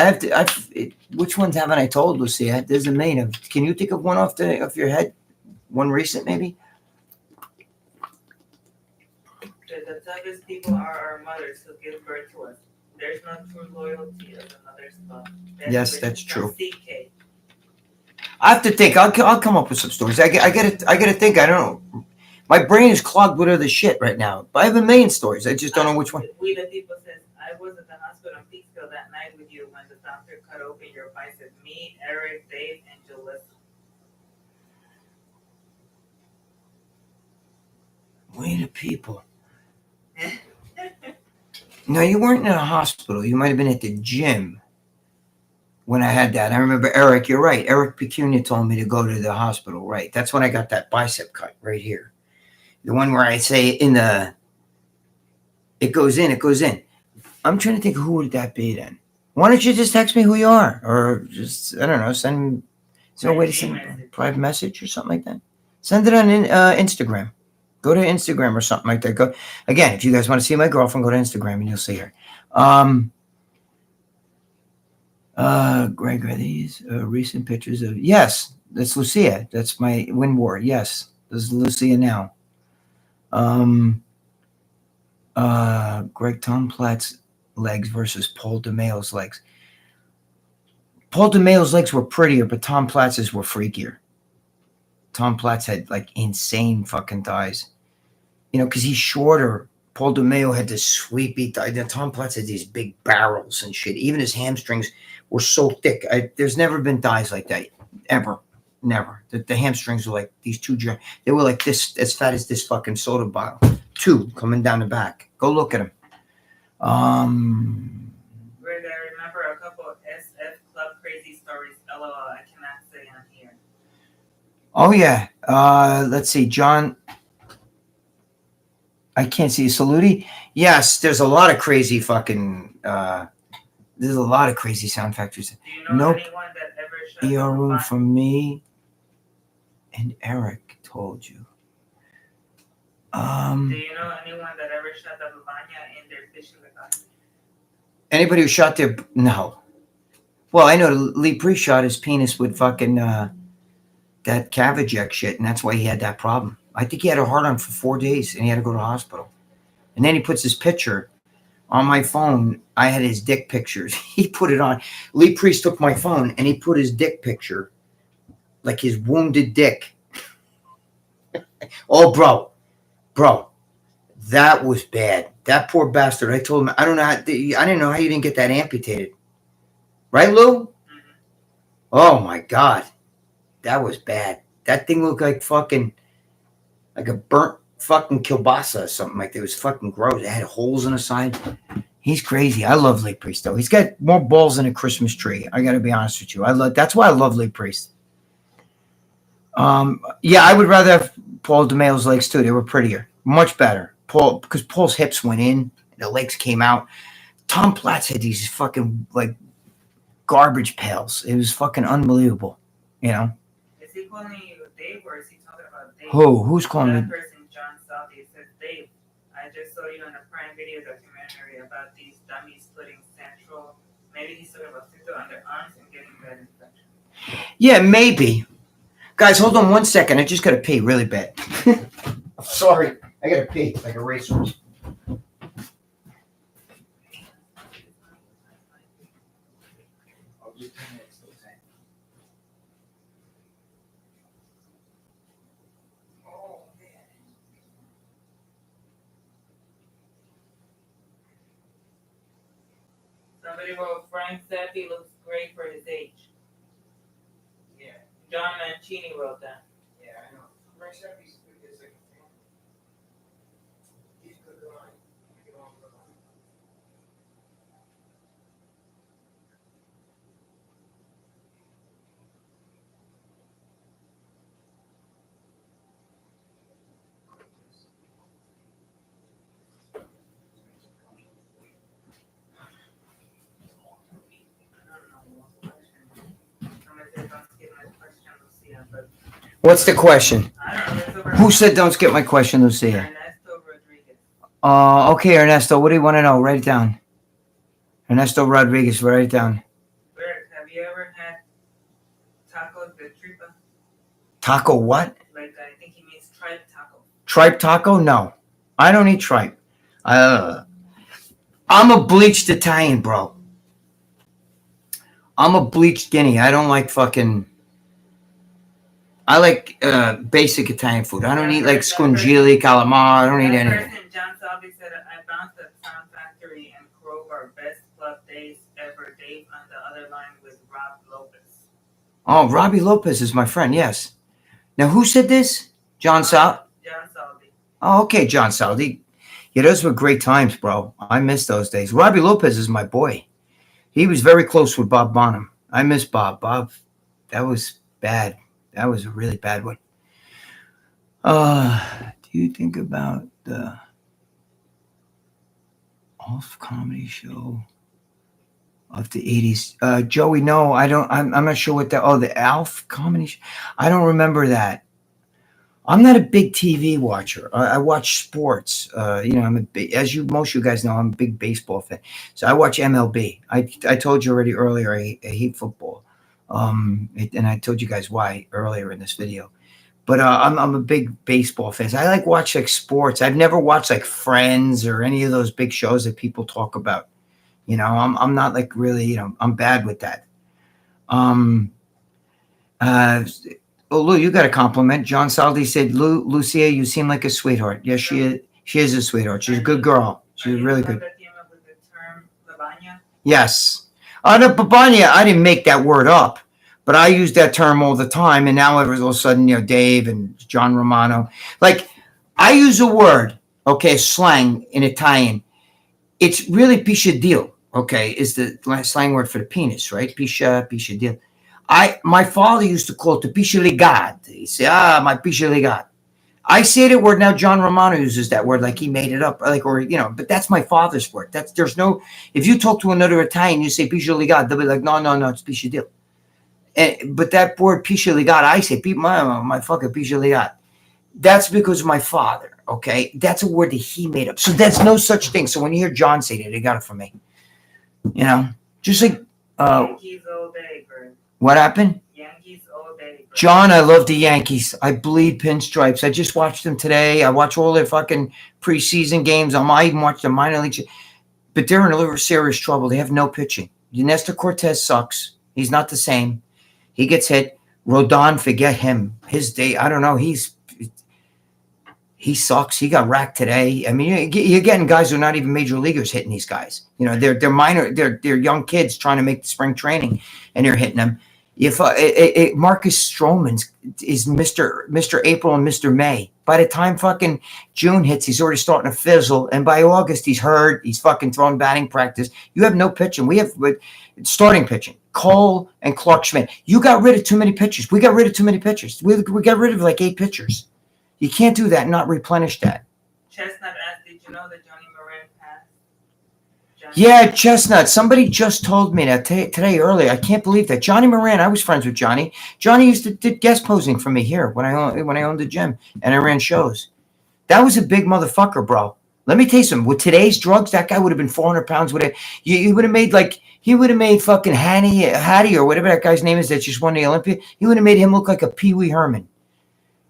Which ones haven't I told, Lucia? There's a million. Can you think of one off your head? One recent, maybe? The toughest people are our mothers who give birth to us. There's no true loyalty as a mother's love. Yes, that's true. CK. I have to think. I'll come up with some stories. I gotta think. I don't know. My brain is clogged with other shit right now. But I have a million stories. I just don't know which one. We the people says, I was at the hospital in Peekskill that night with you when the doctor cut open your bicep. Me, Eric, Dave, and Julissa. We the people. No, you weren't in a hospital. You might have been at the gym when I had that. I remember Eric, you're right. Eric Pecunia told me to go to the hospital, right? That's when I got that bicep cut right here. The one where I say it goes in. I'm trying to think, who would that be then? Why don't you just text me who you are? Or just, I don't know, is there a way to send a private message or something like that? Send it on Instagram. Go to Instagram or something like that. Go again, if you guys want to see my girlfriend, go to Instagram and you'll see her. Greg, are these recent pictures of? Yes, that's Lucia. That's my wind ward. Yes, this is Lucia now. Greg, Tom Platt's legs versus Paul DeMayo's legs. Paul DeMayo's legs were prettier, but Tom Platz's were freakier. Tom Platz had like insane fucking thighs. Because he's shorter. Paul DeMayo had this sweepy thigh. Tom Platz had these big barrels and shit. Even his hamstrings were so thick. There's never been thighs like that. Ever. Never. The hamstrings were like these two. They were like this, as fat as this fucking soda bottle. Two coming down the back. Go look at them. Greg, I remember a couple of SF Club crazy stories. LOL, I cannot say on here. Oh, yeah. Let's see. John... I can't see. Saluti? Yes, there's a lot of crazy fucking... there's a lot of crazy sound factors. Do you know anyone that ever shut ER room for me and Eric told you. Do you know anyone that ever shot the Babanya in their fish in the gun? Anybody who shot their... No. Well, I know Lee Priest shot his penis with fucking that Cavajek shit, and that's why he had that problem. I think he had a heart on for 4 days, and he had to go to the hospital. And then he puts his picture on my phone. I had his dick pictures. He put it on. Lee Priest took my phone, and he put his dick picture, like his wounded dick. Oh, bro, that was bad. That poor bastard. I told him, I didn't know how you didn't get that amputated. Right, Lou? Mm-hmm. Oh, my God. That was bad. That thing looked like fucking... like a burnt fucking kielbasa or something like that. It was fucking gross. It had holes in the side. He's crazy. I love Lee Priest, though. He's got more balls than a Christmas tree. I got to be honest with you. That's why I love Lee Priest. Yeah, I would rather have Paul DeMayo's legs, too. They were prettier. Much better. Because Paul's hips went in. The legs came out. Tom Platz had these fucking, like, garbage pails. It was fucking unbelievable. Is he calling you Dave, or is he talking about Dave? Who's calling me? That person, John Salty, says, Dave, I just saw you in a Prime Video documentary about these dummies putting central, maybe he's talking about central on their arms and getting that infection. Yeah, maybe. Guys, hold on 1 second. I just got to pee really bad. Sorry. I got to pee like a racehorse. Somebody wrote Frank Zappi looks great for his age. Yeah. John Mancini wrote that. Yeah, I know. Frank Zappi's is like a fan. He's a good guy. You know, Somebody said don't skip my question, Lucia, but What's the question? I don't know. It's over Who said don't skip my question, Lucia? Ernesto Rodriguez. Okay, Ernesto, what do you want to know? Write it down. Ernesto Rodriguez, write it down. Bert, have you ever had tacos de tripa? Taco what? Like, I think he means tripe taco. Tripe taco? No. I don't eat tripe. I'm a bleached Italian, bro. I'm a bleached guinea. I don't like fucking... I like basic Italian food. I don't eat like scungili, calamari. I don't eat anything. Person, John Salvi said, I bounced at Sound Factory and Kroger. Best club days ever. Dave on the other line with Rob Lopez. Oh, Robbie Lopez is my friend, yes. Now, who said this? John Sal? John Salvi. Oh, okay, John Salvi. Yeah, those were great times, bro. I miss those days. Robbie Lopez is my boy. He was very close with Bob Bonham. I miss Bob. Bob, that was bad. That was a really bad one. Do you think about the off comedy show of the 80s? Joey, no, I don't. I'm not sure what that. Oh, the Alf comedy show. I don't remember that. I'm not a big TV watcher. I watch sports. I'm a big, as most of you guys know, I'm a big baseball fan. So I watch MLB. I told you already earlier, I hate football. And I told you guys why earlier in this video. But I'm a big baseball fan. So I watch sports. I've never watched Friends or any of those big shows that people talk about. I'm not really, I'm bad with that. Oh, Lou, you got a compliment. John Saldi said, Lucia, you seem like a sweetheart. Yes, she is. She is a sweetheart. She's a good girl. She's really good. With the term Lavagna? Yes. No, Babanya, I didn't make that word up, but I use that term all the time. And now all of a sudden, Dave and John Romano. I use a word, okay, slang in Italian. It's really pisciadil, okay, is the slang word for the penis, right? Pisciadil. My father used to call it the pisciligad. He said, my pisciligad. I say that word now. John Romano uses that word like he made it up, but that's my father's word. If you talk to another Italian, you say pisciligad, they'll be like, no, it's pisciadil. But that word pisciligad, I say, my fucking pisciligad. That's because of my father, okay? That's a word that he made up. So that's no such thing. So when you hear John say that, they got it from me. Just like... Yankees all day, bro. What happened? Yankees all day, bro. John, I love the Yankees. I bleed pinstripes. I just watched them today. I watch all their fucking preseason games. I even watch the minor league. But they're in a little serious trouble. They have no pitching. Nestor Cortez sucks. He's not the same. He gets hit. Rodon, forget him. His day, I don't know. He sucks. He got racked today. I mean, you're getting guys who are not even major leaguers hitting these guys. They're minor. They're young kids trying to make the spring training, and they're hitting them. If Marcus Stroman is Mr. April and Mr. May, by the time fucking June hits, he's already starting to fizzle, and by August he's hurt. He's fucking throwing batting practice. You have no pitching. We have starting pitching. Cole and Clark Schmidt. You got rid of too many pitchers. We got rid of too many pitchers. We got rid of 8 pitchers. You can't do that and not replenish that. Chestnut asked, did you know that Johnny Moran passed? Yeah, Chestnut. Somebody just told me that today earlier. I can't believe that. Johnny Moran, I was friends with Johnny. Johnny used to did guest posing for me here when I owned the gym and I ran shows. That was a big motherfucker, bro. Let me tell you something. With today's drugs, that guy would have been 400 pounds. He would have made fucking Hattie or whatever that guy's name is that just won the Olympia. He would have made him look like a Pee Wee Herman.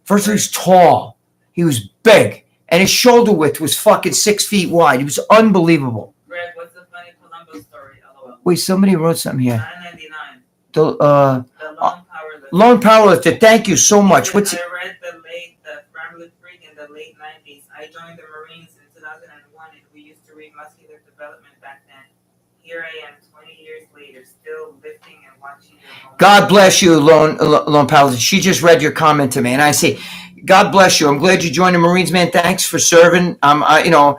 First, he was tall. He was big. And his shoulder width was fucking 6 feet wide. He was unbelievable. Greg, what's the funny Columbus story? LOL. Wait, somebody wrote something here. 999. The Lone Lone Powerlifter. Thank you so much. I read the Rambling Freak in the late 90s. I joined the Marines in 2001, and we used to read Muscular Development back then. here I am 20 years later, still lifting and watching your home. God bless you, Lone Paladin. She just read your comment to me, and I say, God bless you. I'm glad you joined the Marines, man. Thanks for serving. I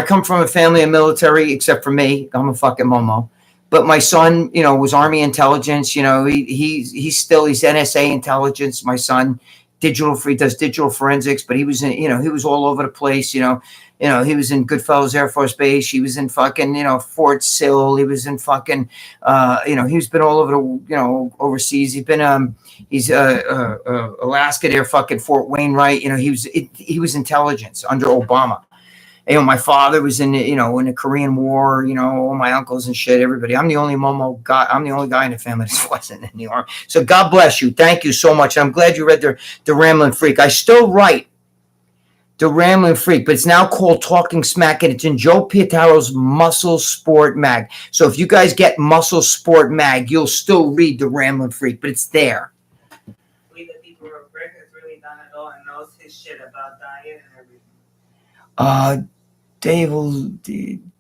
come from a family of military, except for me. I'm a fucking Momo. But my son, was Army intelligence. He's NSA intelligence. My son, does digital forensics, but he was he was all over the place. He was in Goodfellas Air Force Base. He was in fucking, Fort Sill. He was in fucking, he's been all over the, overseas. He's Alaska there, fucking Fort Wainwright. He was intelligence under Obama. My father was in the Korean War, all my uncles and shit, everybody. I'm the only Momo guy. I'm the only guy in the family that wasn't in the army. So God bless you. Thank you so much. I'm glad you read the Ramblin' Freak. I still write the Ramblin' Freak, but it's now called Talking Smack, and it's in Joe Pietaro's Muscle Sport Mag. So if you guys get Muscle Sport Mag, you'll still read the Ramblin' Freak, but it's there. We the people where Gregg has really done it all and knows his shit about diet and everything. Dave,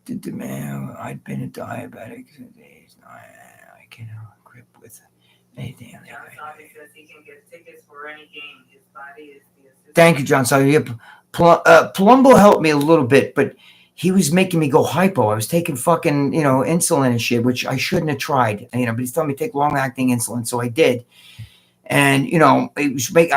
the man, I'd been a diabetic for days. I can't grip with anything. John Salvi says he can get tickets for any game. His body is the assistant. Thank you, John Salvi. Palumbo helped me a little bit, but he was making me go hypo. I was taking fucking, insulin and shit, which I shouldn't have tried. But he's telling me to take long-acting insulin, so I did. And, I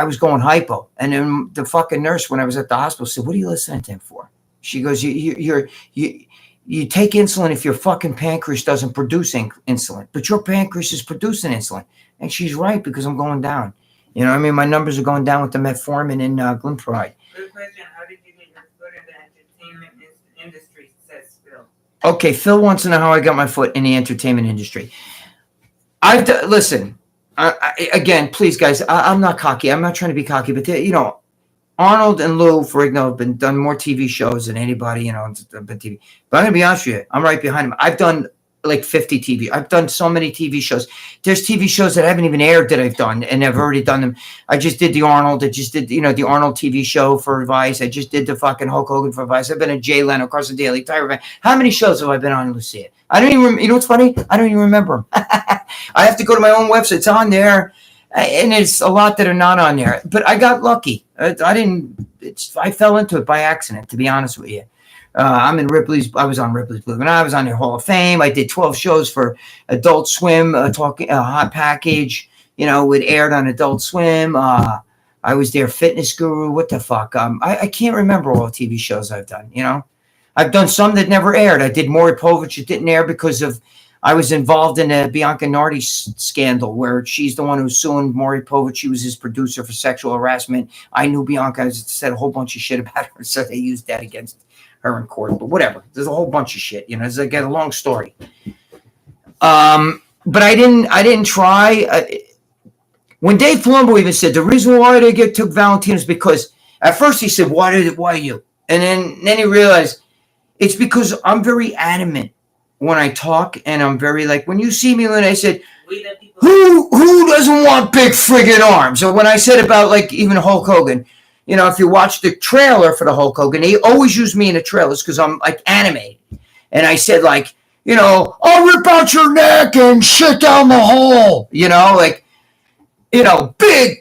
was going hypo. And then the fucking nurse, when I was at the hospital, said, "What are you listening to him for?" She goes, you take insulin if your fucking pancreas doesn't produce insulin, but your pancreas is producing insulin. And she's right, because I'm going down. My numbers are going down with the metformin and glimepiride. Good question. How did you get your foot in the entertainment industry, says Phil. Okay, Phil wants to know how I got my foot in the entertainment industry. Listen, again, please, guys, I'm not cocky. I'm not trying to be cocky, but Arnold and Lou Ferrigno have done more TV shows than anybody, on TV. But I'm going to be honest with you. I'm right behind them. I've done like 50 TV. I've done so many TV shows. There's TV shows that haven't even aired that I've done, and I've already done them. I just did the Arnold. I just did, the Arnold TV show for Vice. I just did the fucking Hulk Hogan for Vice. I've been at Jay Leno, Carson Daly, Tyra Banks. How many shows have I been on, Lucia? I don't even, you know what's funny? I don't even remember them. I have to go to my own website. It's on there. And it's a lot that are not on there, but I got lucky. I fell into it by accident, to be honest with you. I was on Ripley's Blue, and I was on the Hall of Fame. I did 12 shows for Adult Swim, talking Hot Package. It aired on Adult Swim. I was their fitness guru. What the fuck? I can't remember all the TV shows I've done. I've done some that never aired. I did Maury Povich. It didn't air because of. I was involved in a Bianca Nardi scandal where she's the one who's suing Maury Povich. She was his producer for sexual harassment. I knew Bianca. I said a whole bunch of shit about her, so they used that against her in court. But whatever. There's a whole bunch of shit. It's like a long story. But I didn't try. When Dave Palumbo even said the reason why they took Valentino is because at first he said, why you? And then he realized it's because I'm very adamant when I talk, and I'm very like, when you see me, when I said, who doesn't want big friggin' arms? Or when I said about like even Hulk Hogan, if you watch the trailer for the Hulk Hogan, they always use me in the trailers because I'm like animated. And I said like, I'll rip out your neck and shit down the hole, big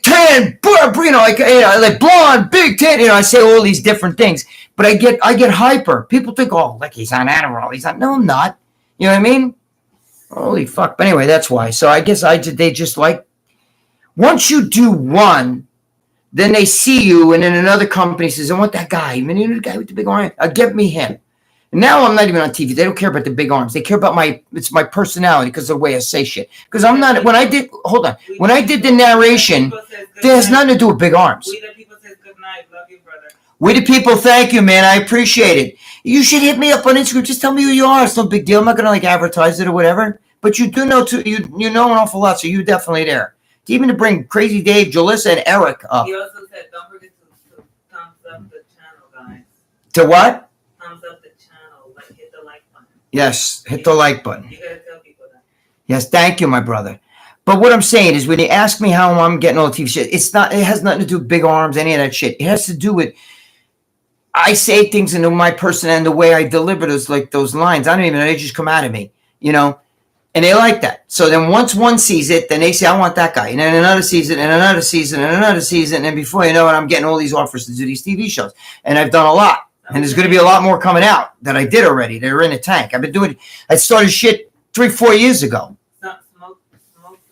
tan, like blonde, big tan, I say all these different things, but I get hyper. People think, oh, like he's on Adderall. He's not. No, I'm not. You know what I mean? Holy fuck. But anyway, that's why. So I guess they just like, once you do one, then they see you, and then another company says, I want that guy. The guy with the big arm. Get me him. And now I'm not even on TV. They don't care about the big arms. They care about my personality because of the way I say shit. Because I'm not, when I did the narration, it has nothing to do with big arms. We the people says good night. Love you, brother. We the people, thank you, man. I appreciate it. You should hit me up on Instagram. Just tell me who you are. It's no big deal. I'm not gonna like advertise it or whatever. But you do know you know an awful lot, so you're definitely there. Even to bring Crazy Dave, Jalissa, and Eric up. He also said, don't forget to thumbs up the channel, guys. To what? Thumbs up the channel. Like hit the like button. Yes, hit the like button. You gotta tell people that. Yes, thank you, my brother. But what I'm saying is, when you ask me how I'm getting all the TV shit, it has nothing to do with big arms, any of that shit. It has to do with I say things into my person and the way I deliver those lines. I don't even know, they just come out of me. you know, and they like that. So then once one sees it, then they say, I want that guy. And then another season, and another season, and another season. And before you know it, I'm getting all these offers to do these TV shows. And I've done a lot. And there's going to be a lot more coming out that I did already. They're in the tank. I've been doing, I started shit 3-4 years ago. Smoke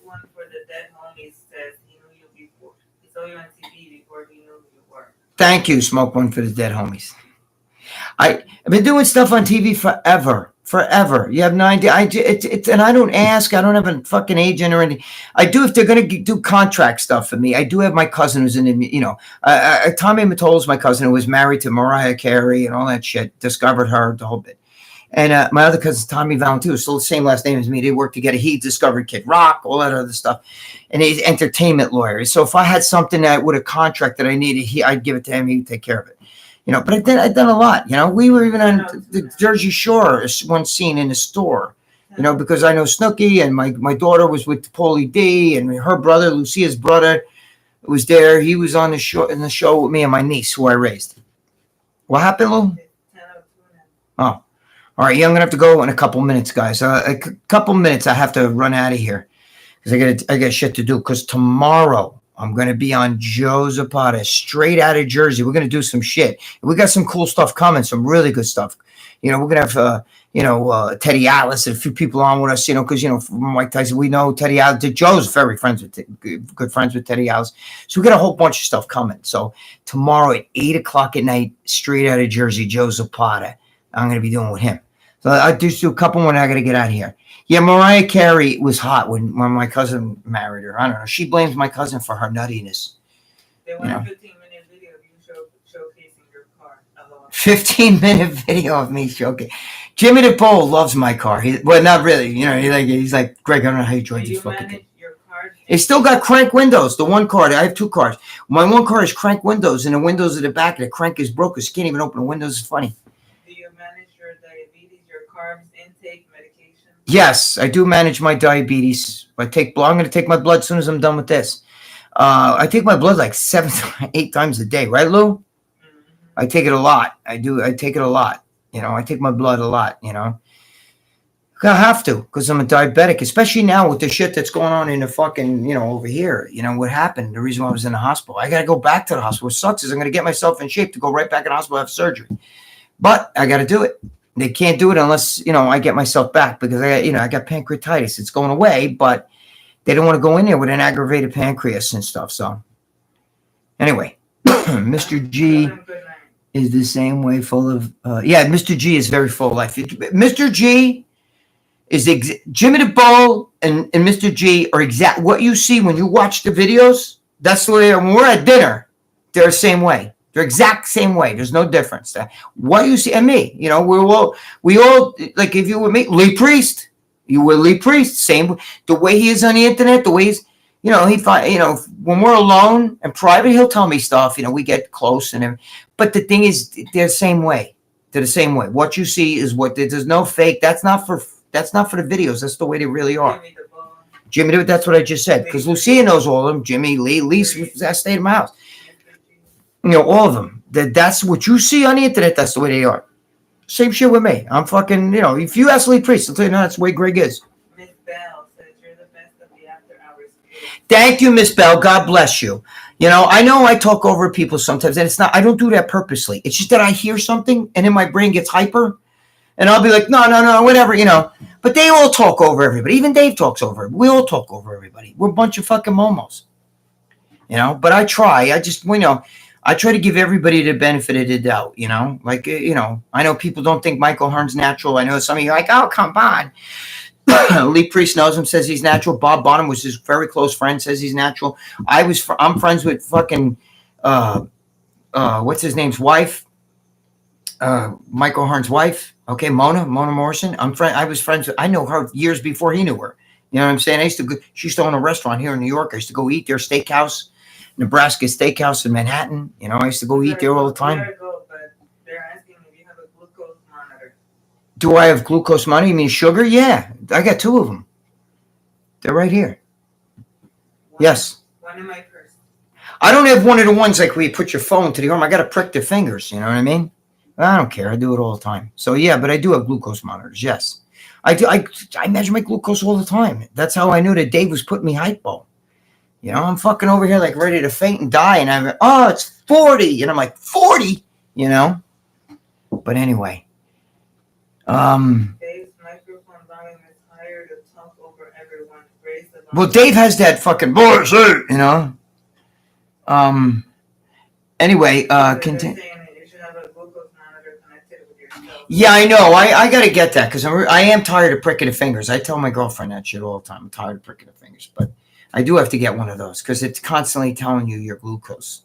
one for the dead homies says he knew you before. He saw you on TV before he knew who you were. Thank you, Smoke One for the dead homies. I've been doing stuff on TV forever. You have no idea. And I don't ask. I don't have a fucking agent or anything. I do if they're going to do contract stuff for me. I do have my cousin who's in, you know, Tommy Mottola, my cousin, who was married to Mariah Carey and all that shit. Discovered her, the whole bit. And my other cousin, Tommy Valentino, still the same last name as me. They worked together. He discovered Kid Rock, all that other stuff. And he's an entertainment lawyer. So if I had something that with a contract that I needed, I'd give it to him. He'd take care of it. You know, but I've done a lot. You know, we were even on the Jersey Shore one scene in the store. You know, because I know Snooki, and my daughter was with Paulie D, and her brother, Lucia's brother, was there. He was on the show with me and my niece, who I raised. What happened, Lou? Oh, all right. Yeah, I'm gonna have to go in a couple minutes, guys. A couple minutes. I have to run out of here because I got shit to do. Because tomorrow I'm going to be on Joe Zapata, straight out of Jersey. We're going to do some shit. We got some cool stuff coming, some really good stuff. You know, we're going to have, Teddy Atlas and a few people on with us, you know, because, you know, from Mike Tyson, we know Teddy Atlas. Joe's very good friends with Teddy Atlas. So we got a whole bunch of stuff coming. So tomorrow at 8 o'clock at night, straight out of Jersey, Joe Zapata, I'm going to be doing with him. So I'll just do a couple more and I got to get out of here. Yeah, Mariah Carey was hot when my cousin married her. I don't know. She blames my cousin for her nuttiness. They want a 15-minute video of you showcasing your car. 15-minute video of me showcasing. Jimmy the Bull loves my car. Well, not really. You know, he's like, Greg, I don't know how you drive this fucking thing. It's still got crank windows. The one car, I have two cars. My one car is crank windows, and the windows at the back of the crank is broken. You can't even open the windows. It's funny. Do you manage your diabetes, your carbs intake, medication? Yes, I do manage my diabetes. I'm going to take my blood as soon as I'm done with this. I take my blood like 7 to 8 times a day, right, Lou? Mm-hmm. I take it a lot. I take it a lot. You know, I take my blood a lot, you know. I have to because I'm a diabetic, especially now with the shit that's going on in the fucking, you know, over here. You know, what happened, the reason why I was in the hospital. I got to go back to the hospital. What sucks is I'm going to get myself in shape to go right back in the hospital and have surgery. But I got to do it. They can't do it unless, you know, I get myself back because I got pancreatitis. It's going away, but they don't want to go in there with an aggravated pancreas and stuff. So anyway, Mr. G is the same way full of, Mr. G is very full of life. Mr. G is Jimmy the Bull and Mr. G are exact. What you see when you watch the videos, that's the way, when we're at dinner, they're the same way. They're exact same way. There's no difference. What you see, and me, you know, we all like if you were me, Lee Priest, you were Lee Priest, same the way he is on the internet, the way he's, you know, when we're alone and private, he'll tell me stuff. You know, we get close and everything. But the thing is, they're the same way. They're the same way. What you see is what there's no fake. That's not for the videos. That's the way they really are. Jimmy, that's what I just said. Because Lucia knows all of them. Jimmy, Lee stayed in my house. You know, all of them. That's what you see on the internet. That's the way they are. Same shit with me. I'm fucking, you know, if you ask Lee Priest, I'll tell you, no, that's the way Greg is. Miss Bell says you're the best of the after hours. Thank you, Miss Bell. God bless you. You know I talk over people sometimes, and I don't do that purposely. It's just that I hear something, and then my brain gets hyper, and I'll be like, no, whatever, you know. But they all talk over everybody. Even Dave talks over everybody. We all talk over everybody. We're a bunch of fucking momos. You know, but I try. I try to give everybody the benefit of the doubt, you know, like, you know, I know people don't think Michael Hearn's natural. I know some of you are like, oh, come on. Lee Priest knows him, says he's natural. Bob Bonham was his very close friend, says he's natural. I'm friends with fucking, what's his name's wife? Michael Hearn's wife. Okay, Mona Morrison. I was friends with, I know her years before he knew her. You know what I'm saying? She used to own a restaurant here in New York. I used to go eat their steakhouse. Nebraska Steakhouse in Manhattan. You know, I used to go eat there all the time. But they're asking if you have a glucose monitor. Do I have glucose monitor? You mean sugar? Yeah, I got 2 of them. They're right here. Yes. One in my purse. I don't have one of the ones like where you put your phone to the arm. I got to prick their fingers. You know what I mean? I don't care. I do it all the time. So yeah, but I do have glucose monitors. Yes. I measure my glucose all the time. That's how I knew that Dave was putting me hypo. You know, I'm fucking over here like ready to faint and die, and I'm, oh, it's 40, and I'm like, 40, you know. But anyway, Dave's microphone volume is higher to talk over everyone. Raise the volume. well, Dave has that fucking voice, you know. Anyway, continue. You should have a glucose monitor connected with yourself. Yeah, I know. I got to get that because I am tired of pricking the fingers. I tell my girlfriend that shit all the time. I'm tired of pricking the fingers, but I do have to get one of those because it's constantly telling you your glucose.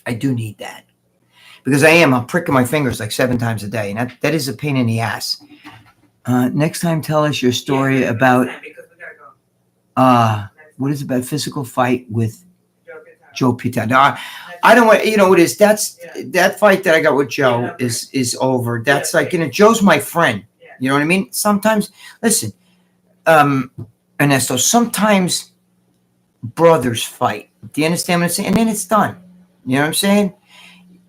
I do need that because I'm pricking my fingers like 7 times a day, and that is a pain in the ass. Next time, tell us your story about what is it about physical fight with Joe Pietà. Now, I don't want, you know what it is. That fight that I got with Joe is over. That's like, you know, Joe's my friend. You know what I mean? Sometimes, listen, Ernesto, sometimes brothers fight. Do you understand what I'm saying? And then it's done. You know what I'm saying?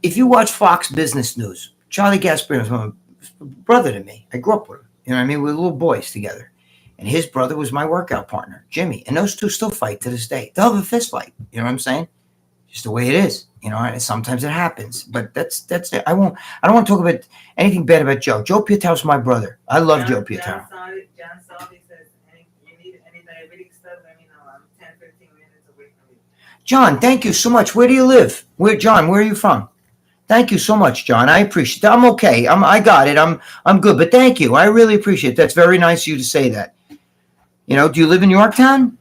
If you watch Fox Business News, Charlie Gasparino was my brother to me. I grew up with him. You know what I mean? We were little boys together. And his brother was my workout partner, Jimmy. And those two still fight to this day. They'll have a fist fight. You know what I'm saying? Just the way it is. You know, and sometimes it happens. But that's it. I don't want to talk about anything bad about Joe. Joe Pietà's my brother. I love Joe Pietà. John Salvi says, you need any diabetic stuff, let me know. I'm 10, 15 minutes away from you. John, thank you so much. Where do you live? John, where are you from? Thank you so much, John. I appreciate it. I'm okay. I got it. I'm good. But thank you. I really appreciate it. That's very nice of you to say that. You know, do you live in Yorktown?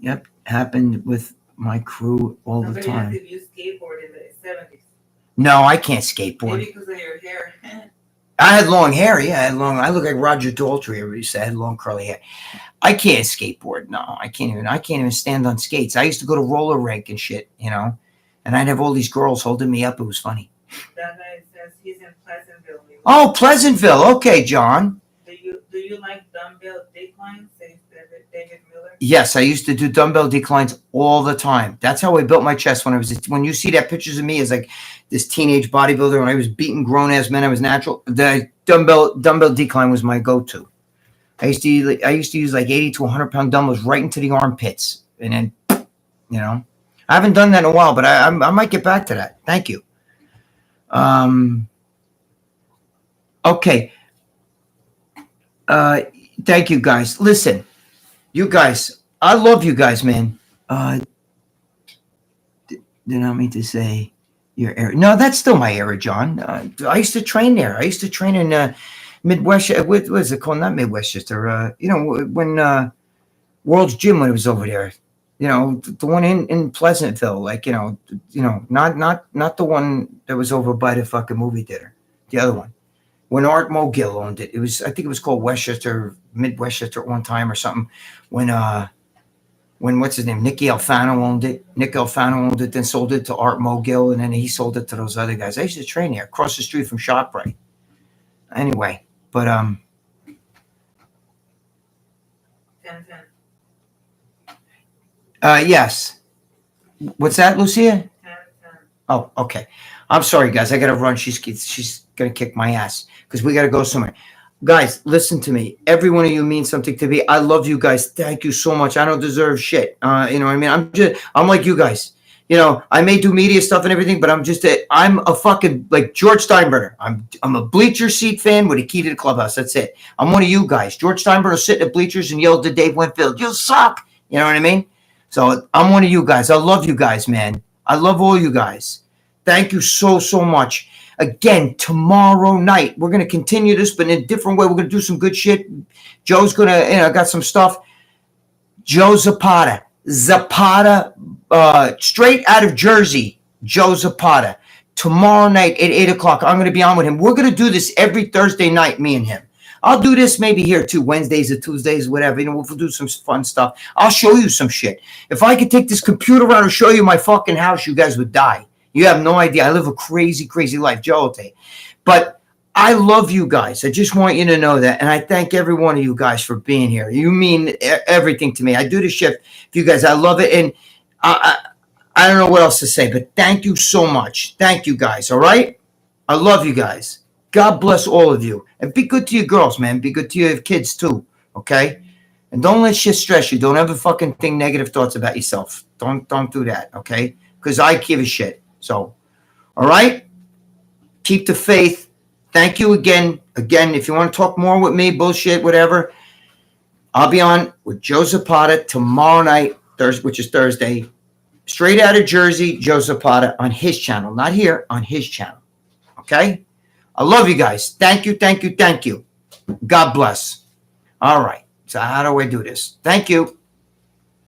Yep. Happened with my crew all the time. Somebody asked if you skateboard in the 70s. No, I can't skateboard. Maybe because of your hair. I had long hair. Yeah, I look like Roger Daltrey. Everybody said I had long curly hair. I can't skateboard. No, I can't even stand on skates. I used to go to roller rink and shit, you know, and I'd have all these girls holding me up. It was funny. That guy says he's in Pleasantville. Oh, Pleasantville. Okay, John. Do you like dumbbell declines? Says David Miller. Yes, I used to do dumbbell declines all the time. That's how I built my chest when you see that pictures of me as like this teenage bodybuilder when I was beating grown ass men, I was natural. The dumbbell decline was my go-to. I used to use like 80 to 100 pound dumbbells right into the armpits, and then, you know, I haven't done that in a while, but I might get back to that. Thank you. Okay. Thank you guys. Listen, you guys, I love you guys, man. Did not mean to say your area. No, that's still my area, John. I used to train there. I used to train in Midwest. What is it called? Not Midwestchester. You know, when World's Gym, when it was over there. You know, the one in Pleasantville. Like, you know, not the one that was over by the fucking movie theater. The other one. When Art Mogill owned it, I think it was called Midwestchester at one time or something. When what's his name? Nicky Alfano owned it. Nick Alfano owned it, then sold it to Art Mogill, and then he sold it to those other guys. I used to train there, across the street from ShopRite. Anyway, but 10. Yes. What's that, Lucia? 10. Oh, okay. I'm sorry, guys. I gotta run. She's gonna kick my ass because we gotta go somewhere. Guys, listen to me. Every one of you means something to me. I love you guys. Thank you so much. I don't deserve shit. You know what I mean? I'm like you guys. You know, I may do media stuff and everything, but I'm a fucking like George Steinbrenner. I'm a bleacher seat fan with a key to the clubhouse. That's it. I'm one of you guys. George Steinbrenner sitting at bleachers and yelled to Dave Winfield, "You suck." You know what I mean? So I'm one of you guys. I love you guys, man. I love all you guys. Thank you so much. Again, tomorrow night, we're going to continue this, but in a different way. We're going to do some good shit. Joe's going to, got some stuff. Joe Zapata, straight out of Jersey, Joe Zapata. Tomorrow night at 8 o'clock, I'm going to be on with him. We're going to do this every Thursday night, me and him. I'll do this maybe here too, Wednesdays or Tuesdays, whatever. We'll do some fun stuff. I'll show you some shit. If I could take this computer around and show you my fucking house, you guys would die. You have no idea. I live a crazy, crazy life. Joe will tell you. But I love you guys. I just want you to know that. And I thank every one of you guys for being here. You mean everything to me. I do this shit for you guys. I love it. And I don't know what else to say, but thank you so much. Thank you guys. All right? I love you guys. God bless all of you. And be good to your girls, man. Be good to your kids too. Okay? And don't let shit stress you. Don't ever fucking think negative thoughts about yourself. Don't do that, okay? Because I give a shit. So, all right? Keep the faith. Thank you again. Again, if you want to talk more with me, bullshit, whatever, I'll be on with Joe Zapata tomorrow night, which is Thursday. Straight out of Jersey, Joe Zapata on his channel. Not here, on his channel. Okay? I love you guys. Thank you, thank you, thank you. God bless. All right. So how do I do this? Thank you.